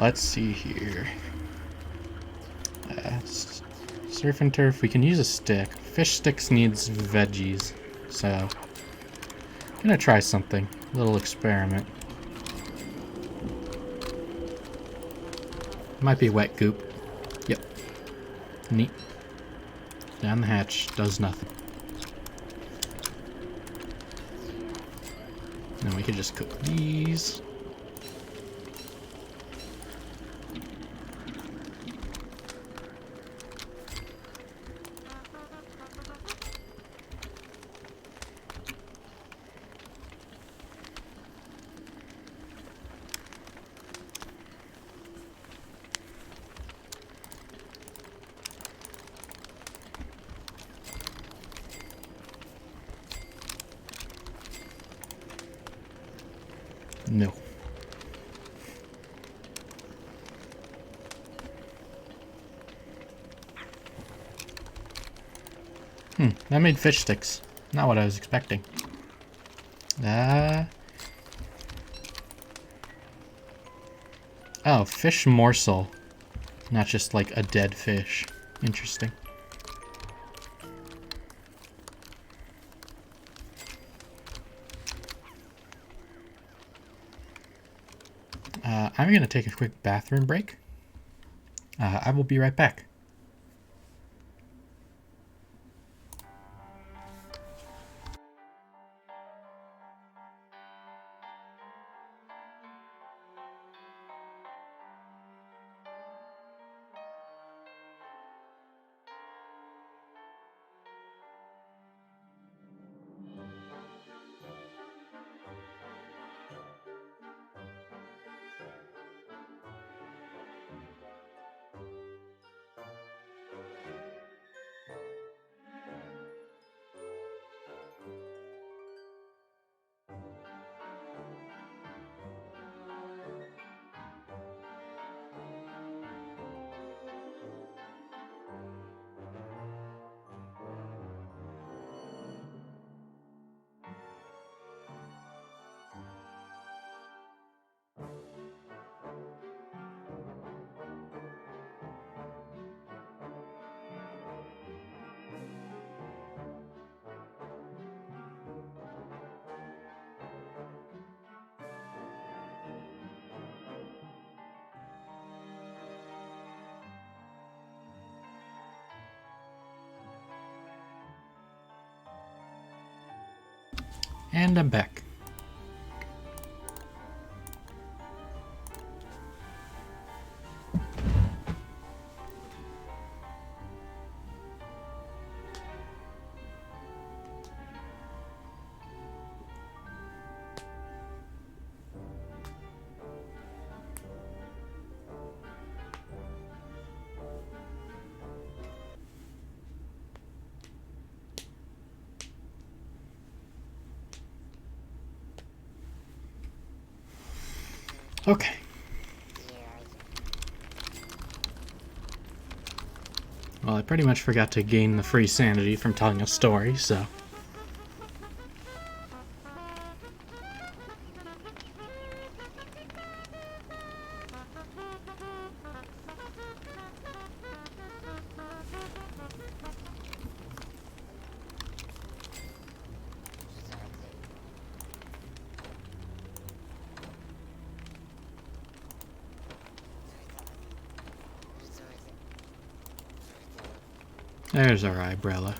Let's see here. Surf and turf, we can use a stick. Fish sticks needs veggies, so I'm gonna try something. A little experiment. Might be wet goop. Yep. Neat. Down the hatch, does nothing. Then we can just cook these. No. That made fish sticks. Not what I was expecting. Oh, fish morsel. Not just like a dead fish. Interesting. I'm going to take a quick bathroom break. I will be right back. And I'm back. Okay. Well, I pretty much forgot to gain the free sanity from telling a story, so... There's our umbrella.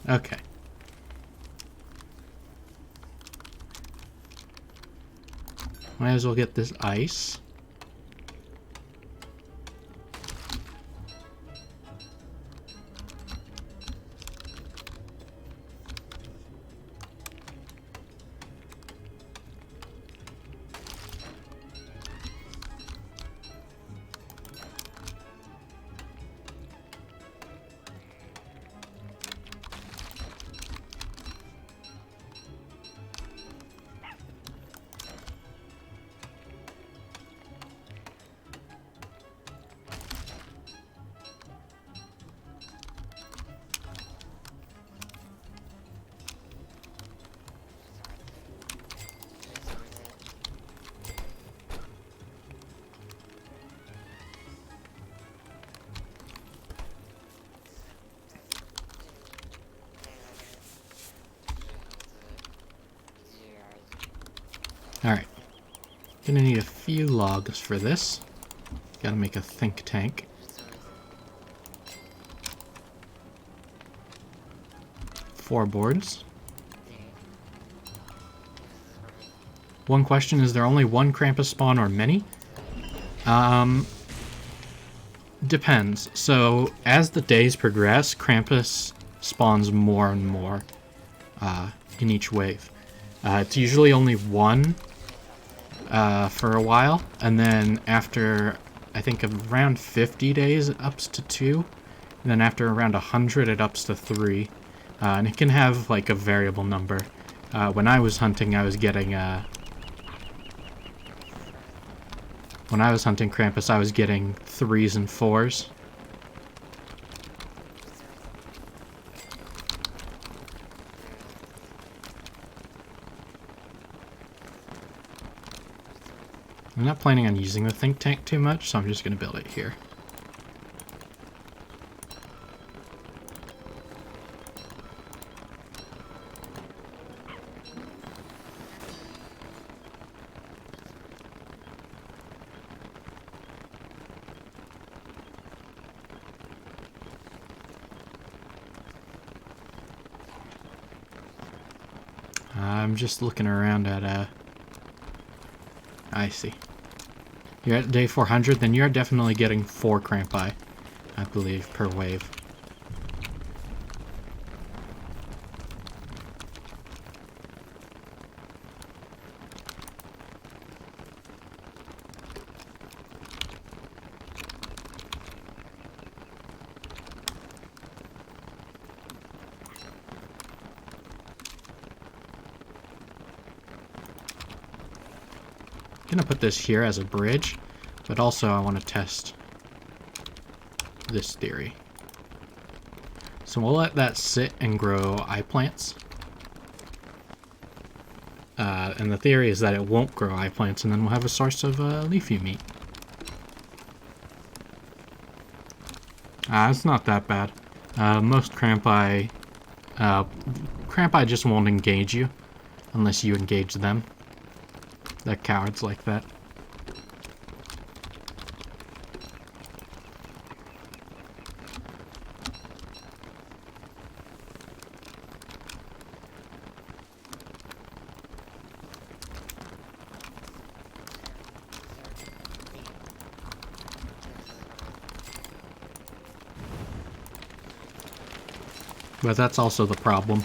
Okay. Might as well get this ice. Alright. Gonna need a few logs for this. Gotta make a think tank. Four boards. One question, is there only one Krampus spawn or many? Depends. So, as the days progress, Krampus spawns more and more in each wave. It's usually only one for a while, and then after, I think, around 50 days, it ups to 2, and then after around 100, it ups to 3, and it can have, like, a variable number. When I was hunting, I was getting, when I was hunting Krampus, I was getting 3s and 4s. I'm not planning on using the think tank too much, so I'm just going to build it here. I'm just looking around at, I see. You're at day 400, then you're definitely getting 4 Crampi, I believe, per wave. I'm gonna put this here as a bridge, but also I want to test this theory. So we'll let that sit and grow eye plants. And the theory is that it won't grow eye plants, and then we'll have a source of leafy meat. It's not that bad. Most Crampi just won't engage you unless you engage them. They're cowards like that. But that's also the problem.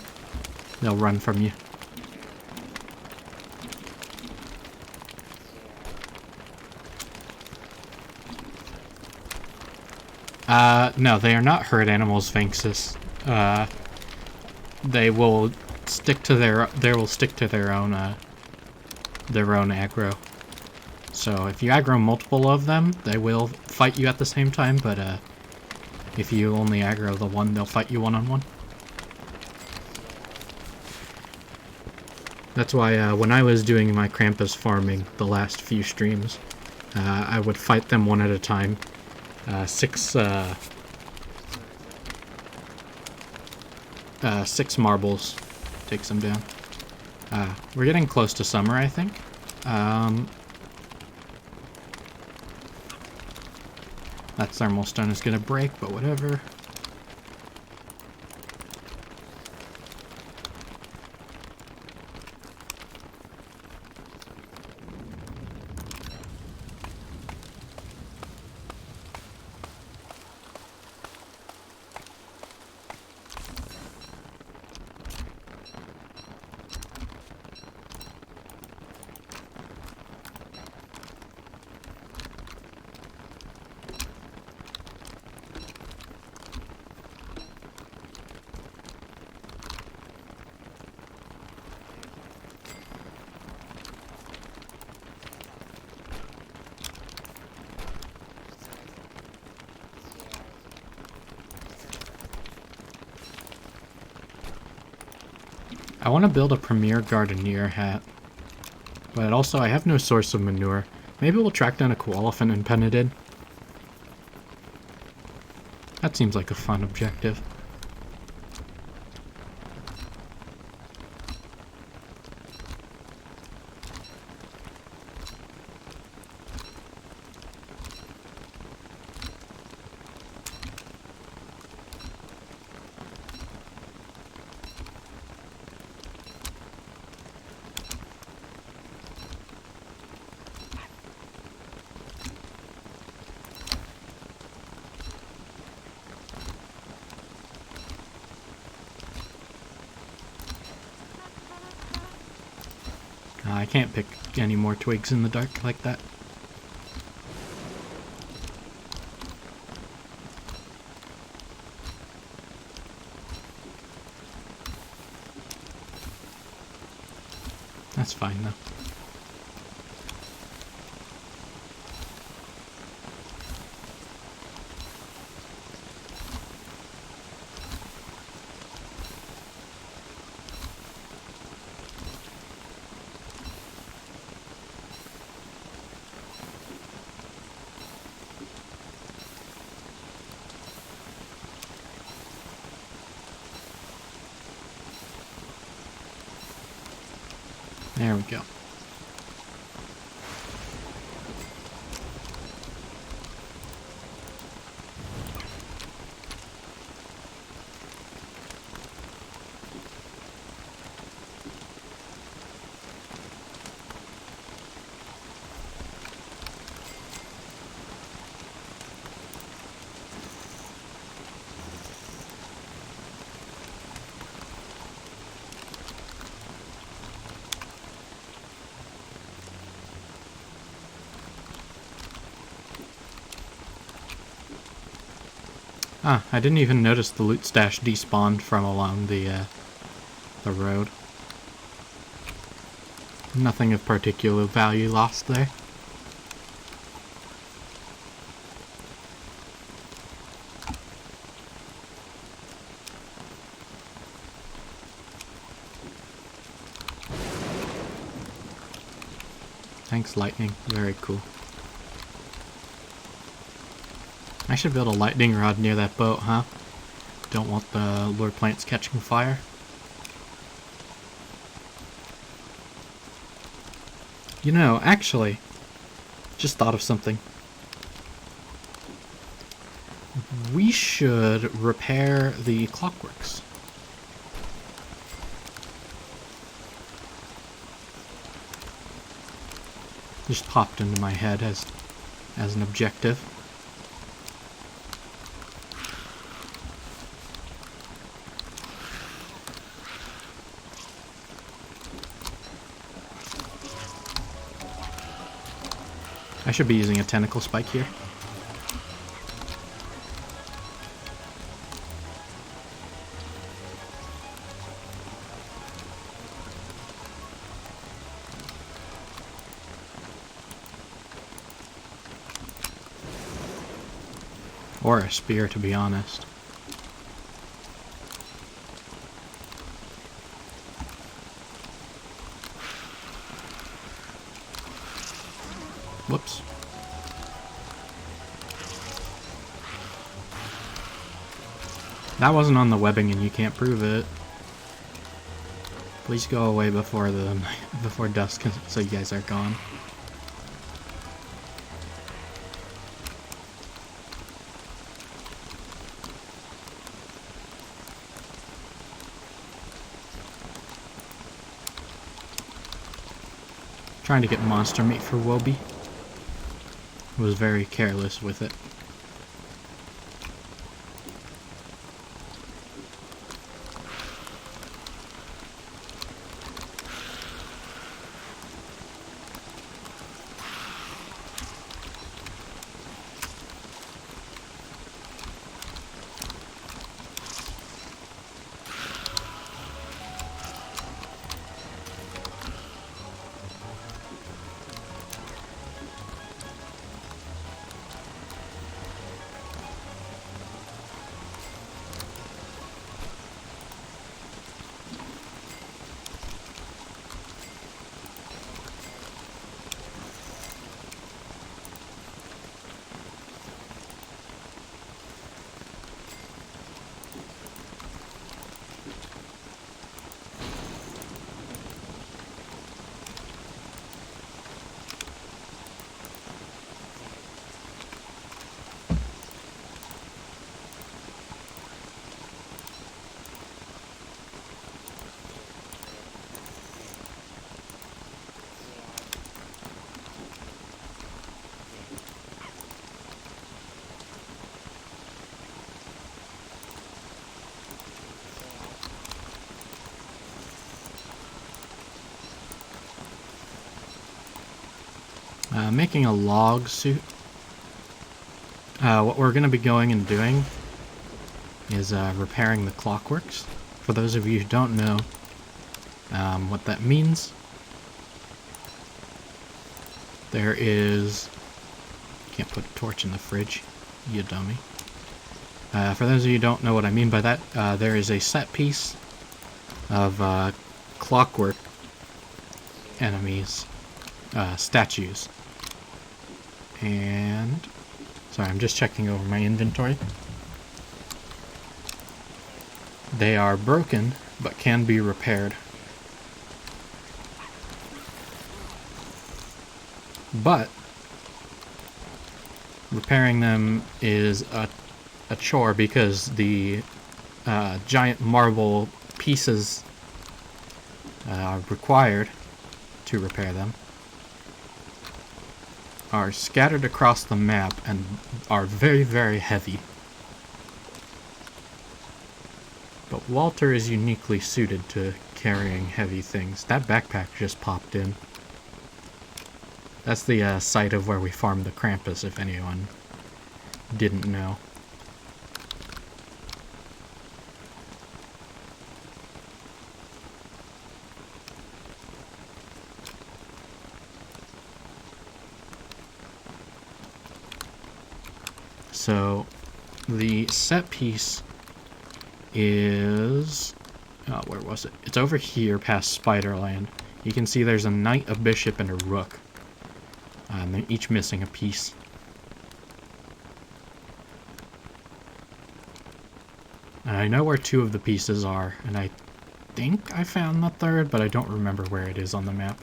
They'll run from you. No, they are not herd animals, Sphinxes. They will stick to their own aggro. So if you aggro multiple of them, they will fight you at the same time, but if you only aggro the one, they'll fight you one-on-one. That's why when I was doing my Krampus farming the last few streams, I would fight them one at a time. Six marbles takes them down. We're getting close to summer, I think. That thermal stone is gonna break, but whatever. I want to build a Premier Gardener hat, but also I have no source of manure. Maybe we'll track down a Koalefant and pen it in. That seems like a fun objective. I can't pick any more twigs in the dark like that. That's fine though. There we go. Ah, I didn't even notice the loot stash despawned from along the road. Nothing of particular value lost there. Thanks, lightning. Very cool. I should build a lightning rod near that boat, huh? Don't want the lure plants catching fire. You know, actually, just thought of something. We should repair the Clockworks. Just popped into my head as an objective. I should be using a tentacle spike here. Or a spear, to be honest. Whoops. That wasn't on the webbing and you can't prove it. Please go away before dusk so you guys are gone. Trying to get monster meat for Wobie. Was very careless with it. Making a log suit. What we're going to be going and doing is repairing the Clockworks. For those of you who don't know what that means, there is... Can't put a torch in the fridge, you dummy. For those of you who don't know what I mean by that, there is a set piece of clockwork enemies, statues. And... sorry, I'm just checking over my inventory. They are broken, but can be repaired. But repairing them is a chore because the giant marble pieces required to repair them are scattered across the map and are very, very heavy. But Walter is uniquely suited to carrying heavy things. That backpack just popped in. That's the site of where we farmed the Krampus, if anyone didn't know. So, the set piece is... oh, where was it? It's over here past Spiderland. You can see there's a knight, a bishop, and a rook. They're each missing a piece. I know where two of the pieces are, and I think I found the third, but I don't remember where it is on the map.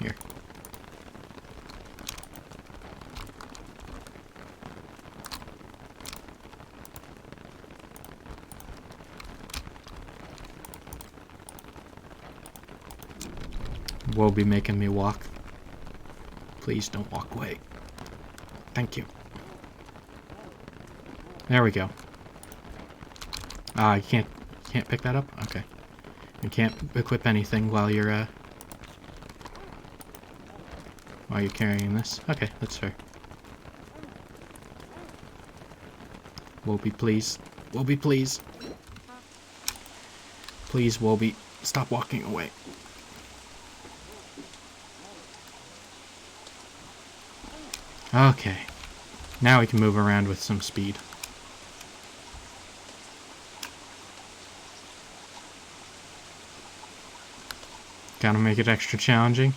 Here. Will be making me walk. Please don't walk away. Thank you. There we go. I can't Can't pick that up? Okay. You can't equip anything while you're carrying this. Okay, that's fair. Wobie, please. Wobie, please. Please, Wobie, stop walking away. Okay. Now we can move around with some speed. Gotta make it extra challenging.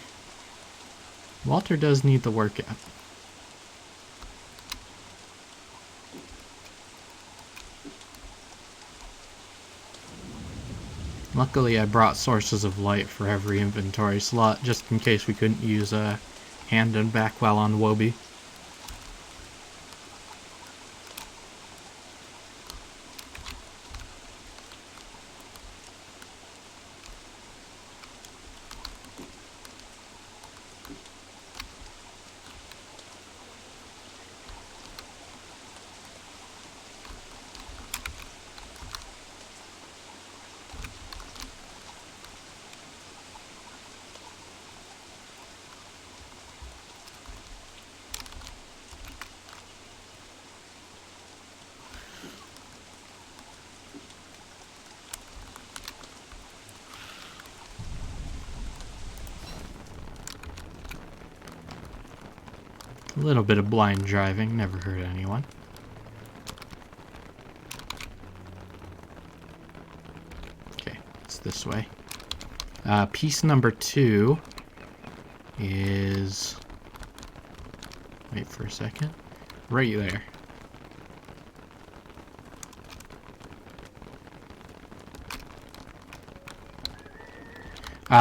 Walter does need the workout. Luckily, I brought sources of light for every inventory slot, just in case we couldn't use a hand and back while on Wobie. A little bit of blind driving, never hurt anyone. Okay, it's this way. Piece number 2 is... Wait for a second. Right there.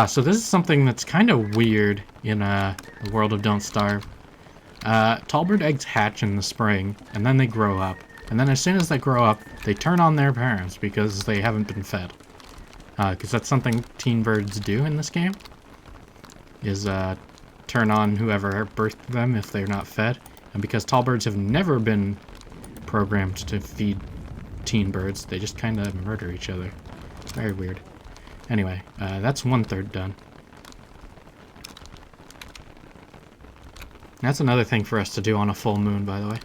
So this is something that's kind of weird in the world of Don't Starve. Tallbird eggs hatch in the spring, and then they grow up. And then as soon as they grow up, they turn on their parents because they haven't been fed. Because that's something teen birds do in this game. Is turn on whoever birthed them if they're not fed. And because tall birds have never been programmed to feed teen birds, they just kind of murder each other. Very weird. Anyway, that's 1/3 done. That's another thing for us to do on a full moon, by the way.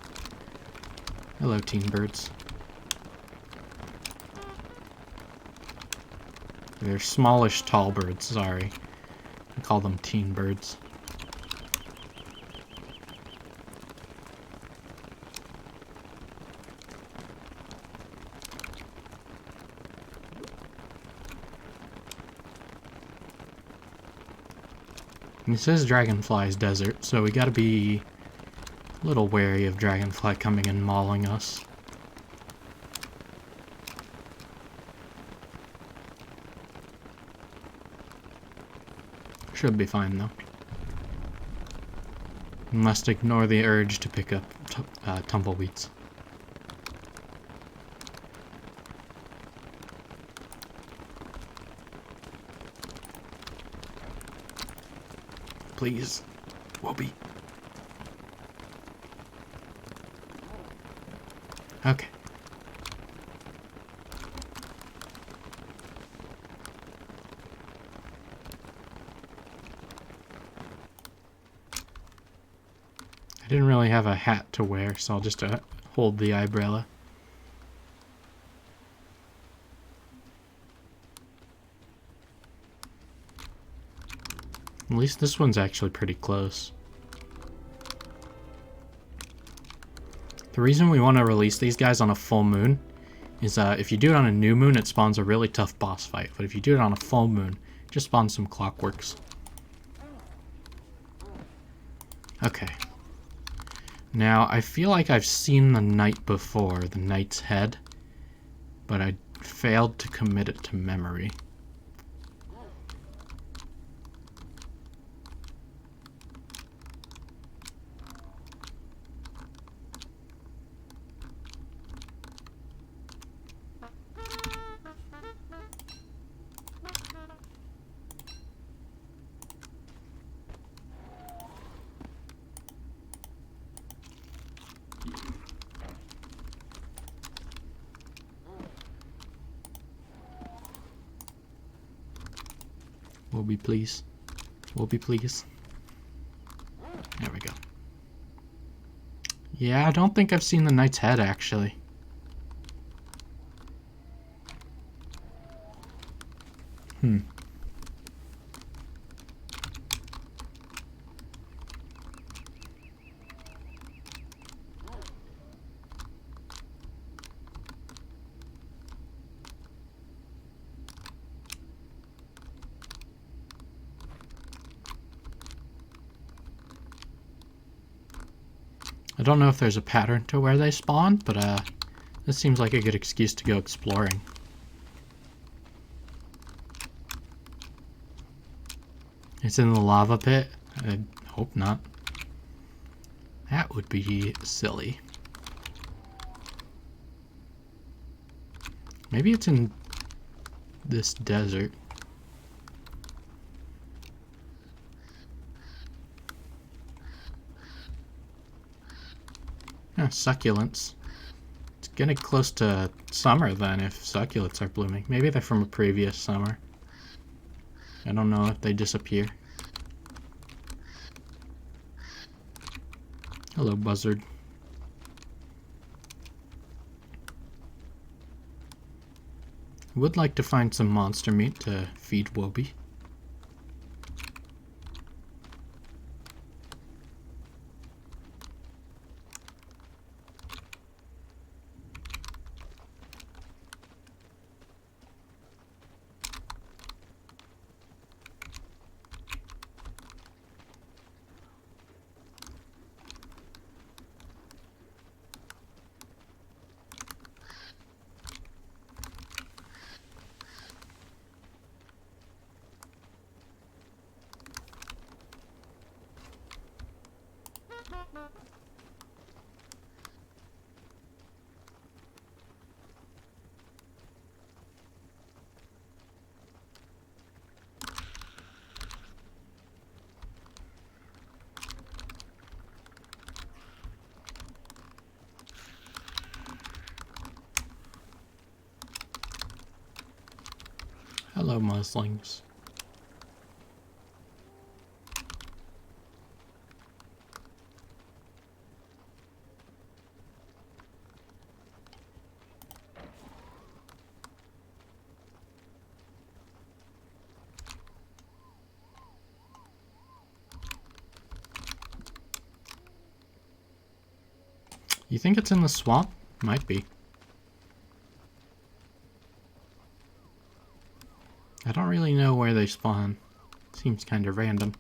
Hello, teen birds. They're smallish tall birds, sorry. I call them teen birds. It says Dragonfly's desert, so we gotta be a little wary of Dragonfly coming and mauling us. Should be fine, though. Must ignore the urge to pick up tumbleweeds. Please, Wobie. Okay. I didn't really have a hat to wear, so I'll just hold the umbrella. At least this one's actually pretty close. The reason we want to release these guys on a full moon is if you do it on a new moon, it spawns a really tough boss fight. But if you do it on a full moon, it just spawns some Clockworks. Okay. Now, I feel like I've seen the knight before, the knight's head, but I failed to commit it to memory. Wobby, please. Wobby, please. There we go. Yeah, I don't think I've seen the knight's head, actually. I don't know if there's a pattern to where they spawn, but this seems like a good excuse to go exploring. It's in the lava pit? I hope not. That would be silly. Maybe it's in this desert. Yeah, succulents. It's getting close to summer then if succulents are blooming. Maybe they're from a previous summer. I don't know if they disappear. Hello, buzzard. Would like to find some monster meat to feed Wobby. Hello, muslings. You think it's in the swamp? Might be. I don't really know where they spawn. Seems kind of random.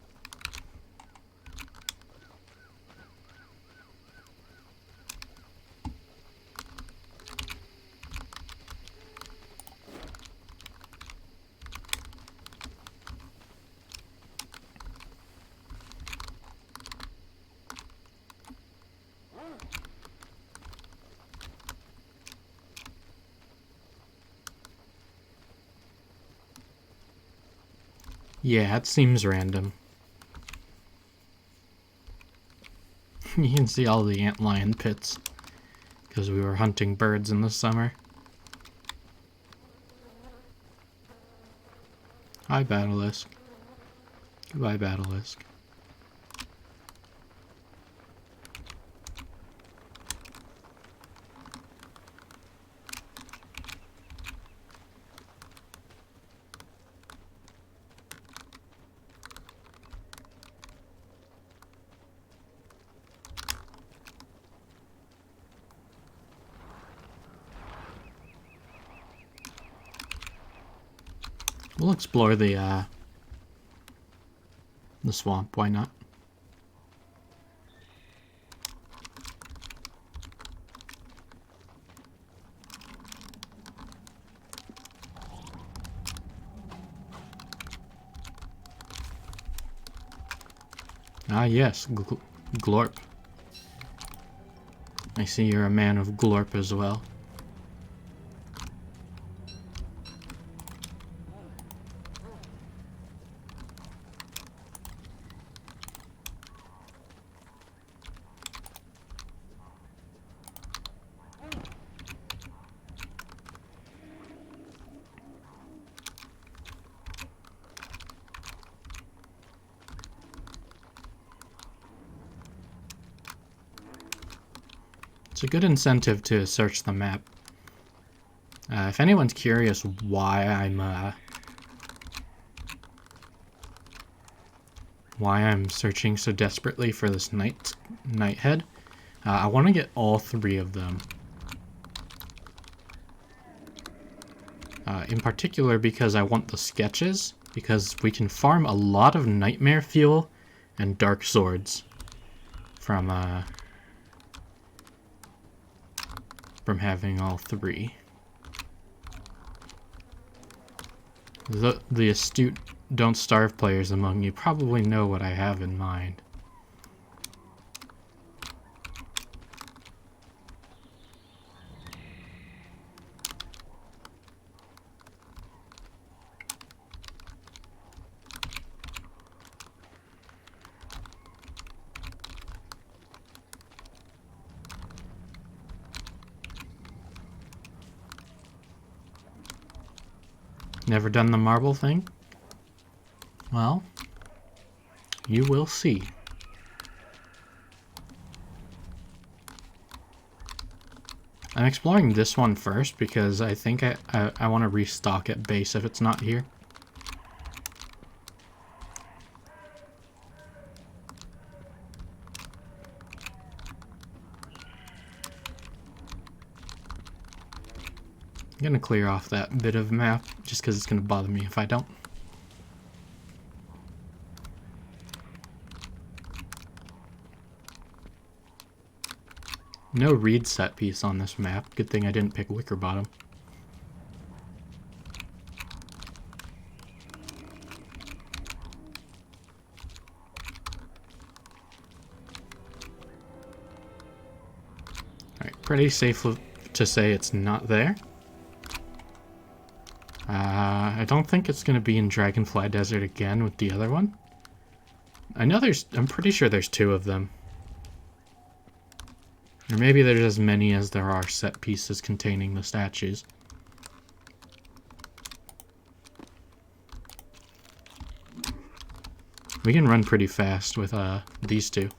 Yeah, it seems random. You can see all the antlion pits because we were hunting birds in the summer. Hi, Basilisk. Goodbye, Basilisk. We'll explore the swamp, why not? Ah yes, Glorp. I see you're a man of Glorp as well. It's a good incentive to search the map. If anyone's curious why I'm searching so desperately for this Nighthead, I want to get all three of them. In particular because I want the sketches, because we can farm a lot of nightmare fuel and dark swords from having all three. The astute Don't Starve players among you probably know what I have in mind. Never done the marble thing? Well, you will see. I'm exploring this one first because I think I want to restock at base if it's not here. I'm gonna clear off that bit of map just because it's gonna bother me if I don't. No reed set piece on this map. Good thing I didn't pick Wicker Bottom. Alright, pretty safe to say it's not there. I don't think it's going to be in Dragonfly Desert again with the other one. I'm pretty sure there's two of them. Or maybe there's as many as there are set pieces containing the statues. We can run pretty fast with these two.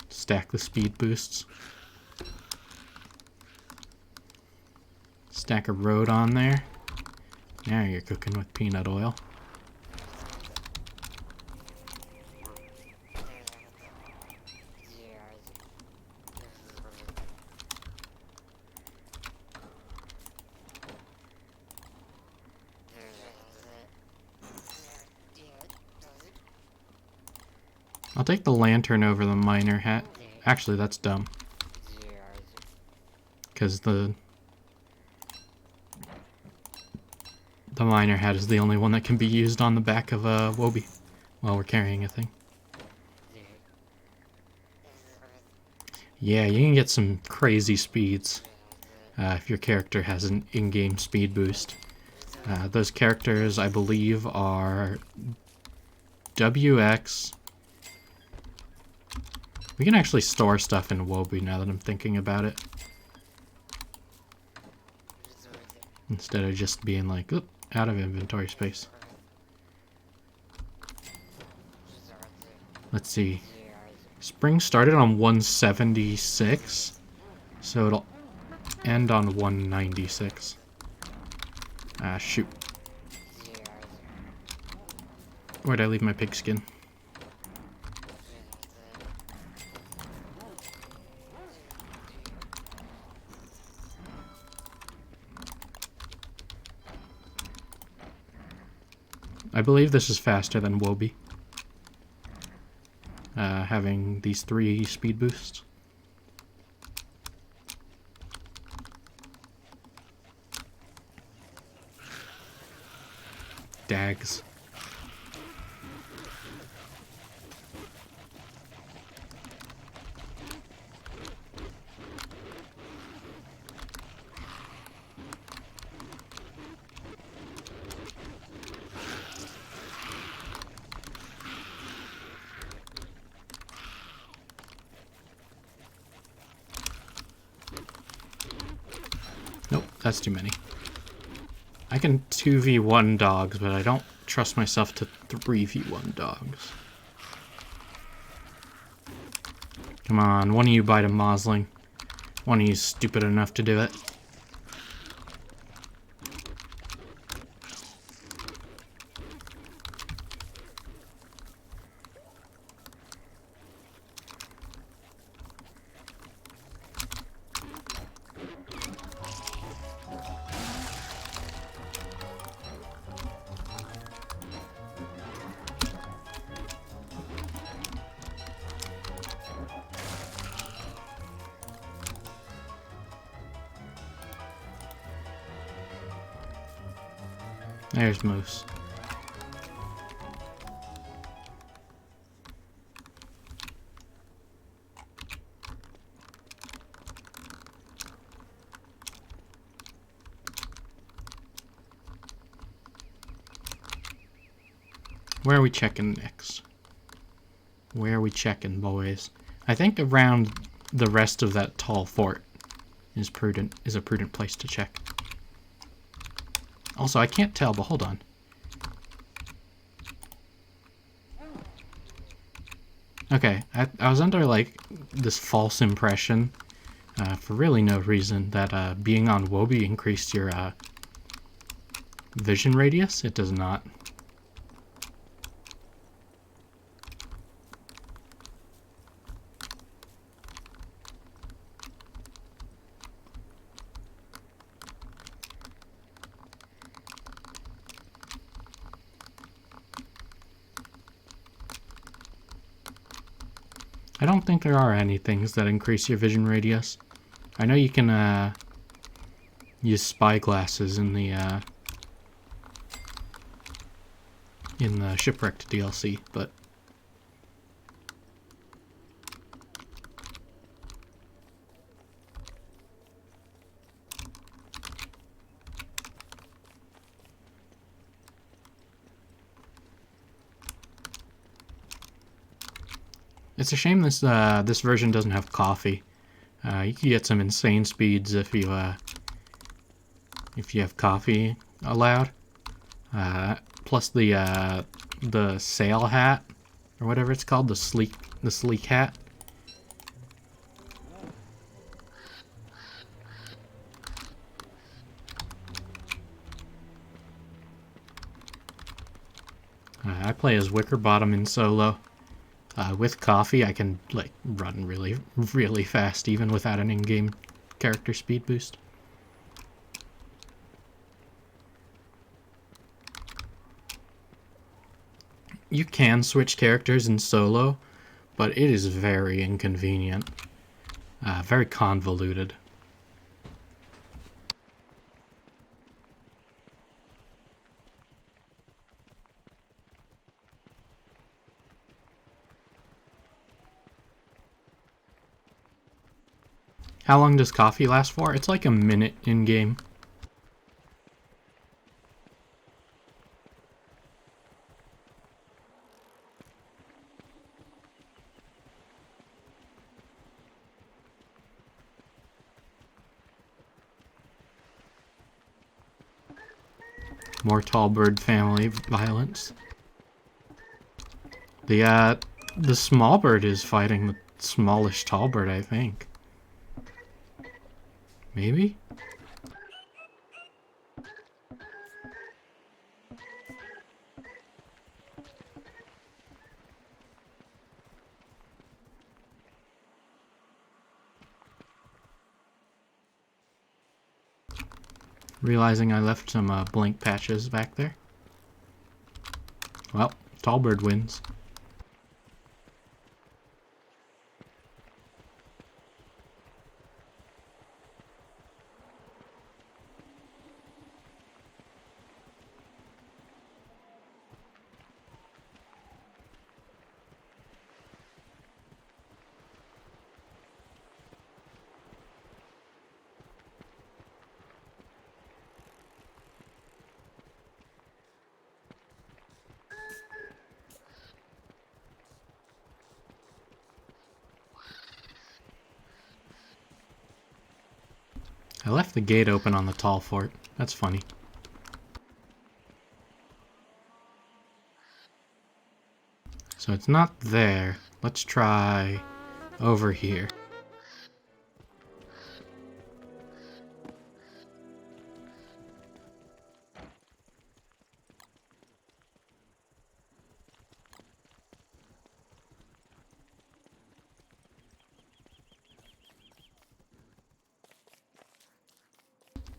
Stack the speed boosts. Stack a road on there. Now you're cooking with peanut oil. I'll take the lantern over the miner hat. Actually, that's dumb. Because the miner hat is the only one that can be used on the back of a Wobie while we're carrying a thing. Yeah, you can get some crazy speeds if your character has an in-game speed boost. Those characters, I believe, are WX. We can actually store stuff in Wobie now that I'm thinking about it. Instead of just being like, oop, out of inventory space. Let's see. Spring started on 176, so it'll end on 196. Ah, shoot. Where'd I leave my pigskin? I believe this is faster than Wobie. Having these 3 speed boosts. Dags. Nope, that's too many. I can 2v1 dogs, but I don't trust myself to 3v1 dogs. Come on, one of you bite a Mosling. One of you stupid enough to do it. There's Moose. Where are we checking next? Where are we checking, boys? I think around the rest of that tall fort is a prudent place to check. Also, I can't tell, but hold on. Okay, I was under, like, this false impression, for really no reason, that being on Wobie increased your vision radius. It does not. I don't think there are any things that increase your vision radius. I know you can use spy glasses in the Shipwrecked DLC, but it's a shame this version doesn't have coffee. You can get some insane speeds if you have coffee allowed. Plus the sail hat or whatever it's called, the sleek hat. I play as Wickerbottom in solo. With coffee, I can like run really, really fast, even without an in-game character speed boost. You can switch characters in solo, but it is very inconvenient. Very convoluted. How long does coffee last for? It's like a minute in-game. More tall bird family violence. The small bird is fighting the smallish tall bird, I think. Maybe? Realizing I left some blink patches back there. Well, tall bird wins. I left the gate open on the tall fort. That's funny. So it's not there. Let's try over here.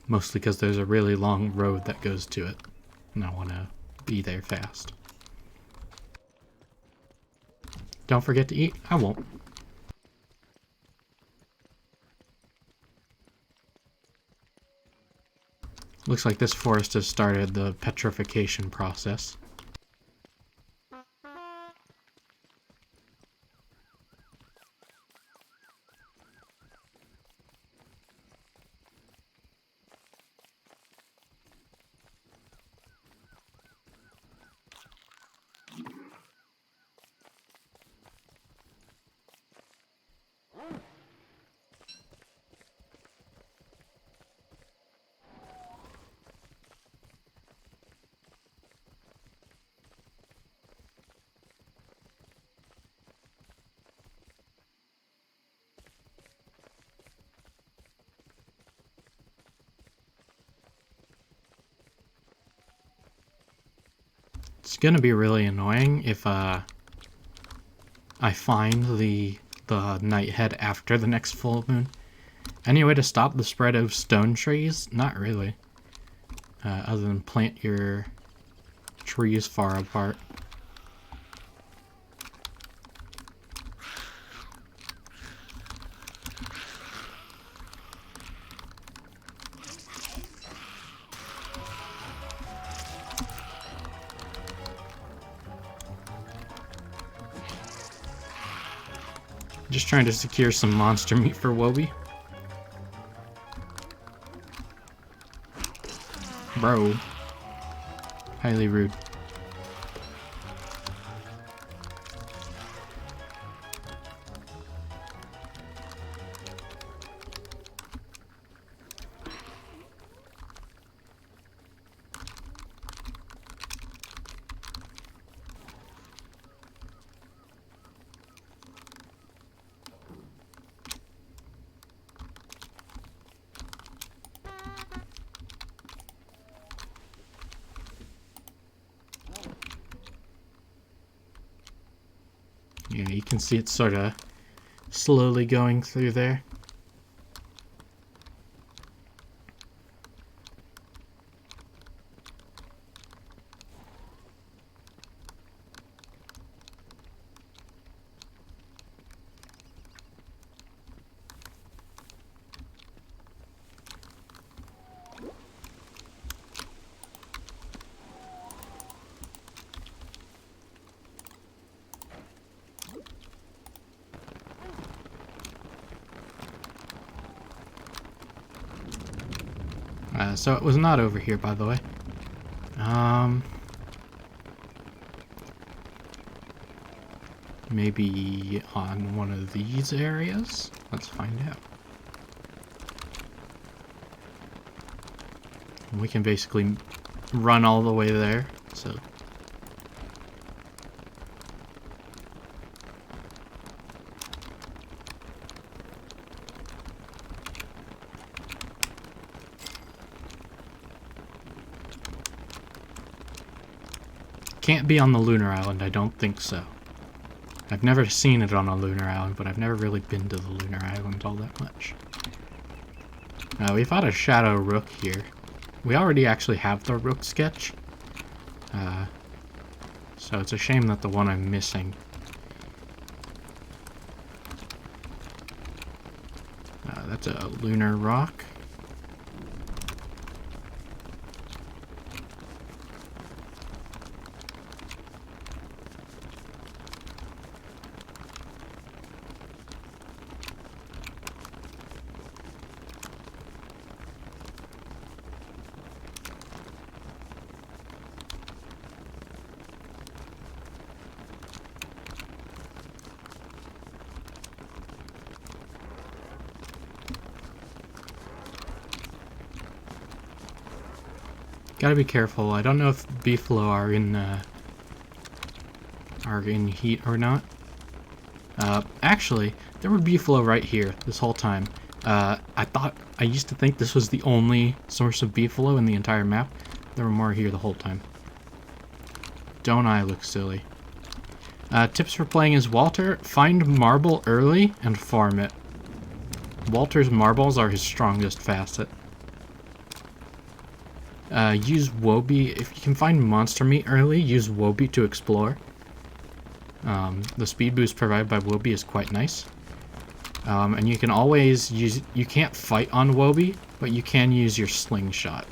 Mostly because there's a really long road that goes to it, and I want to be there fast. Don't forget to eat. I won't. Looks like this forest has started the petrification process. It's gonna be really annoying if I find the nighthead after the next full moon. Any way to stop the spread of stone trees? Not really. Other than plant your trees far apart. Just trying to secure some monster meat for Wobie. Bro. Highly rude. Yeah, you can see it sort of slowly going through there. So it was not over here, by the way. Maybe on one of these areas? Let's find out. We can basically run all the way there, so... Can't be on the lunar island, I don't think so. I've never seen it on a lunar island, but I've never really been to the lunar island all that much. We fought a shadow rook here. We already actually have the rook sketch. So it's a shame that the one I'm missing. That's a lunar rock. Gotta be careful. I don't know if beefalo are in heat or not. Actually, there were beefalo right here this whole time. I used to think this was the only source of beefalo in the entire map. There were more here the whole time. Don't I look silly? Tips for playing as Walter: find marble early and farm it. Walter's marbles are his strongest facet. Use Wobie. If you can find monster meat early, use Wobie to explore. The speed boost provided by Wobie is quite nice. And you can always use... You can't fight on Wobie, but you can use your slingshot.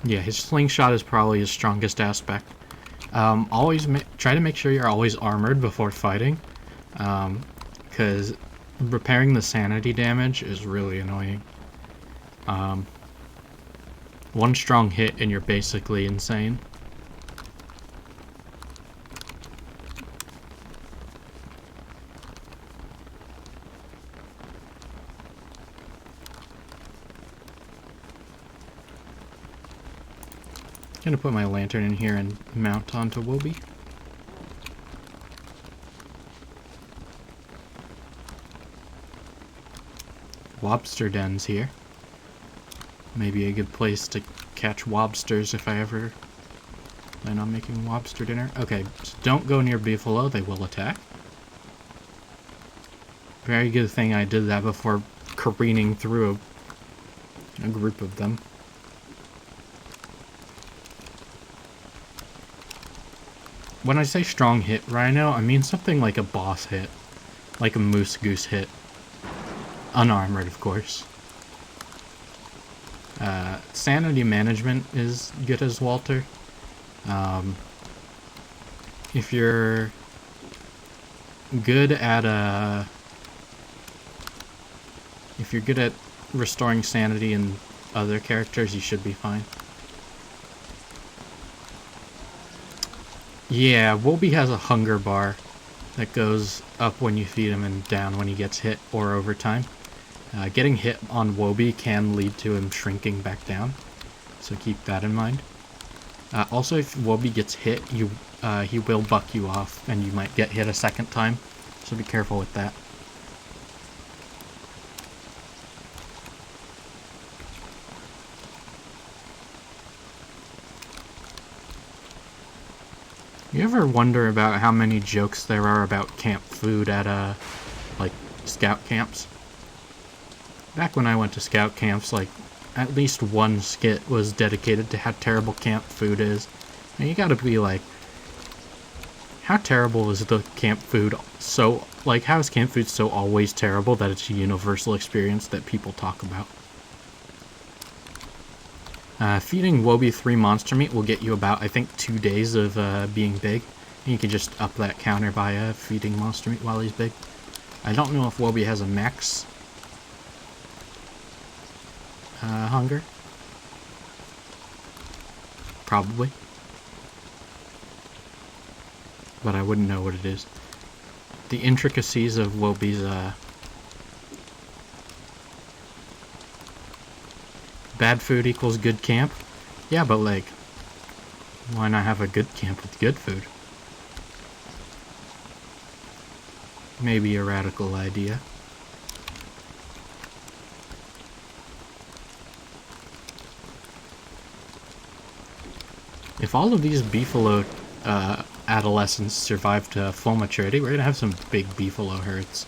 Yeah, his slingshot is probably his strongest aspect. Always try to make sure you're always armored before fighting, because repairing the sanity damage is really annoying. One strong hit and you're basically insane. I'm gonna put my lantern in here and mount onto Wobie. Lobster dens here. Maybe a good place to catch lobsters if I ever plan on making lobster dinner. Okay, so don't go near beefalo, they will attack. Very good thing I did that before careening through a group of them. When I say strong hit rhino, I mean something like a boss hit. Like a moose goose hit. Unarmored, of course. Sanity management is good as Walter. If you're good at if you're good at restoring sanity in other characters, you should be fine. Yeah, Wobie has a hunger bar that goes up when you feed him and down when he gets hit or over time. Getting hit on Wobie can lead to him shrinking back down, so keep that in mind. Also, if Wobie gets hit, he will buck you off, and you might get hit a second time, so be careful with that. You ever wonder about how many jokes there are about camp food at, like, scout camps? Back when I went to scout camps, like, at least one skit was dedicated to how terrible camp food is. And you gotta be like, how terrible is the camp food so, like, how is camp food so always terrible that it's a universal experience that people talk about? Feeding Wobie 3 monster meat will get you about, I think, 2 days of being big. And you can just up that counter by feeding monster meat while he's big. I don't know if Wobie has a max hunger. Probably. But I wouldn't know what it is. The intricacies of Wobie's bad food equals good camp? Yeah, but like, why not have a good camp with good food? Maybe a radical idea. If all of these beefalo adolescents survive to full maturity, we're gonna have some big beefalo herds.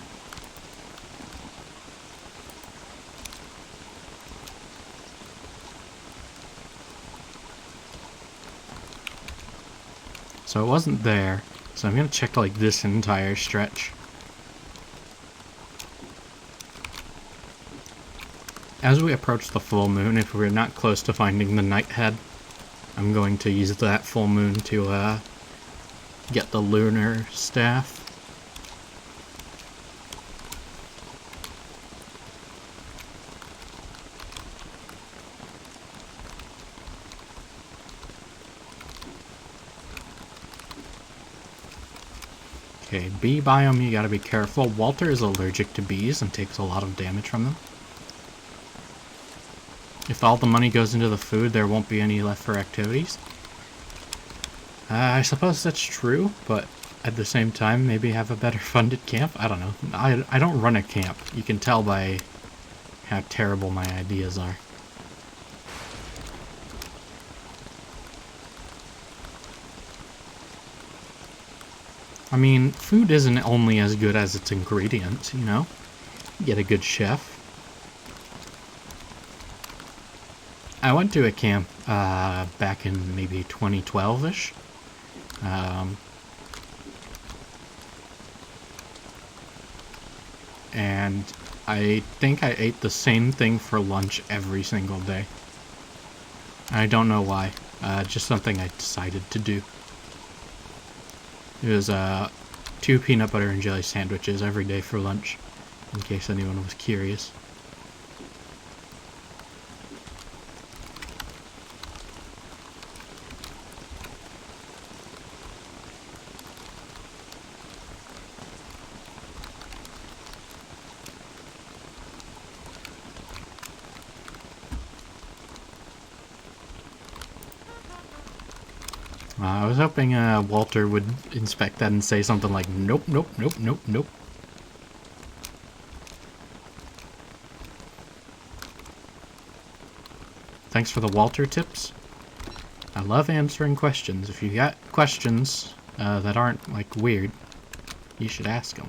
So it wasn't there, so I'm gonna check like this entire stretch. As we approach the full moon, if we're not close to finding the nighthead, I'm going to use that full moon to get the lunar staff. Okay, bee biome, you gotta be careful. Walter is allergic to bees and takes a lot of damage from them. If all the money goes into the food, there won't be any left for activities. I suppose that's true, but at the same time, maybe have a better funded camp? I don't know. I don't run a camp. You can tell by how terrible my ideas are. I mean, food isn't only as good as its ingredients, you know? You get a good chef. I went to a camp back in maybe 2012-ish. And I think I ate the same thing for lunch every single day. I don't know why. Just something I decided to do. It was 2 peanut butter and jelly sandwiches every day for lunch, in case anyone was curious. I was hoping Walter would inspect that and say something like, nope, nope, nope, nope, nope. Thanks for the Walter tips. I love answering questions. If you got questions that aren't, like, weird, you should ask them.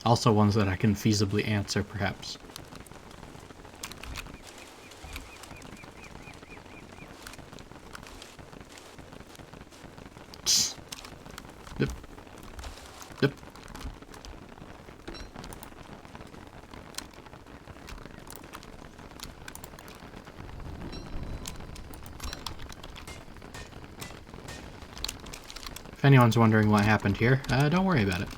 Also ones that I can feasibly answer, perhaps. Yep. Yep. If anyone's wondering what happened here, don't worry about it.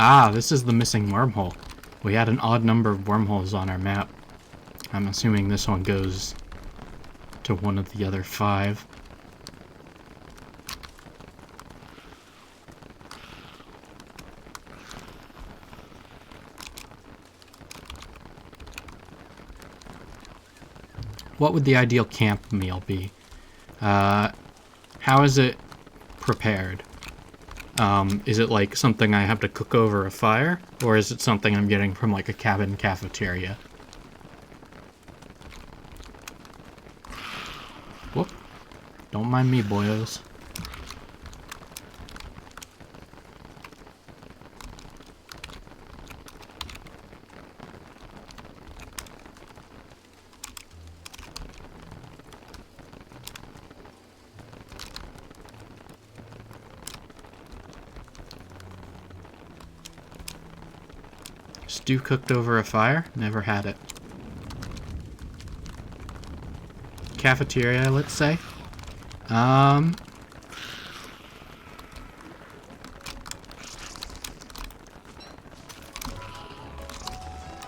Ah, this is the missing wormhole. We had an odd number of wormholes on our map. I'm assuming this one goes to one of the other 5. What would the ideal camp meal be? How is it prepared? Is it like something I have to cook over a fire? Or is it something I'm getting from like a cabin cafeteria? Whoop. Don't mind me, boyos. Stew cooked over a fire? Never had it. Cafeteria, let's say.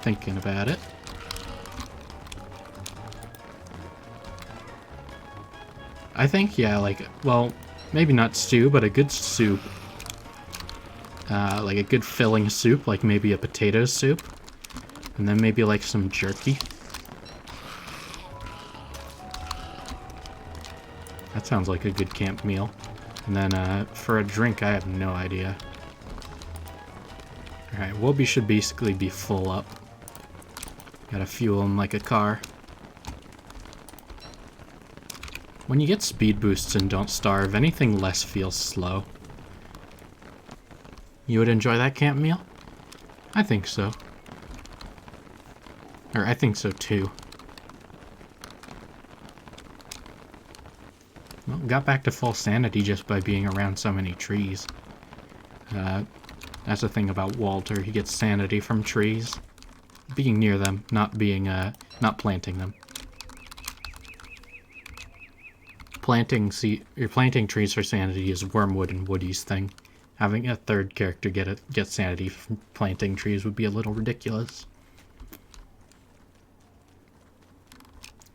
Thinking about it. I think, yeah, like, well, maybe not stew, but a good soup. Like a good filling soup, like maybe a potato soup. And then maybe like some jerky. That sounds like a good camp meal. And then for a drink, I have no idea. Alright, Wobie should basically be full up. Gotta fuel him like a car. When you get speed boosts and don't starve, anything less feels slow. You would enjoy that camp meal? I think so. Or I think so too. Well, got back to full sanity just by being around so many trees. That's the thing about Walter, he gets sanity from trees. Being near them, not being not planting them. You're planting trees for sanity is Wormwood and Woody's thing. Having a third character get sanity from planting trees would be a little ridiculous.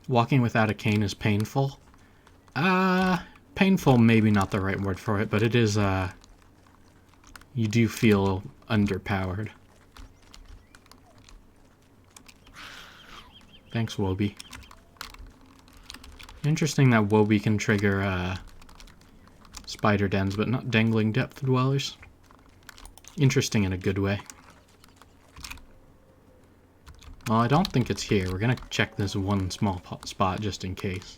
Walking without a cane is painful. Painful maybe not the right word for it, but it is, you do feel underpowered. Thanks, Wobie. Interesting that Wobie can trigger, spider dens, but not dangling depth dwellers. Interesting in a good way. Well, I don't think it's here. We're gonna check this one small spot just in case.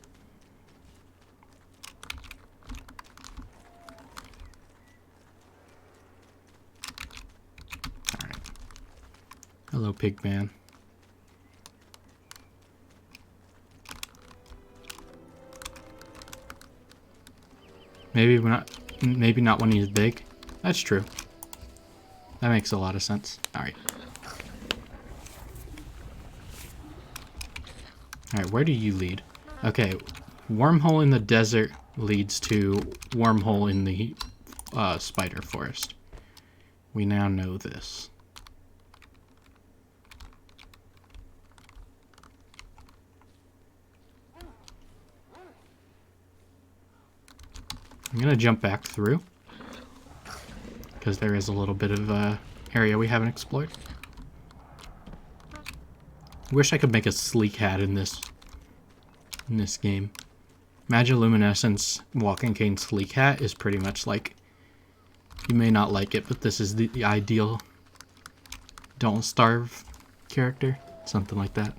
Alright. Hello, Pigman. Maybe not when he's big. That's true. That makes a lot of sense. Alright. Alright, where do you lead? Okay, wormhole in the desert leads to wormhole in the spider forest. We now know this. I'm gonna jump back through, because there is a little bit of area we haven't explored. Wish I could make a sleek hat in this game. Magiluminescence Walking Cane sleek hat is pretty much like, you may not like it, but this is the ideal don't starve character. Something like that.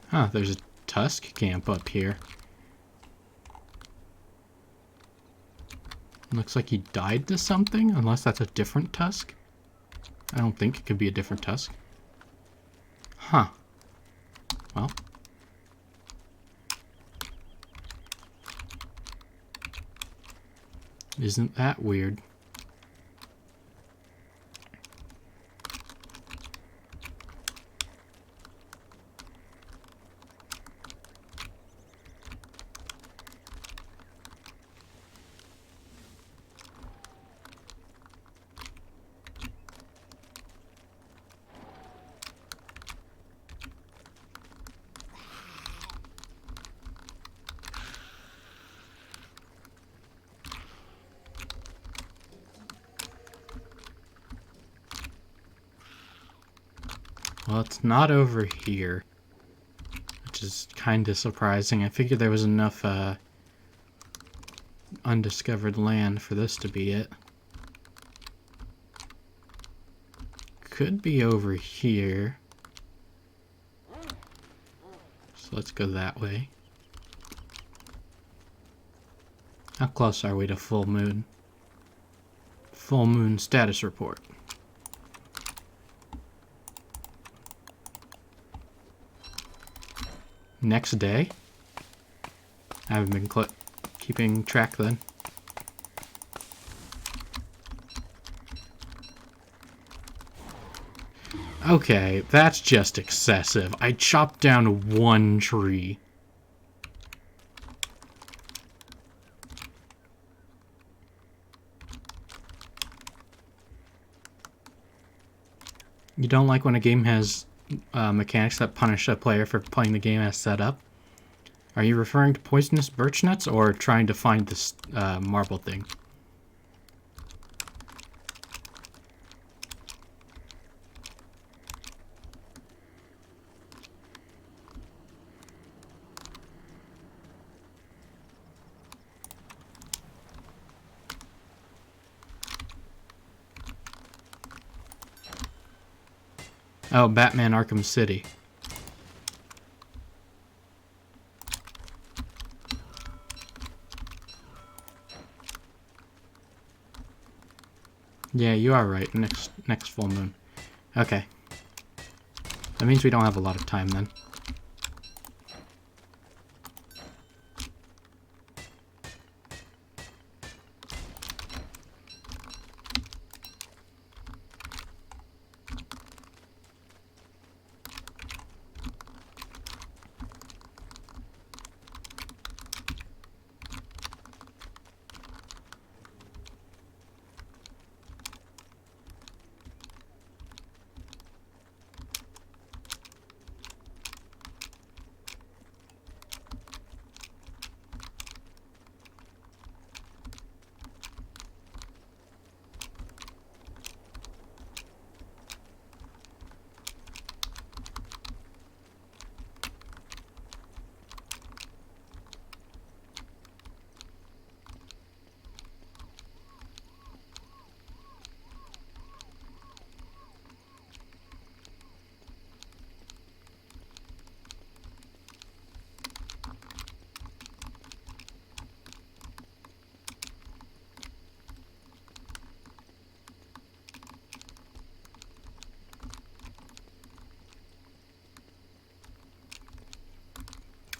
Huh, there's a tusk camp up here. Looks like he died to something, unless that's a different tusk. I don't think it could be a different tusk. Huh. Well. Isn't that weird? Well, it's not over here, which is kind of surprising. I figured there was enough undiscovered land for this to be it. Could be over here. So let's go that way. How close are we to full moon? Full moon status report. Next day? I haven't been keeping track then. Okay, that's just excessive. I chopped down one tree. You don't like when a game has mechanics that punish a player for playing the game as set up? Are you referring to poisonous birch nuts or trying to find this marble thing? Oh, Batman Arkham City. Yeah, you are right. Next full moon. Okay. That means we don't have a lot of time then.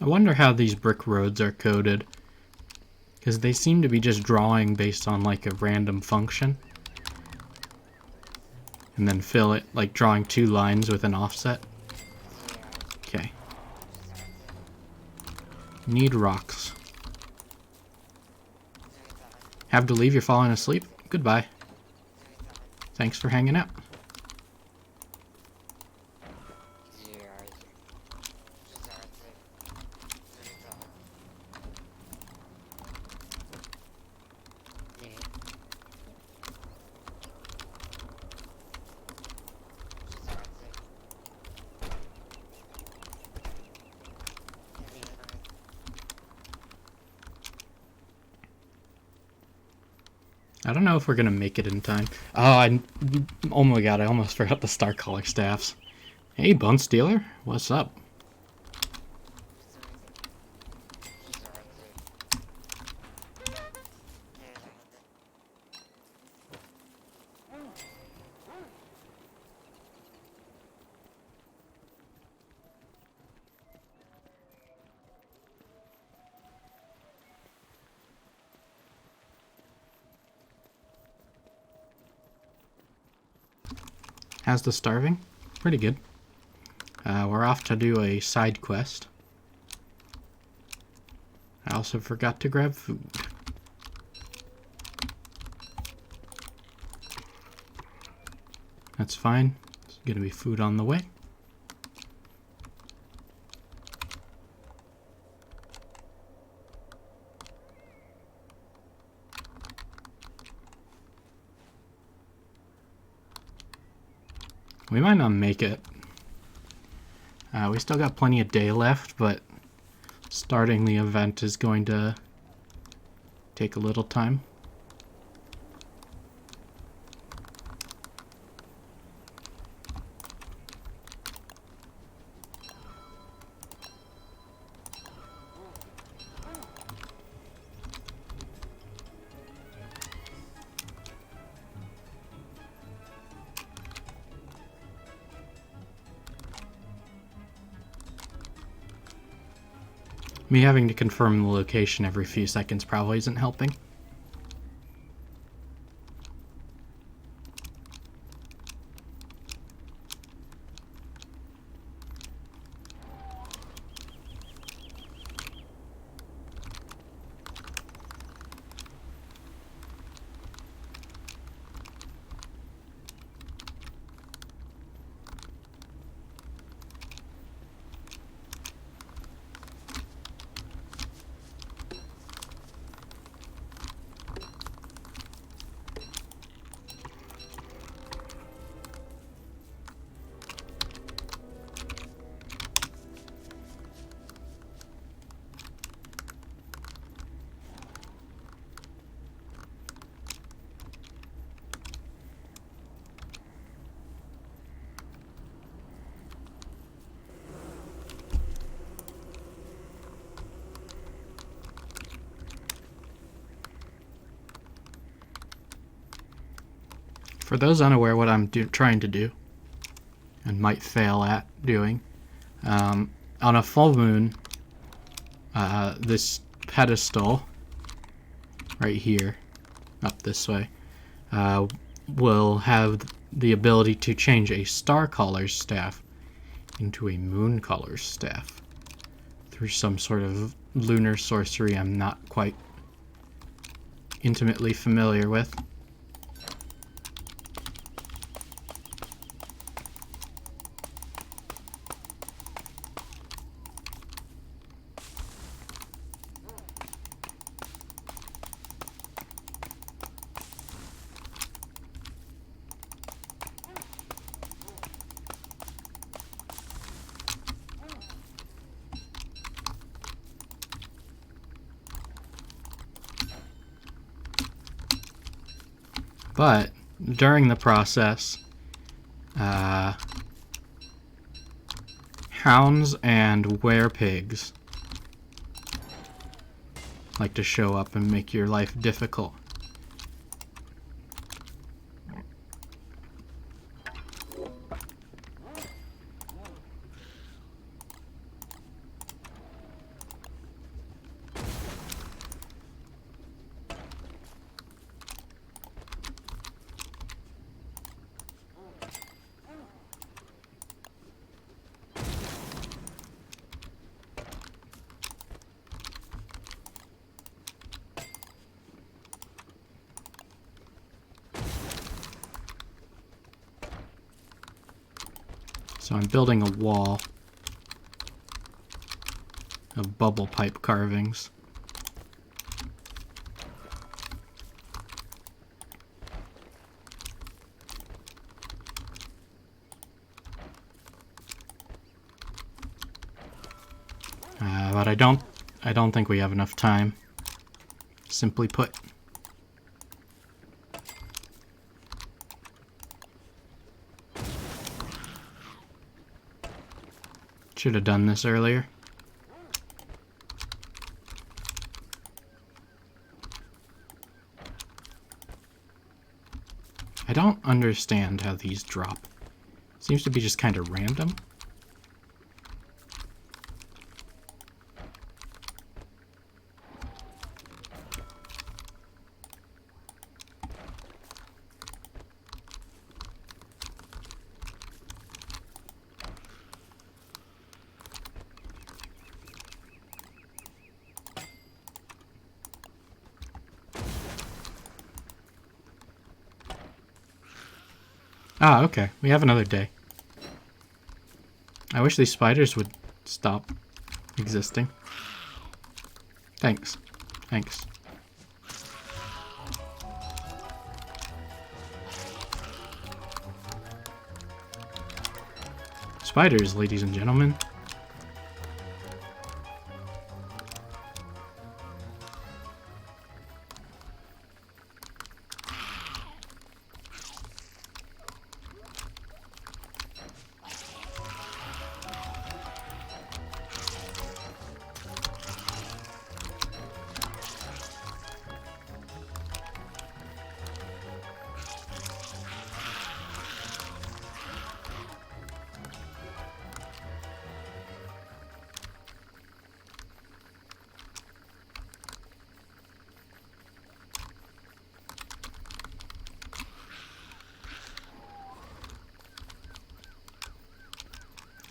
I wonder how these brick roads are coded. Because they seem to be just drawing based on like a random function. And then fill it, like drawing 2 lines with an offset. Okay. Need rocks. Have to leave, you're falling asleep? Goodbye. Thanks for hanging out. I don't know if we're gonna make it in time. Oh my god, I almost forgot the Star Caller staffs. Hey, Bone Stealer, what's up? How's the starving? Pretty good. We're off to do a side quest. I also forgot to grab food. That's fine. There's gonna be food on the way. We might not make it. We still got plenty of day left, but starting the event is going to take a little time. Me having to confirm the location every few seconds probably isn't helping. For those unaware what I'm trying to do, and might fail at doing, on a full moon, this pedestal right here, up this way, will have the ability to change a star caller's staff into a moon caller's staff through some sort of lunar sorcery I'm not quite intimately familiar with. But during the process, hounds and werepigs like to show up and make your life difficult. So I'm building a wall of bubble pipe carvings. But I don't think we have enough time, simply put. Should have done this earlier. I don't understand how these drop. Seems to be just kind of random. Ah, okay. We have another day. I wish these spiders would stop existing. Thanks. Thanks. Spiders, ladies and gentlemen.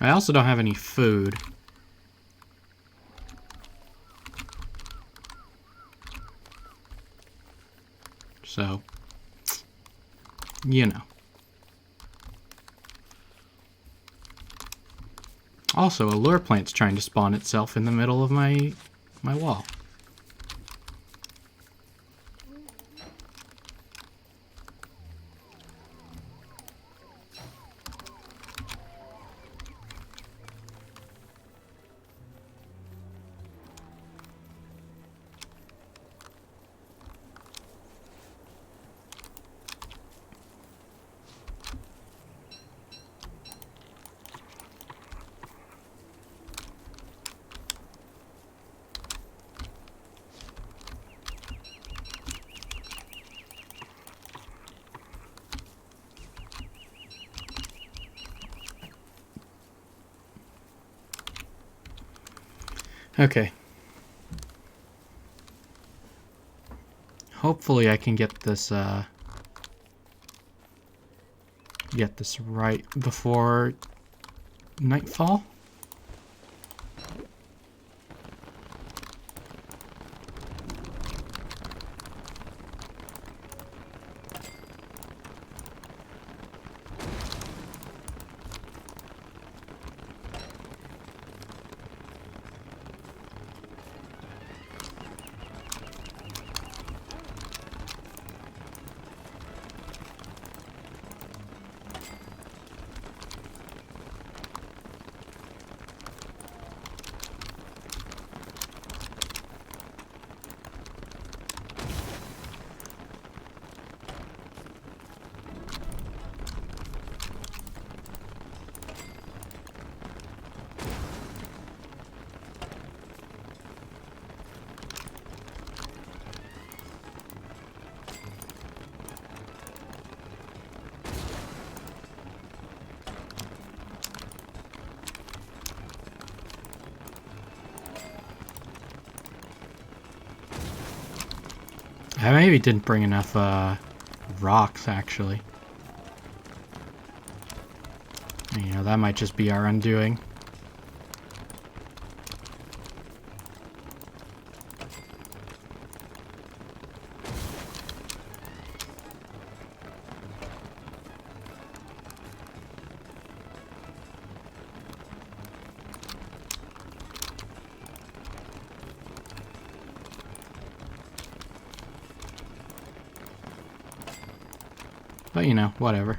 I also don't have any food. So, you know. Also, a lure plant's trying to spawn itself in the middle of my wall. Okay. Hopefully I can get this right before nightfall. I maybe didn't bring enough rocks, actually. You know, that might just be our undoing. But, you know, whatever.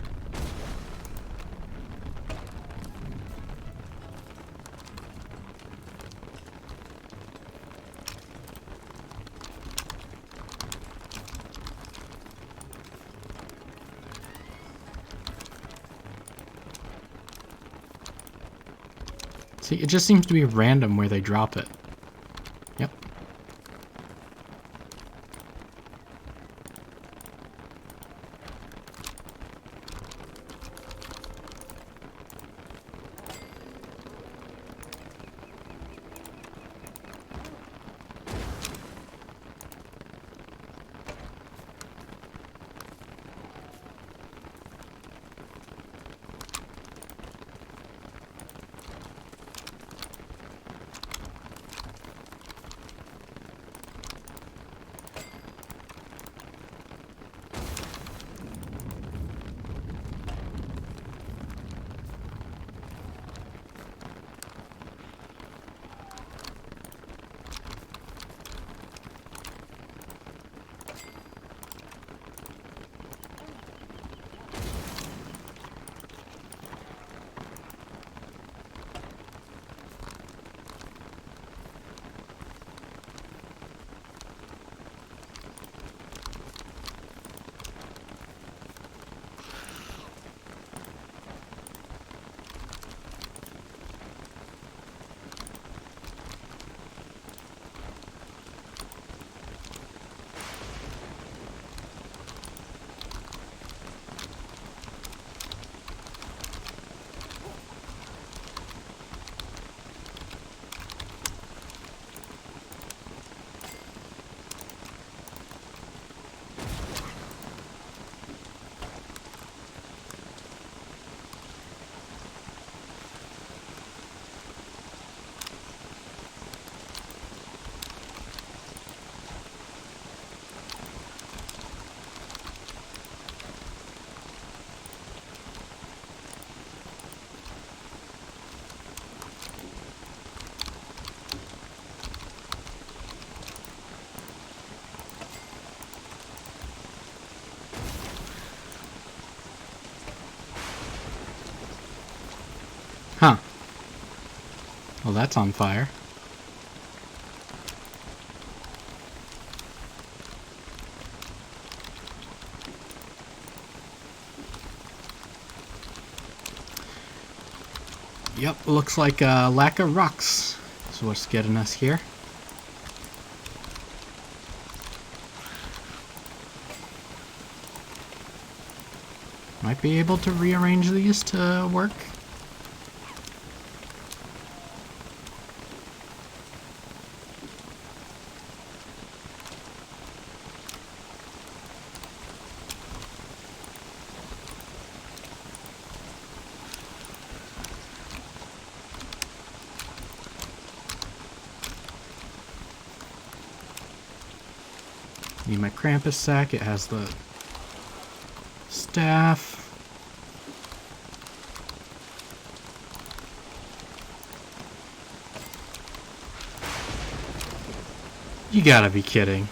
See, it just seems to be random where they drop it. Yep. Huh. Well, that's on fire. Yep, looks like a lack of rocks is what's getting us here. Might be able to rearrange these to work. Need my Krampus sack. It has the staff. You gotta be kidding.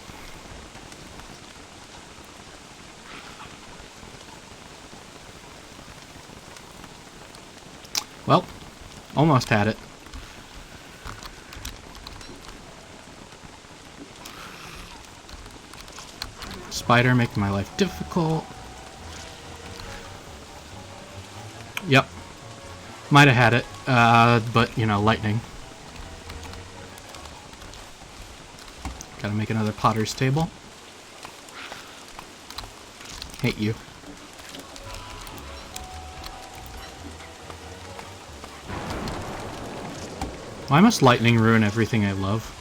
Well, almost had it. Spider making my life difficult. Yep. Might have had it, but, you know, lightning. Gotta make another potter's table. Hate you. Why must lightning ruin everything I love?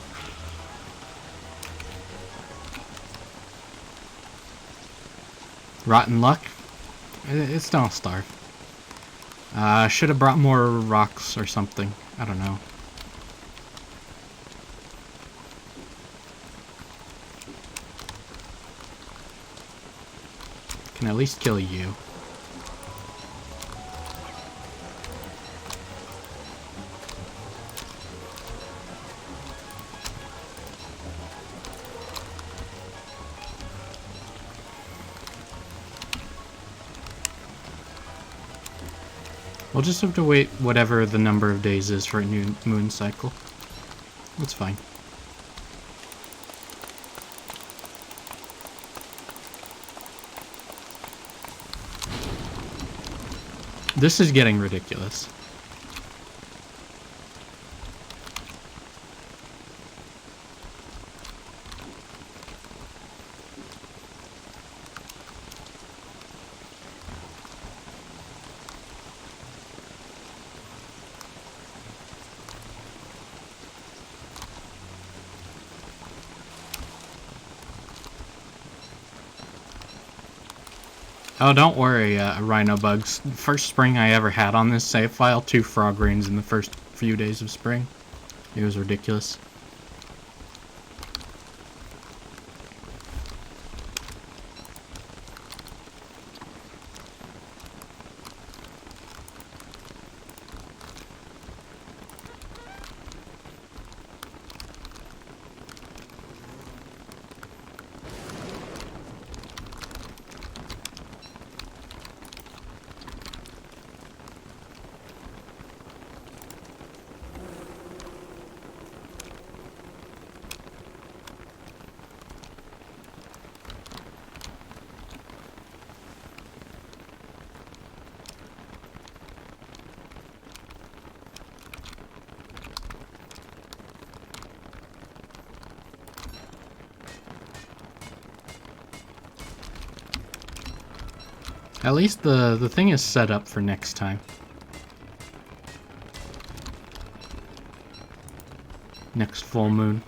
Rotten luck? It's don't starve. Should have brought more rocks or something. I don't know. Can at least kill you. We'll just have to wait whatever the number of days is for a new moon cycle. That's fine. This is getting ridiculous. Oh, don't worry, Rhino Bugs. First spring I ever had on this save file, 2 frog rains in the first few days of spring. It was ridiculous. At least the thing is set up for next time. Next full moon.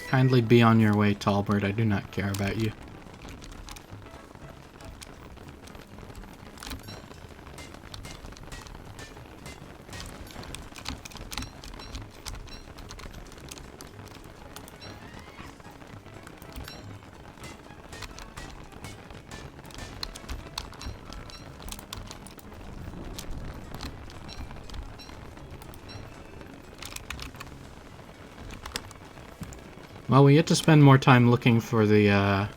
Kindly be on your way, Tallbird. I do not care about you. Well, we get to spend more time looking for the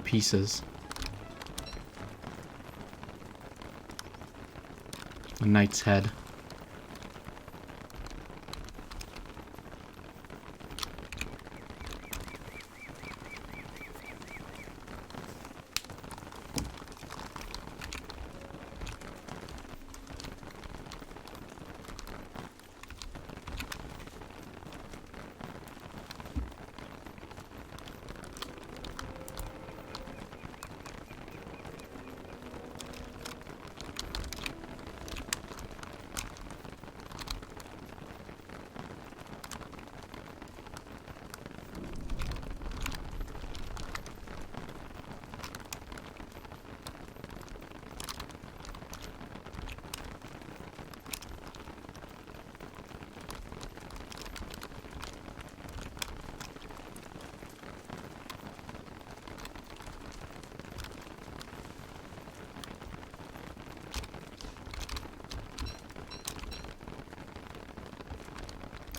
pieces. The knight's head.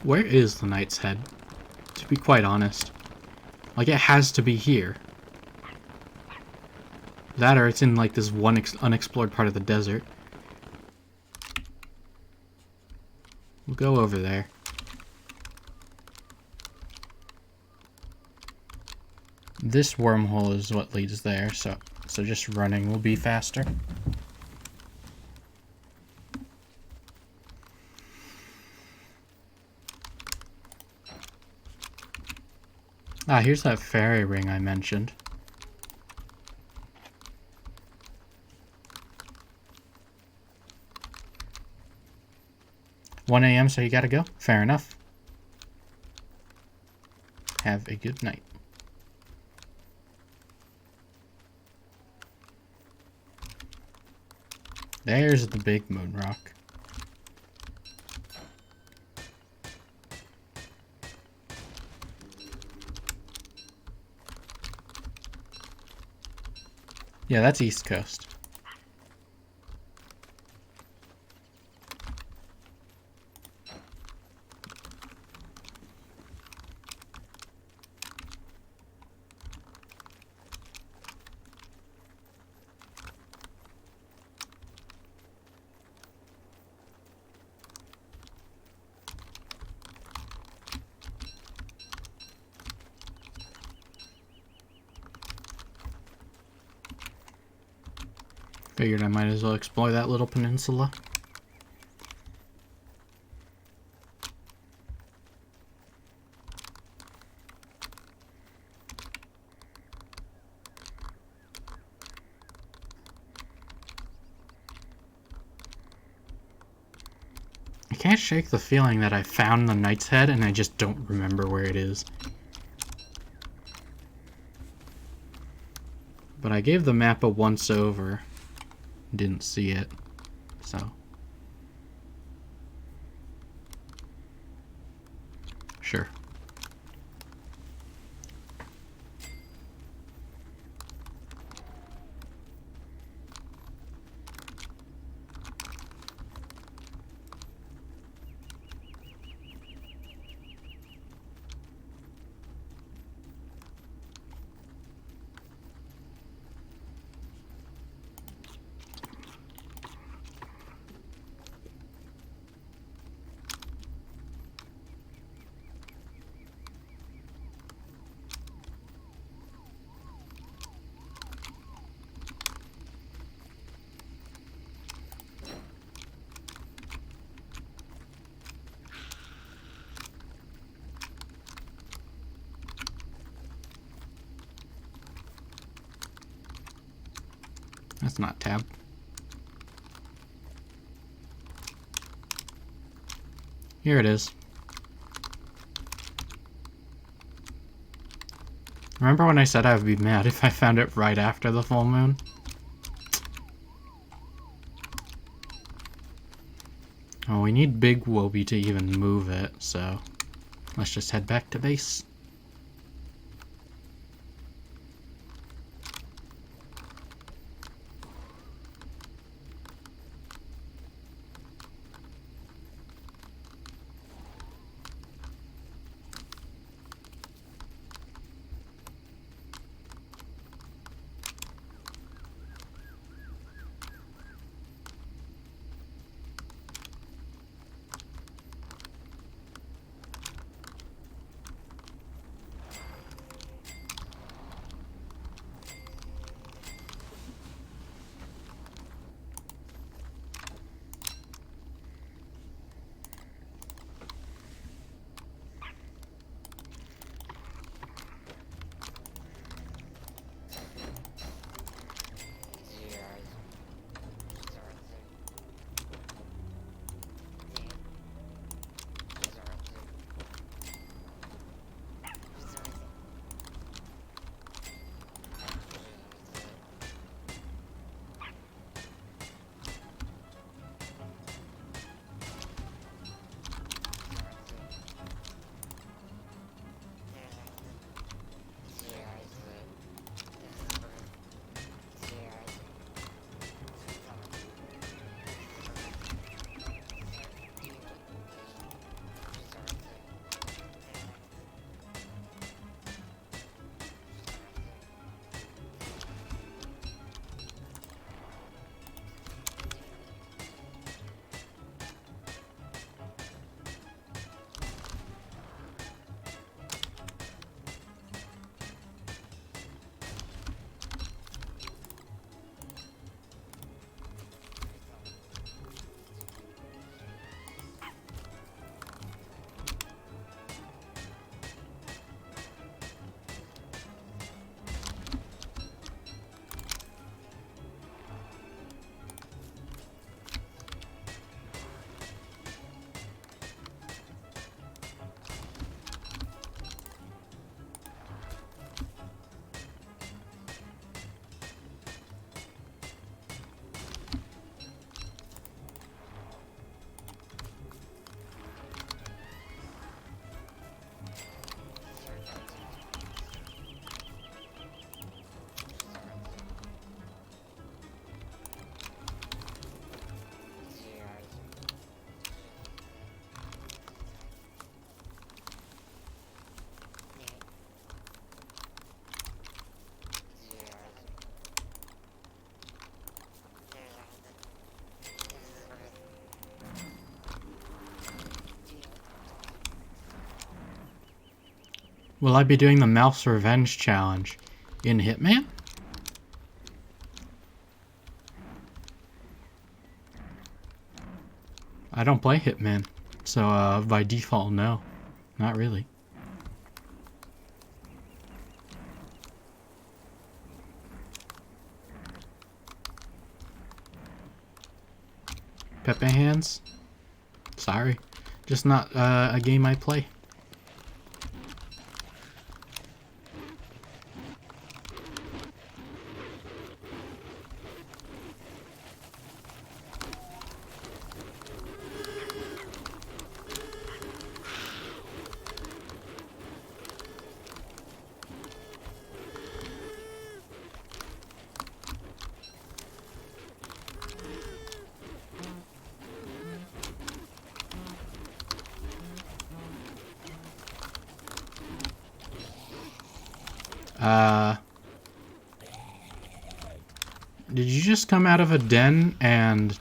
Where is the Knight's Head? To be quite honest. Like, it has to be here. That or it's in, like, this one unexplored part of the desert. We'll go over there. This wormhole is what leads there, so just running will be faster. Ah, here's that fairy ring I mentioned. "1 a.m. so you gotta go? Fair enough. Have a good night." There's the big moon rock. Yeah, that's East Coast. Figured I might as well explore that little peninsula. I can't shake the feeling that I found the Knight's Head and I just don't remember where it is. But I gave the map a once over. Didn't see it, so. Sure. That's not tab. Here it is. Remember when I said I would be mad if I found it right after the full moon? Oh, we need Big Wobie to even move it, so let's just head back to base. Will I be doing the Mouse Revenge Challenge in Hitman? I don't play Hitman, so by default, no. Not really. Pepe Hands? Sorry. Just not a game I play. Did you just come out of a den and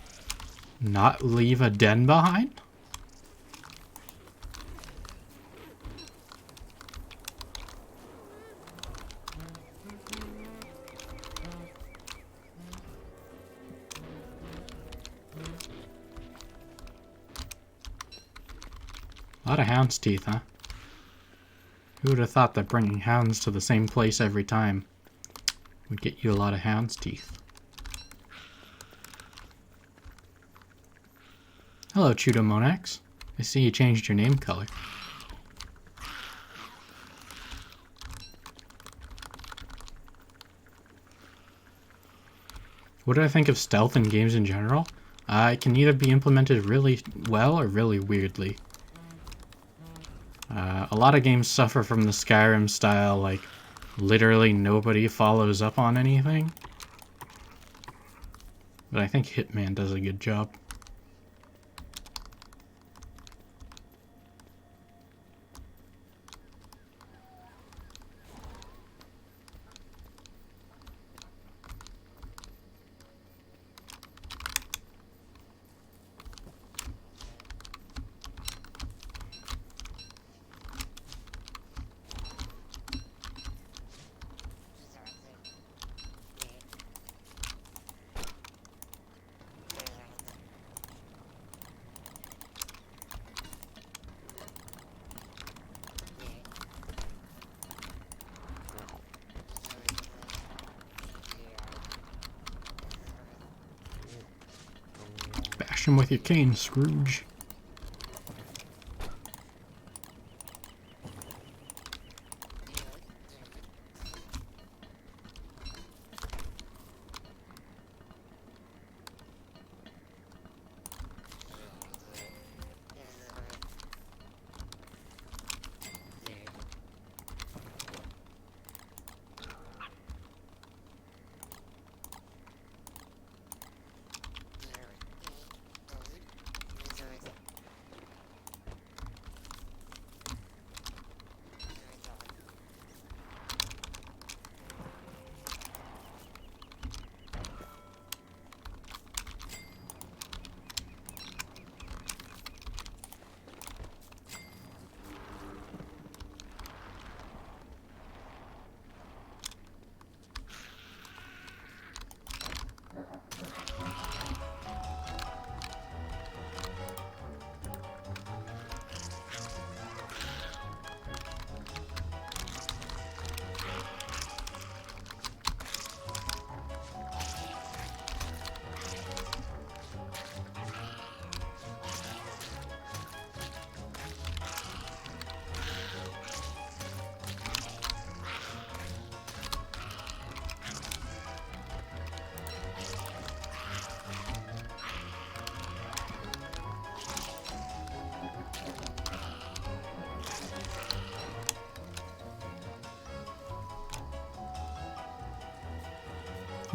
not leave a den behind? A lot of hound's teeth, huh? Who would have thought that bringing hounds to the same place every time would get you a lot of hound's teeth? Hello, Chudomonax. I see you changed your name color. What do I think of stealth in games in general? It can either be implemented really well or really weirdly. A lot of games suffer from the Skyrim style, like, literally nobody follows up on anything. But I think Hitman does a good job. Bash him with your cane, Scrooge.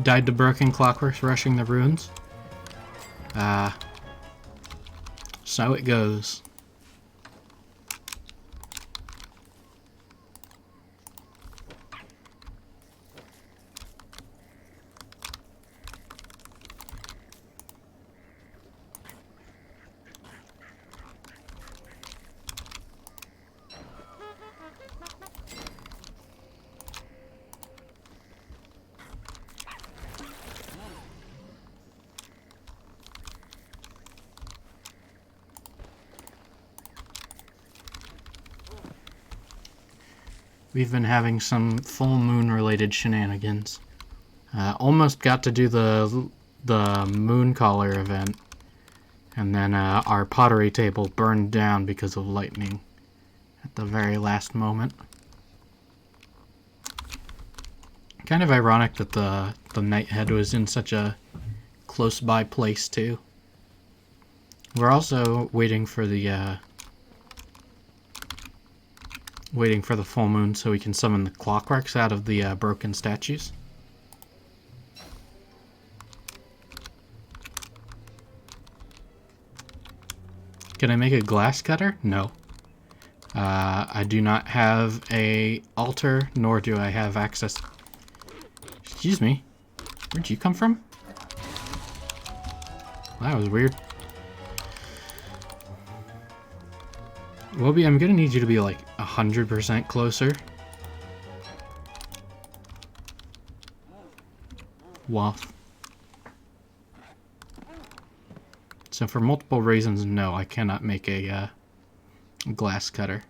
Died to broken clockworks rushing the ruins. So it goes. we've been having some full moon related shenanigans. Almost got to do the moon collar event, and then our pottery table burned down because of lightning at the very last moment. Kind of ironic that the Nighthead was in such a close by place too. We're also waiting for the full moon so we can summon the Clockworks out of the broken statues. Can I make a glass cutter? No. I do not have a altar, nor do I have access. Excuse me. Where'd you come from? That was weird. Wobby, I'm gonna need you to be like 100% closer. Waff. So for multiple reasons, no, I cannot make a glass cutter.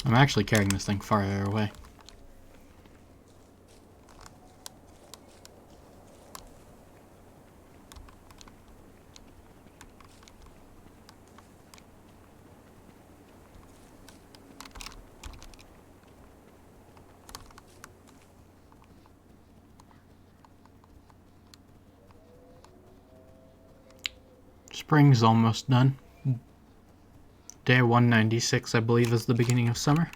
I'm actually carrying this thing farther away. Spring's almost done. Day 196, I believe, is the beginning of summer.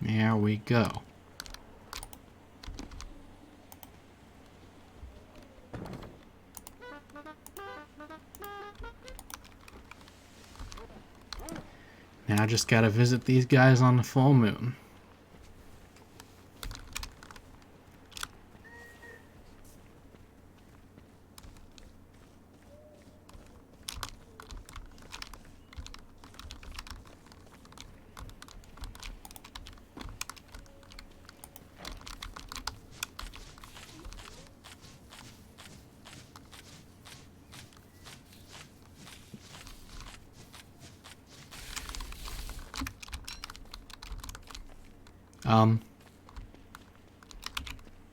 There we go. Now I just gotta visit these guys on the full moon.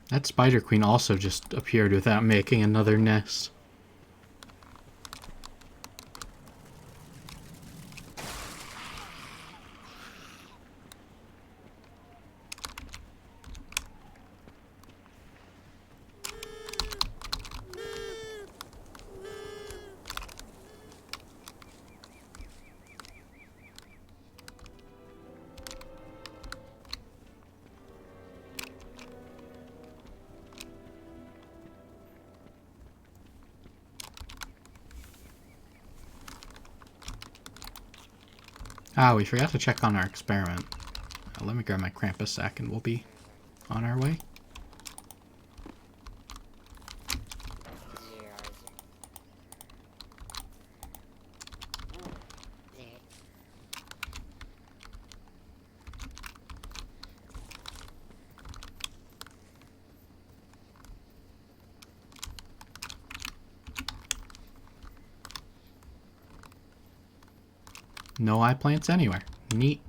That Spider Queen also just appeared without making another nest. Ah, we forgot to check on our experiment. Let me grab my Krampus sack and we'll be on our way. No eye plants anywhere. Neat.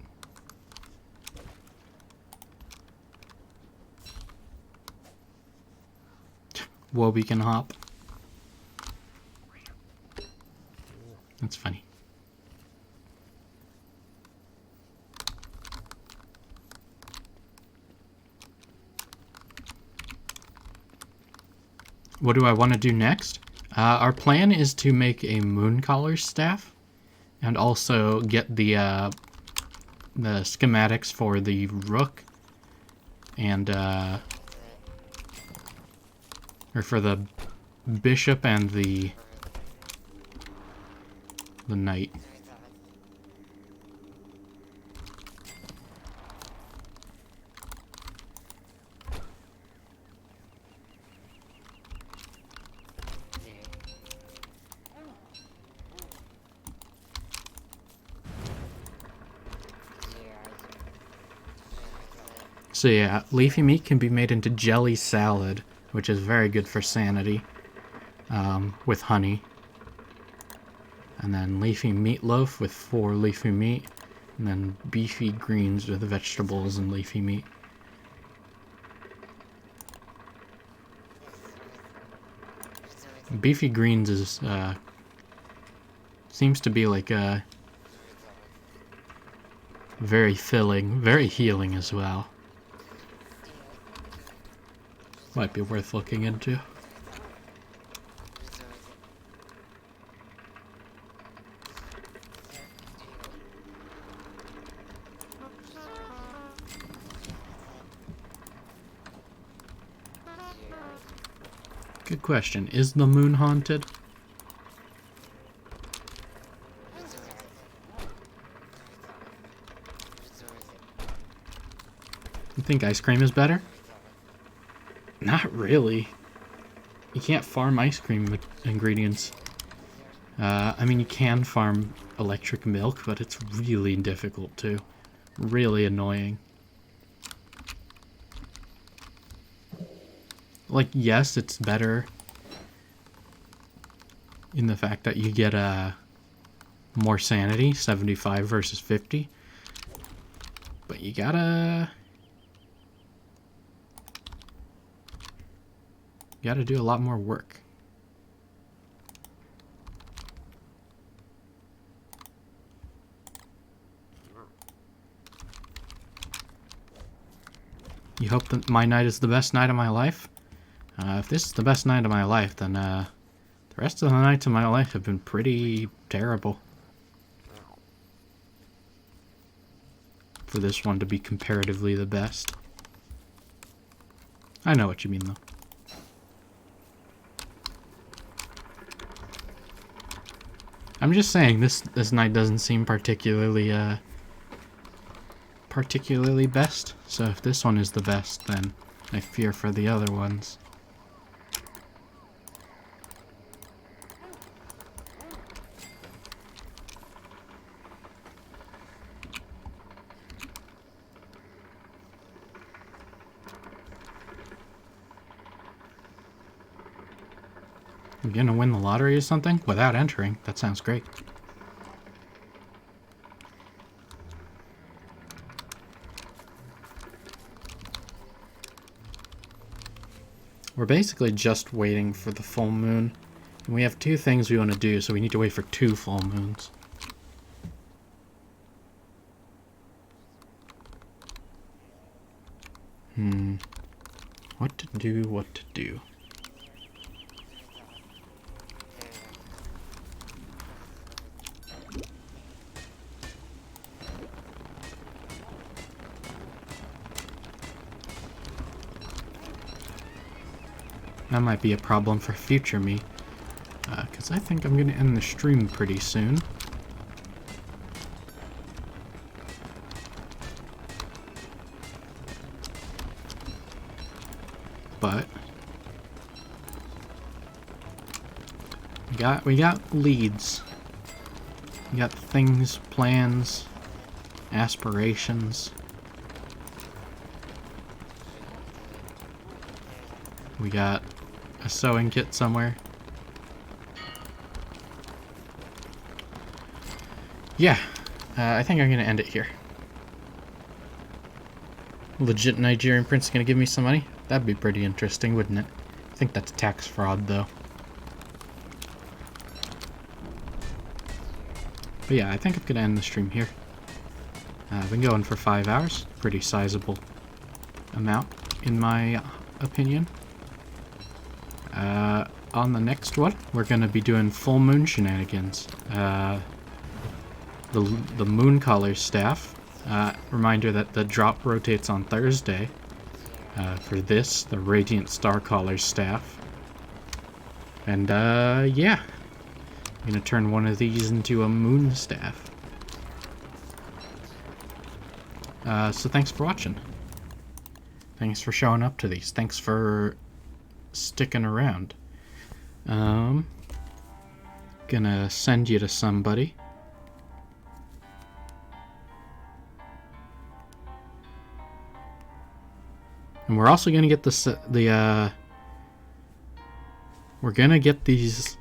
Wobby can hop. That's funny. what do I want to do next? Our plan is to make a Mooncaller staff, and also get the schematics for the rook, and or for the bishop and the knight. So yeah, leafy meat can be made into jelly salad, which is very good for sanity, with honey. And then leafy meatloaf with 4 leafy meat, and then beefy greens with vegetables and leafy meat. Beefy greens is, seems to be like very filling, very healing as well. Might be worth looking into. Good question. Is the moon haunted? You think ice cream is better? Not really. You can't farm ice cream ingredients. I mean, you can farm electric milk, but it's really difficult too. Really annoying. Like, yes, it's better in the fact that you get more sanity, 75 versus 50. But you gotta do a lot more work. You hope that my night is the best night of my life? If this is the best night of my life, then the rest of the nights of my life have been pretty terrible. For this one to be comparatively the best. I know what you mean, though. I'm just saying this night doesn't seem particularly best. So if this one is the best, then I fear for the other ones. I'm gonna win the lottery or something without entering. That sounds great. We're basically just waiting for the full moon. And we have 2 things we want to do, so we need to wait for 2 full moons. What to do, what to do. That might be a problem for future me, because I think I'm going to end the stream pretty soon. But we got leads. We got things, plans, aspirations. We got a sewing kit somewhere. Yeah, I think I'm gonna end it here. Legit Nigerian prince gonna give me some money? That'd be pretty interesting, wouldn't it? I think that's tax fraud, though. But yeah, I think I'm gonna end the stream here. I've been going for 5 hours. Pretty sizable amount, in my opinion. On the next one, we're gonna be doing full moon shenanigans. The moon collar staff. Reminder that the drop rotates on Thursday. For this, the radiant star collar staff. And yeah, I'm gonna turn one of these into a moon staff. So thanks for watching. Thanks for showing up to these. Thanks for sticking around. Gonna send you to somebody. And we're also gonna get we're gonna get these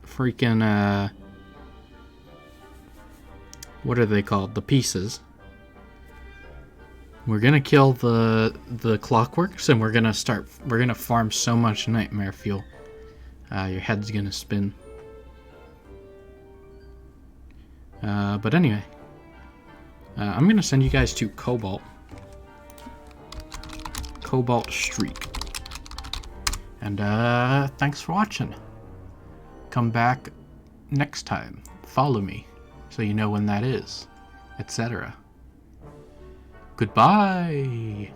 freaking what are they called? The pieces. We're gonna kill the Clockworks, and we're gonna farm so much nightmare fuel. Your head's gonna spin. But anyway, I'm gonna send you guys to Cobalt Streak. And thanks for watching. Come back next time. Follow me so you know when that is, etc. Goodbye.